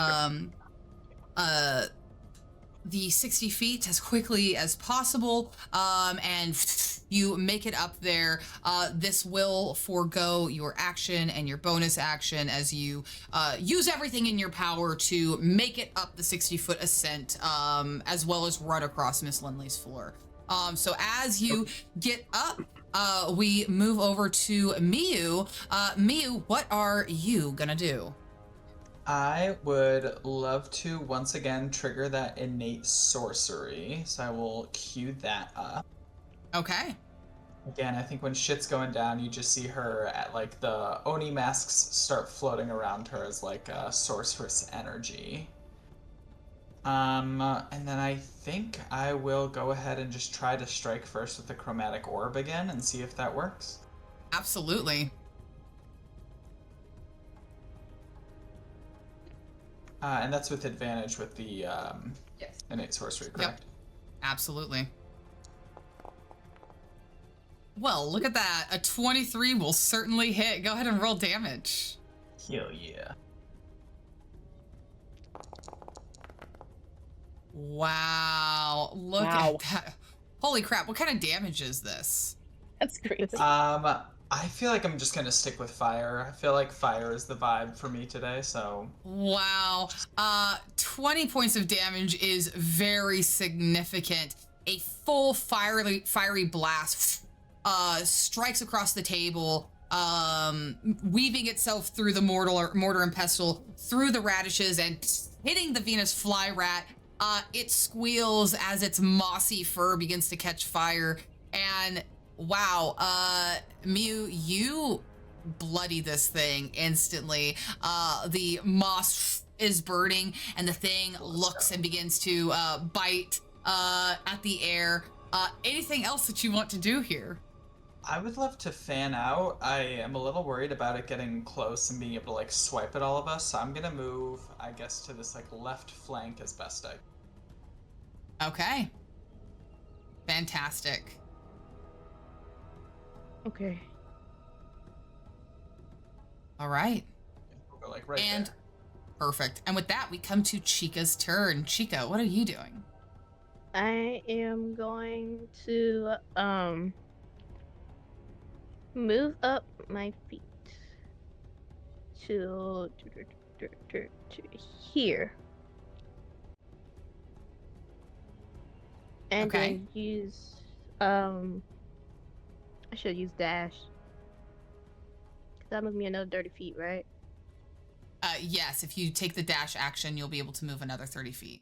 60 feet as quickly as possible, and you make it up there. This will forego your action and your bonus action as you use everything in your power to make it up the 60-foot ascent, as well as run across Miss Lindley's floor. So as you get up, we move over to Miyu. Miyu, what are you gonna do? I would love to once again trigger that innate sorcery, so I will cue that up. Okay. Again, I think when shit's going down, you just see her at like the Oni masks start floating around her as like a sorceress energy. And then I think I will go ahead and just try to strike first with the chromatic orb again and see if that works. Absolutely. And that's with advantage with the innate sorcery, correct? Yep. Absolutely. Well, look at that. A 23 will certainly hit. Go ahead and roll damage. Hell yeah. Wow. Look at that. Holy crap. What kind of damage is this? That's crazy. I feel like I'm just gonna stick with fire. I feel like fire is the vibe for me today, so. Wow. 20 points of damage is very significant. A full fiery blast strikes across the table, weaving itself through the mortar and pestle, through the radishes, and hitting the Venus fly rat. It squeals as its mossy fur begins to catch fire, and wow, Miyu, you bloody this thing instantly. The moss is burning, and the thing looks and begins to bite at the air. Anything else that you want to do here? I would love to fan out. I am a little worried about it getting close and being able to like swipe at all of us, so I'm gonna move, I guess, to this like left flank as best I. Okay. Fantastic. Okay. All right. We'll go like right And there. perfect. And with that, we come to Chica's turn. Chica, what are you doing? I am going to move up my feet to here. And Okay. then use I should use dash. Cause that moves me another 30 feet, right? Yes, if you take the dash action, you'll be able to move another 30 feet.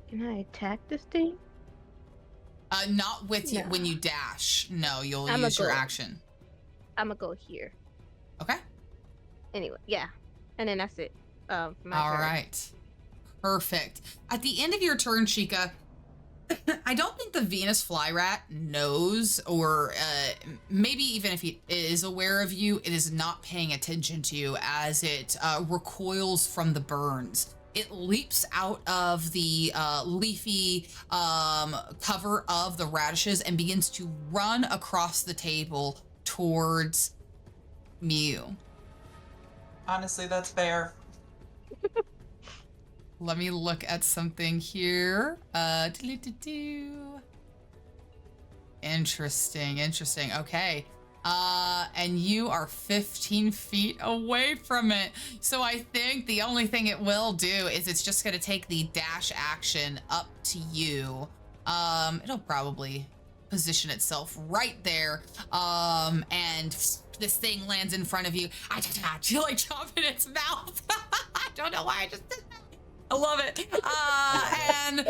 Can I attack this thing? Not with you No. when you dash. No, you'll I'ma use your go. action. I'm gonna go here. Okay. Anyway, yeah. And then that's it. For my All turn. right. Perfect. At the end of your turn, Chica, I don't think the Venus flyrat knows, or maybe even if he is aware of you, it is not paying attention to you as it recoils from the burns. It leaps out of the leafy cover of the radishes and begins to run across the table towards Mew. Honestly, that's fair. Let me look at something here. Interesting. Okay. And you are 15 feet away from it. So I think the only thing it will do is it's just gonna take the dash action up to you. It'll probably position itself right there. And this thing lands in front of you. You like chomp in its mouth. I don't know why I just did that. I love it. And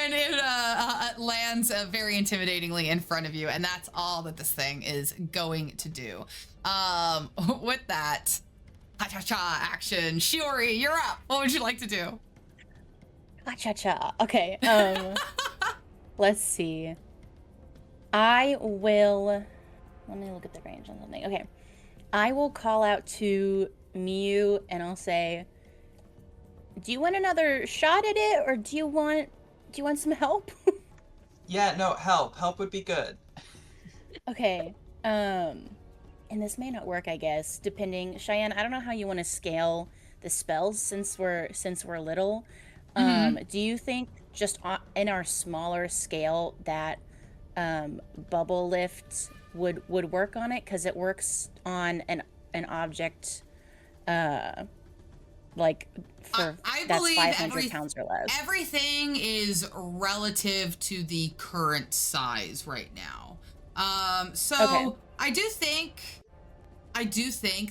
and it lands very intimidatingly in front of you, and that's all that this thing is going to do. With that action, Shiori, you're up. What would you like to do? Cha-cha-cha. Okay. Let's see. I will. Let me look at the range on something. Okay. I will call out to Mew and I'll say, do you want another shot at it, or do you want some help? Yeah, no, help would be good. Okay. And this may not work, I guess, depending. Cheyenne, I don't know how you want to scale the spells since we're little. Do you think just in our smaller scale that bubble lift would work on it, because it works on an object like for I that's believe 500 pounds or less. Everything is relative to the current size right now. So Okay. I do think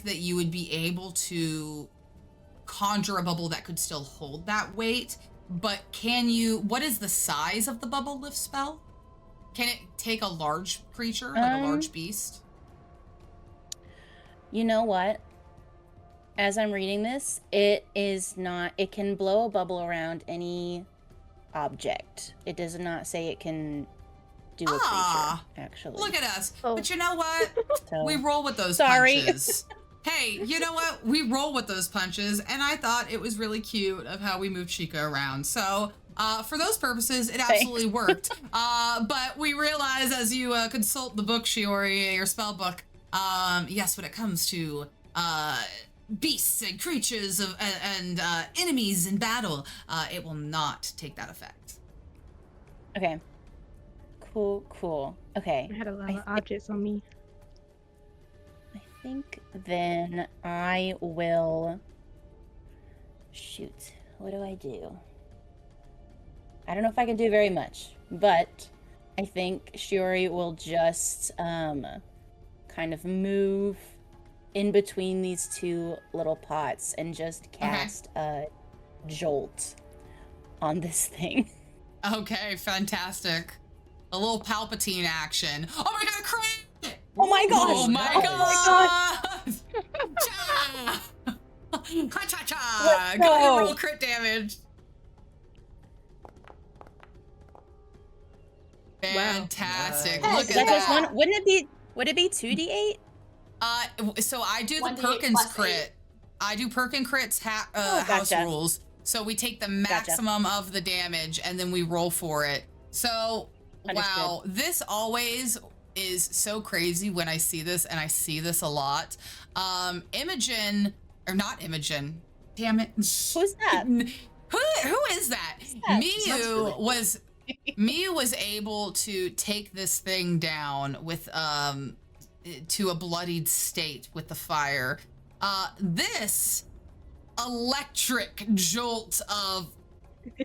that you would be able to conjure a bubble that could still hold that weight, but what is the size of the bubble lift spell? Can it take a large creature, like a large beast? You know what? As I'm reading this, it can blow a bubble around any object. It does not say it can do a creature, actually. Look at us. Oh. But you know what? So, We roll with those sorry. punches. Hey, you know what? We roll with those punches, and I thought it was really cute of how we moved Chica around. So, for those purposes, it absolutely worked. But we realize as you consult the book, Shiori, your spell book, yes, when it comes to beasts and creatures and enemies in battle, it will not take that effect. Okay. Cool. Okay. I had a lot of objects on me. I think then I will... Shoot. What do I do? I don't know if I can do very much, but I think Shiori will just kind of move in between these two little pots and just cast a jolt on this thing. Okay, fantastic. A little Palpatine action. Oh my god, crit! Oh my gosh! Oh my Oh god! Ha-cha-cha! Let's Go ahead and go. roll crit damage. Fantastic. Wow. Look Is at that just that. one? Would it be 2d8? So I do the 1d8 Perkins plus crit. I do Perkin crits house Gotcha. rules. So we take the maximum of the damage and then we roll for it. So Wow, this always is so crazy when I see this, and I see this a lot. Imogen, or not Imogen, damn it. Who's that? Who is that? that? Miu was able to take this thing down with to a bloodied state with the fire. This electric jolt of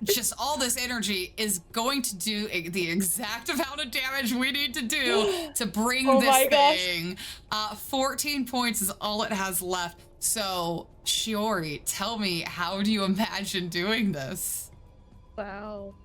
just all this energy is going to do the exact amount of damage we need to do to bring this thing. 14 points is all it has left. So, Shiori, tell me, how do you imagine doing this? Wow.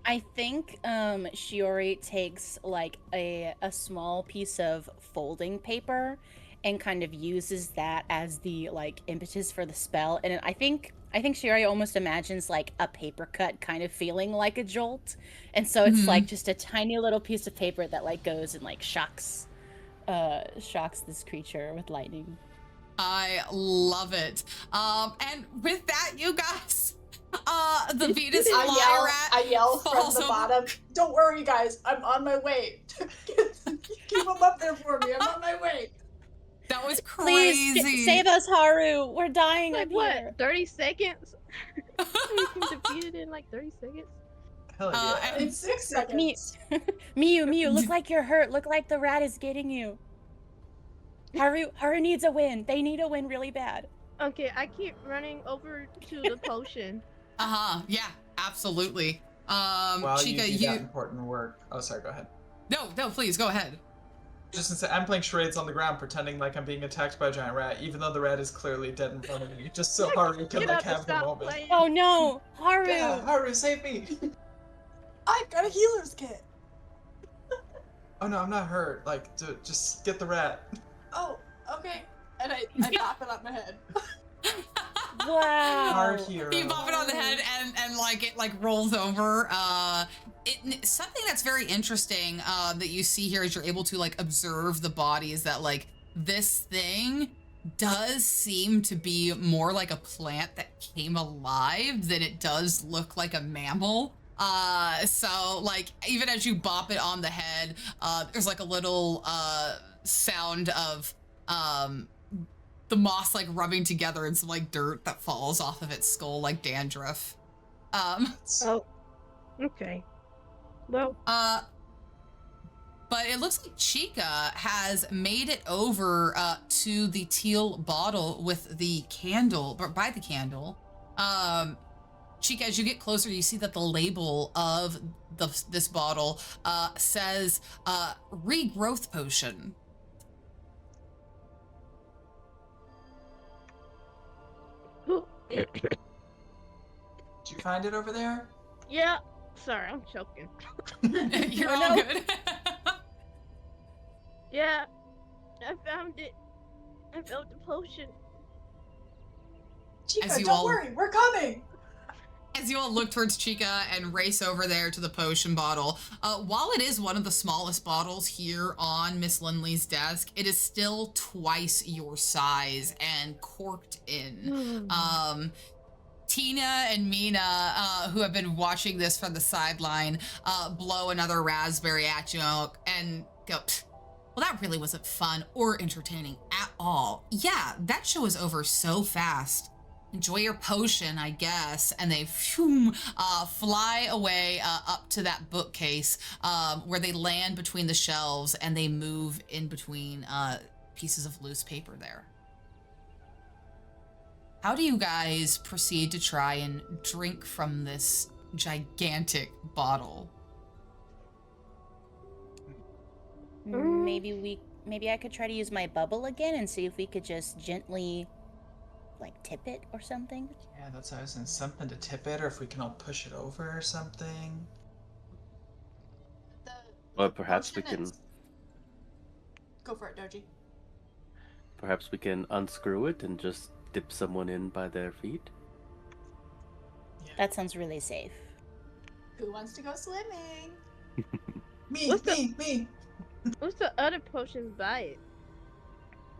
I think Shiori takes like a small piece of folding paper and kind of uses that as the like impetus for the spell. And I think Shiori almost imagines like a paper cut kind of feeling like a jolt. And so it's like just a tiny little piece of paper that like goes and like shocks this creature with lightning. I love it. And with that, you guys, the Venus flyrat. I yell from falls the over. bottom. Don't worry, guys. I'm on my way. Keep them up there for me. I'm on my way. That was crazy. Please save us, Haru. We're dying Like up what? here. 30 seconds? We can defeat it in like 30 seconds? Hell yeah. and- In 6 seconds. Miu, look like you're hurt. Look like the rat is getting you. Haru needs a win. They need a win really bad. Okay, I keep running over to the potion. Yeah, absolutely. While Chica, you do that important work. Oh, sorry, go ahead. No, please, go ahead. Just to say, I'm playing charades on the ground, pretending like I'm being attacked by a giant rat, even though the rat is clearly dead in front of me, just so Haru can Get like up and have the stop moment. playing. Oh no, Haru! Yeah, Haru, save me! I've got a healer's kit. Oh no, I'm not hurt. Like, just get the rat. Oh, okay. And I pop it on my head. Wow. Our hero. You bump it on the head and like it like rolls over. Something that's very interesting that you see here is you're able to like observe the body is that like this thing does seem to be more like a plant that came alive than it does look like a mammal. So like even as you bop it on the head, there's like a little sound of the moss like rubbing together and some like dirt that falls off of its skull like dandruff. Oh, okay. Well, But it looks like Chica has made it over to the teal bottle with the candle, but by the candle. Chica, as you get closer, you see that the label of this bottle says regrowth potion. Did you find it over there? yeah. Sorry, I'm choking. You're Oh, all no. good. Yeah, I found it. I found the potion. Chica, As you don't all- worry. We're coming. As you all look towards Chica and race over there to the potion bottle, while it is one of the smallest bottles here on Miss Lindley's desk, it is still twice your size and corked in. Tina and Mina, who have been watching this from the sideline, blow another raspberry at you and go, well, that really wasn't fun or entertaining at all. Yeah, that show is over so fast. Enjoy your potion, I guess. And they fly away up to that bookcase where they land between the shelves and they move in between pieces of loose paper there. How do you guys proceed to try and drink from this gigantic bottle? Maybe I could try to use my bubble again and see if we could just gently like tip it or something. Yeah, that's what I was saying. Something to tip it, or if we can all push it over or something. The Or perhaps we potion can is- Go for it, Doji. perhaps we can unscrew it and just dip someone in by their feet. That sounds really safe. Who wants to go swimming? Me, What's me. What's the other potion by it?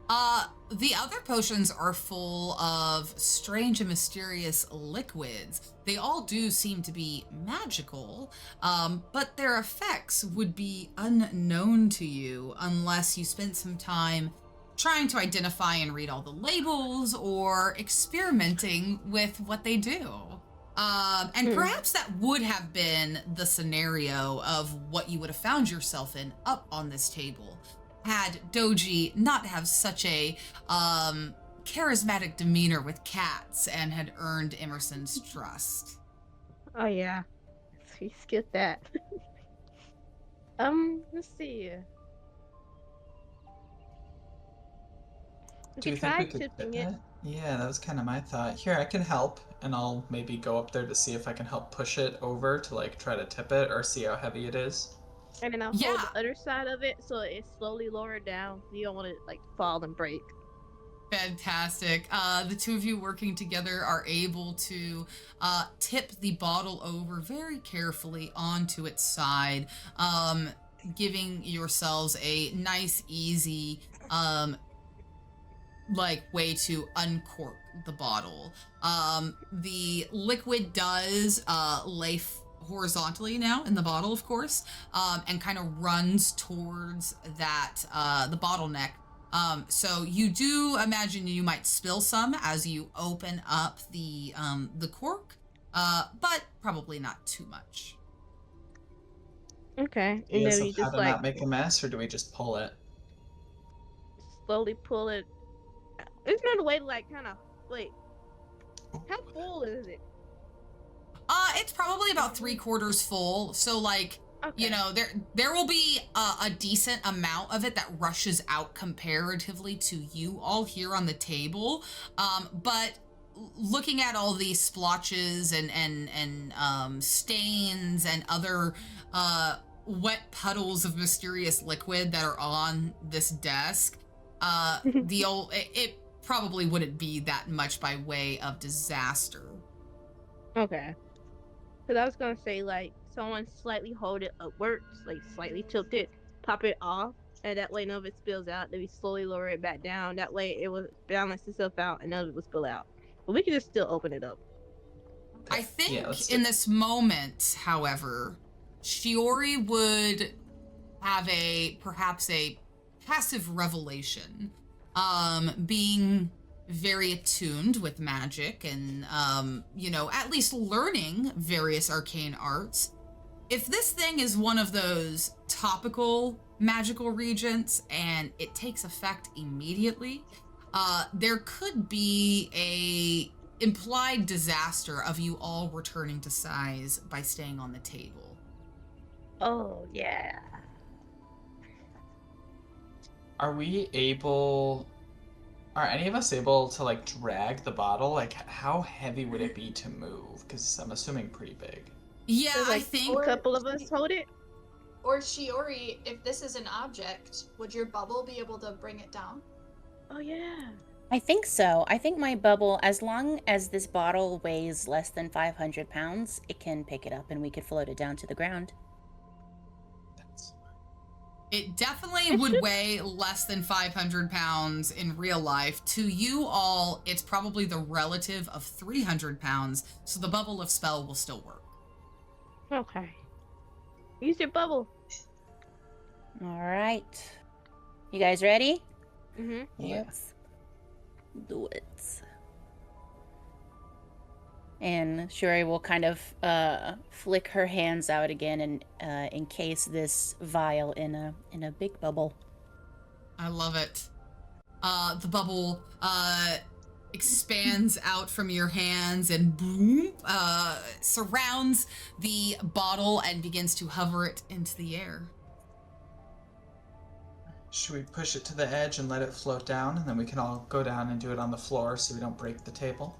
The other potions are full of strange and mysterious liquids. They all do seem to be magical, but their effects would be unknown to you unless you spent some time trying to identify and read all the labels or experimenting with what they do. And perhaps that would have been the scenario of what you would have found yourself in up on this table had Doji not have such a charismatic demeanor with cats and had earned Emerson's trust. Oh yeah, we skipped that. Let's see. We Do you could think try we could tipping tip it. it? Yeah, that was kind of my thought. Here, I can help, and I'll maybe go up there to see if I can help push it over to like try to tip it or see how heavy it is. And then I'll hold the other side of it so it's slowly lowered down. You don't want it like fall and break. Fantastic. The two of you working together are able to tip the bottle over very carefully onto its side, giving yourselves a nice, easy, way to uncork the bottle. The liquid does lay horizontally now in the bottle, of course, and kind of runs towards that the bottleneck. So you do imagine you might spill some as you open up the cork, but probably not too much. Okay. And Ideas then of you how just to not make a mess, or do we just pull it? slowly pull it. There's not a way to kind of wait. How full is it? It's probably about 3/4 full. So you know, there will be a decent amount of it that rushes out comparatively to you all here on the table. But looking at all these splotches and stains and other wet puddles of mysterious liquid that are on this desk, it probably wouldn't be that much by way of disaster. Okay. Because I was gonna say someone slightly hold it upwards, slightly tilt it, pop it off, and that way none of it spills out. Then we slowly lower it back down. That way it will balance itself out and none of it will spill out. But we can just still open it up. I think in this moment, however, Shiori would have perhaps a passive revelation, being very attuned with magic and, at least learning various arcane arts. If this thing is one of those topical magical regents and it takes effect immediately, there could be a implied disaster of you all returning to size by staying on the table. Oh, yeah. Are any of us able to drag the bottle? How heavy would it be to move? Because I'm assuming pretty big. Yeah, So, I think a couple of us hold it. Or Shiori, if this is an object, would your bubble be able to bring it down? Oh yeah. I think so. I think my bubble, as long as this bottle weighs less than 500 pounds, it can pick it up and we could float it down to the ground. it definitely would weigh less than 500 pounds in real life. To you all, it's probably the relative of 300 pounds, so the bubble of spell will still work. Okay. Use your bubble. All right. You guys ready? Mm-hmm. Let's do it. And Shuri will kind of flick her hands out again and encase this vial in a big bubble. I love it. The bubble expands out from your hands and boom, surrounds the bottle and begins to hover it into the air. Should we push it to the edge and let it float down, and then we can all go down and do it on the floor so we don't break the table?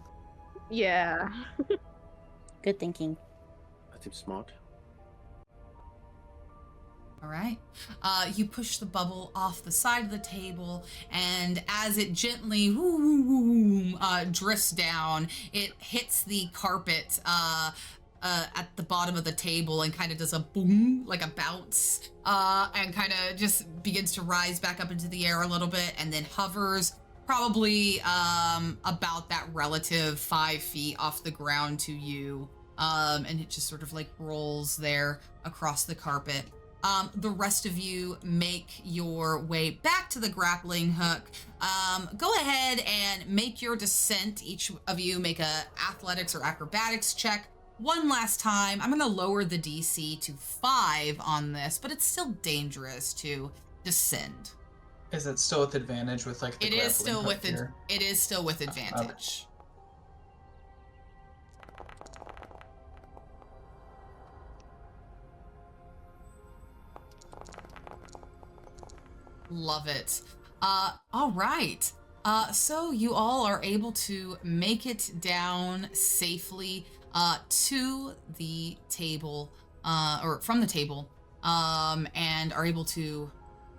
Yeah. Good thinking. That seems smart. All right. You push the bubble off the side of the table, and as it gently drifts down, it hits the carpet at the bottom of the table and kind of does a boom, like a bounce, and kind of just begins to rise back up into the air a little bit, and then hovers probably about that relative 5 feet off the ground to you, and it just sort of like rolls there across the carpet. The rest of you make your way back to the grappling hook. Go ahead and make your descent. Each of you make a athletics or acrobatics check one last time. I'm gonna lower the DC to 5 on this, but it's still dangerous to descend. Is it still with advantage with like the It is grappling still hook with here? it is still with advantage. Love it. All right. So you all are able to make it down safely to the table, or from the table, and are able to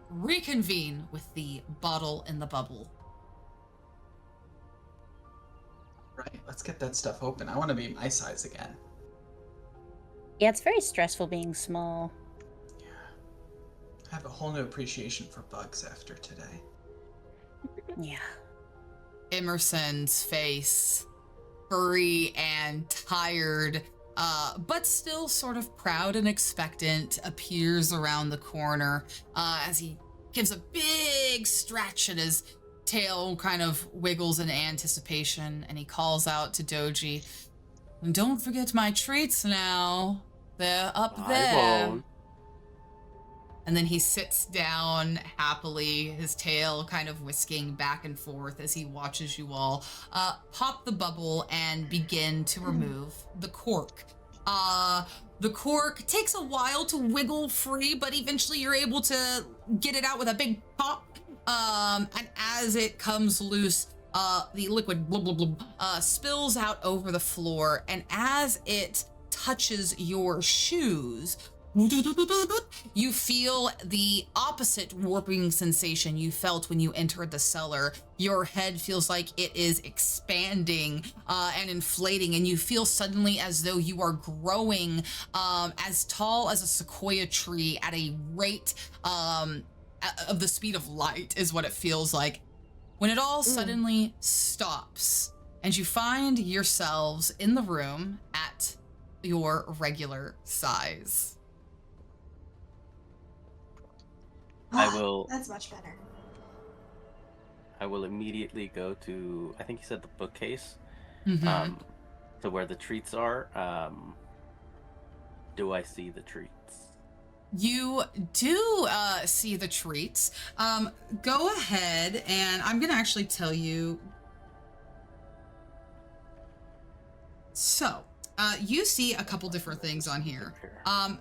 reconvene with the bottle in the bubble. Right, let's get that stuff open. I want to be my size again. Yeah, it's very stressful being small. Yeah. I have a whole new appreciation for bugs after today. Yeah. Emerson's face, furry and tired, but still sort of proud and expectant, appears around the corner as he gives a big stretch and his tail kind of wiggles in anticipation, and he calls out to Doji, "Don't forget my treats now. They're up there." I won't. And then he sits down happily, his tail kind of whisking back and forth as he watches you all pop the bubble and begin to remove the cork. The cork takes a while to wiggle free, but eventually you're able to get it out with a big pop. And as it comes loose, the liquid blub, blub, blub, spills out over the floor, and as it touches your shoes, you feel the opposite warping sensation you felt when you entered the cellar. Your head feels like it is expanding and inflating, and you feel suddenly as though you are growing as tall as a sequoia tree at a rate of the speed of light, is what it feels like. When it all suddenly stops, and you find yourselves in the room at your regular size. I will. That's much better. I will immediately go to. I think you said the bookcase. Mm-hmm. To where the treats are. Do I see the treats? You do see the treats. Go ahead, and I'm gonna actually tell you. So, you see a couple different things on here.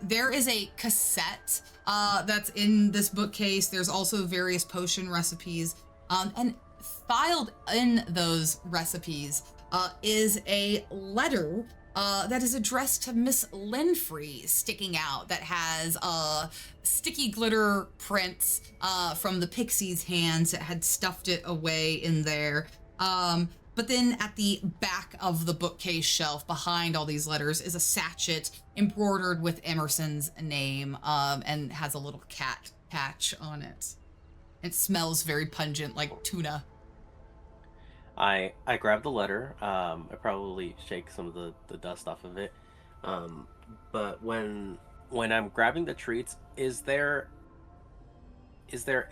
There is a cassette that's in this bookcase. There's also various potion recipes. And filed in those recipes is a letter that is addressed to Miss Linfrey, sticking out, that has sticky glitter prints from the pixie's hands that had stuffed it away in there. But then at the back of the bookcase shelf behind all these letters is a sachet embroidered with Emerson's name and has a little cat patch on it. It smells very pungent, like tuna. I grab the letter. I probably shake some of the dust off of it. But when I'm grabbing the treats, is there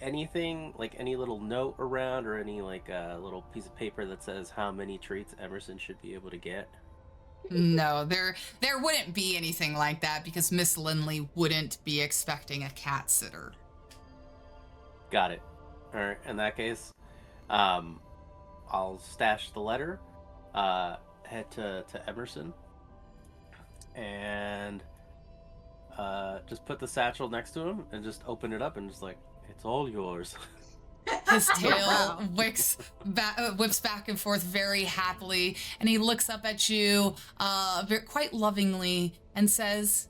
anything, like any little note around, or any like a little piece of paper that says how many treats Emerson should be able to get? No, there wouldn't be anything like that, because Miss Lindley wouldn't be expecting a cat sitter. Got it. All right. In that case, I'll stash the letter, head to Emerson, and just put the satchel next to him and just open it up and just like, it's all yours. His tail whips back and forth very happily, and he looks up at you quite lovingly and says,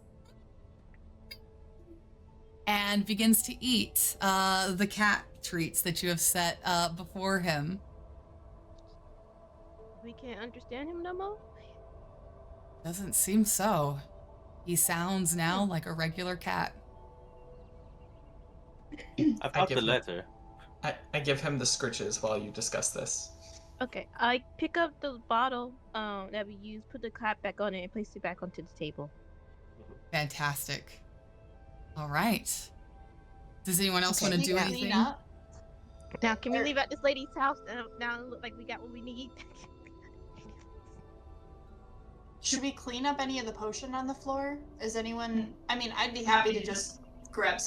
and begins to eat the cat treats that you have set before him. We can't understand him no more? Doesn't seem so. He sounds now like a regular cat. I I brought give the him, letter. I give him the scritches while you discuss this. Okay, I pick up the bottle that we used, put the cap back on it, and place it back onto the table. Fantastic. All right. Does anyone else Okay. want to Should do we anything? clean up? Now, can we Or- leave at this lady's house? Now it look like we got what we need. Should we clean up any of the potion on the floor? Is anyone? I mean, I'd be happy to just grab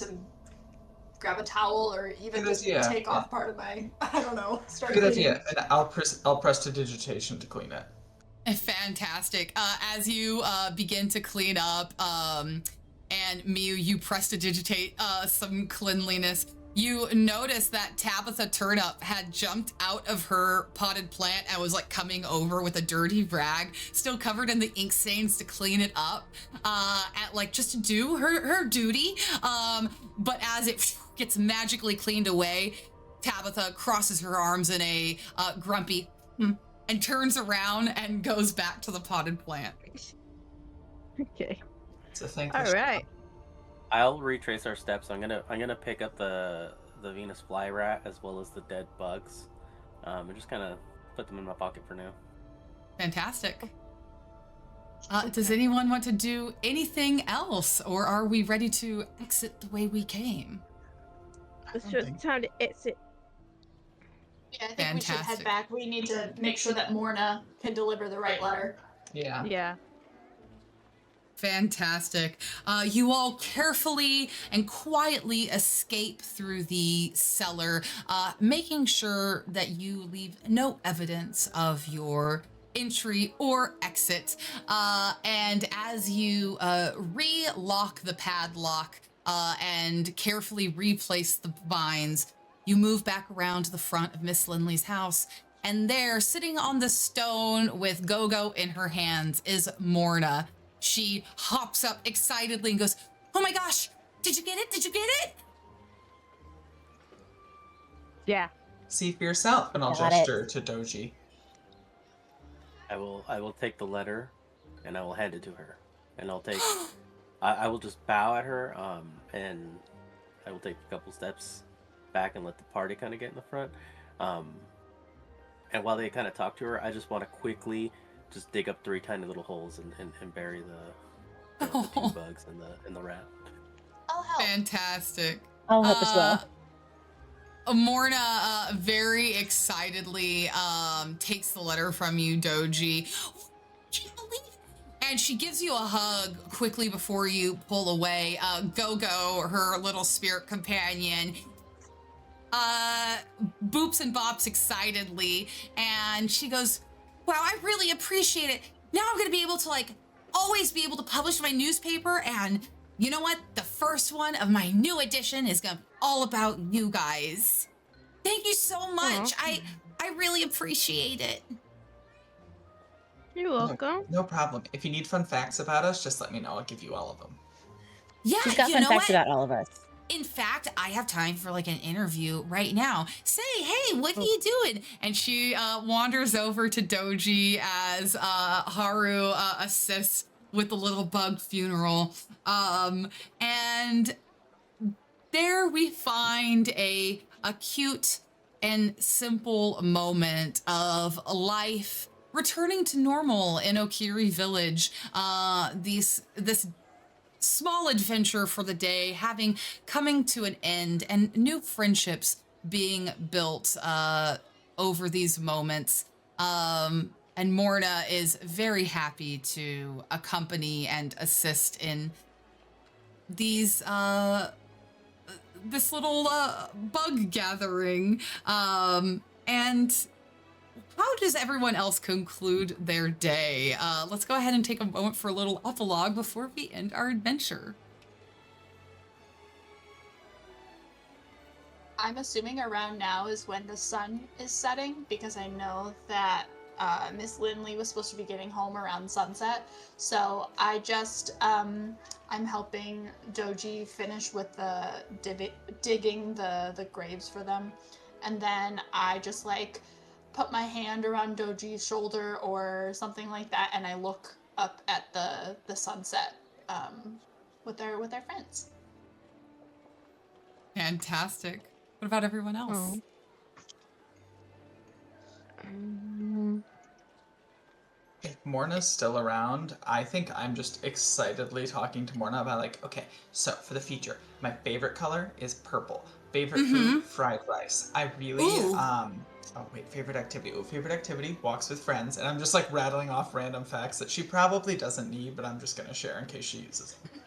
a towel, or even Good just idea, take yeah. off part of my. I don't know. Start Good cleaning. idea. And I'll press to digitation to clean it. Fantastic. As you begin to clean up, and Miu, you prestidigitate some cleanliness. You notice that Tabitha Turnip had jumped out of her potted plant and was like coming over with a dirty rag, still covered in the ink stains, to clean it up, at like just to do her duty. But as it gets magically cleaned away, Tabitha crosses her arms in a grumpy and turns around and goes back to the potted plant. Okay. So thank All right. I'll retrace our steps. I'm gonna pick up the Venus fly rat as well as the dead bugs, and just kind of put them in my pocket for now. Fantastic. Does anyone want to do anything else, or are we ready to exit the way we came? It's just time to exit. Yeah, I think we should head Fantastic. back. We need to make sure that Morna can deliver the right letter. Yeah. Yeah. Fantastic. You all carefully and quietly escape through the cellar, making sure that you leave no evidence of your entry or exit. And as you re-lock the padlock and carefully replace the vines, you move back around to the front of Miss Lindley's house. And there, sitting on the stone with Go-Go in her hands, is Morna. She hops up excitedly and goes, "Oh my gosh, did you get it? Did you get it?" Yeah. See for yourself, and I'll Got it. gesture to Doji. I will take the letter, and I will hand it to her, and I'll take. I will just bow at her, and I will take a couple steps back and let the party kind of get in the front. And while they kind of talk to her, I just want to quickly just dig up 3 tiny little holes and bury the 2 bugs and the rat. I'll help. Fantastic. I'll help as well. Morna very excitedly takes the letter from you, Doji. Can't believe it. And she gives you a hug quickly before you pull away. Go-Go, her little spirit companion, boops and bops excitedly, and she goes, "Wow, I really appreciate it. Now I'm gonna be able to always be able to publish my newspaper, and you know what? The first one of my new edition is gonna be all about you guys. Thank you so much. I really appreciate it." You're welcome. No problem. If you need fun facts about us, just let me know. I'll give you all of them. Yeah, She's got you fun know facts what? about all of us. In fact, I have time for an interview right now. Say, hey, what are you doing? And she wanders over to Doji as Haru assists with the little bug funeral. And there we find a cute and simple moment of life returning to normal in Okiri Village. This small adventure for the day coming to an end, and new friendships being built over these moments. And Morna is very happy to accompany and assist in these this little bug gathering. And how does everyone else conclude their day? Let's go ahead and take a moment for a little epilogue before we end our adventure. I'm assuming around now is when the sun is setting, because I know that Miss Lindley was supposed to be getting home around sunset. So I just, I'm helping Doji finish with the digging the graves for them. And then I just put my hand around Doji's shoulder or something like that, and I look up at the sunset with their friends. Fantastic. What about everyone else? Um, If Morna's still around, I think I'm just excitedly talking to Morna about like, okay, so for the future, my favorite color is purple. Favorite food, fried rice. I really Ooh. oh wait, favorite activity. Oh, favorite activity, walks with friends. And I'm just like rattling off random facts that she probably doesn't need, but I'm just gonna share in case she uses them.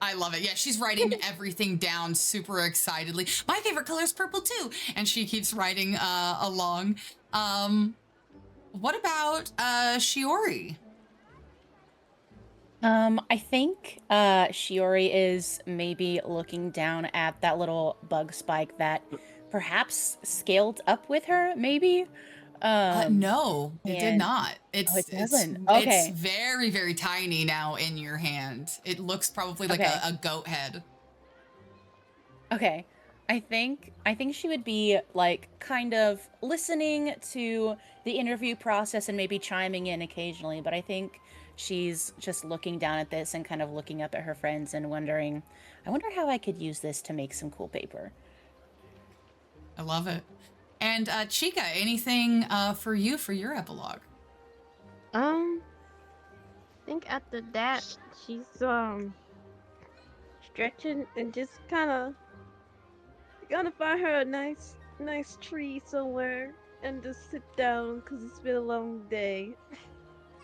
I love it. Yeah, she's writing everything down super excitedly. My favorite color is purple too. And she keeps writing along. What about Shiori? I think Shiori is maybe looking down at that little bug spike that perhaps scaled up with her, maybe. No, it did And not. it It's doesn't. it's Okay. very, very tiny now in your hand. It looks probably like Okay. a goat head. Okay. I think she would be like kind of listening to the interview process and maybe chiming in occasionally, but I think she's just looking down at this and kind of looking up at her friends and wondering, I wonder how I could use this to make some cool paper. I love it. And Chica, anything for you for your epilogue? I think after that, she's stretching and just kind of gonna find her a nice tree somewhere and just sit down because it's been a long day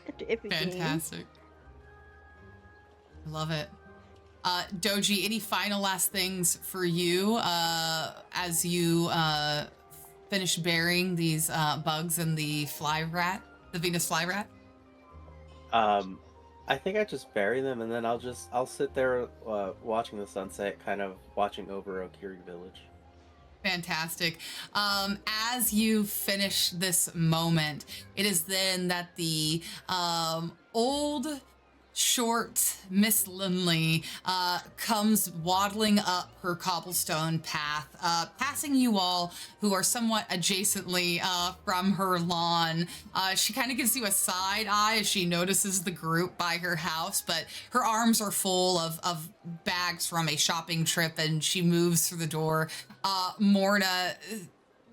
after everything. Fantastic. I love it. Doji, any final last things for you as you finish burying these bugs in the fly rat, the Venus fly rat? I think I just bury them, and then I'll sit there watching the sunset, kind of watching over Okiri Village. Fantastic. As you finish this moment, it is then that the old, short Miss Linley comes waddling up her cobblestone path, passing you all who are somewhat adjacently from her lawn. She kind of gives you a side eye as she notices the group by her house, but her arms are full of bags from a shopping trip, and she moves through the door. Morna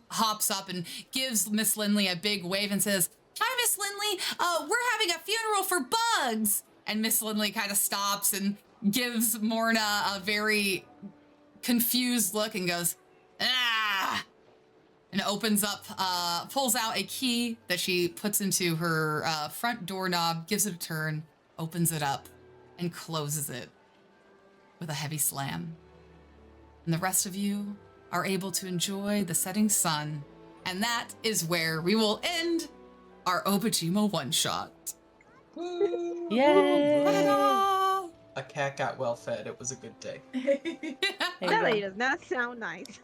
hops up and gives Miss Linley a big wave and says, "Hi, Miss Linley. We're having a funeral for bugs." And Miss Linley kind of stops and gives Morna a very confused look and goes, "Ah!" And opens up, pulls out a key that she puts into her front doorknob, gives it a turn, opens it up, and closes it with a heavy slam. And the rest of you are able to enjoy the setting sun. And that is where we will end our Obojima one-shot. Yay! Ta-da! A cat got well fed. It was a good day. There you That go. really does not sound nice.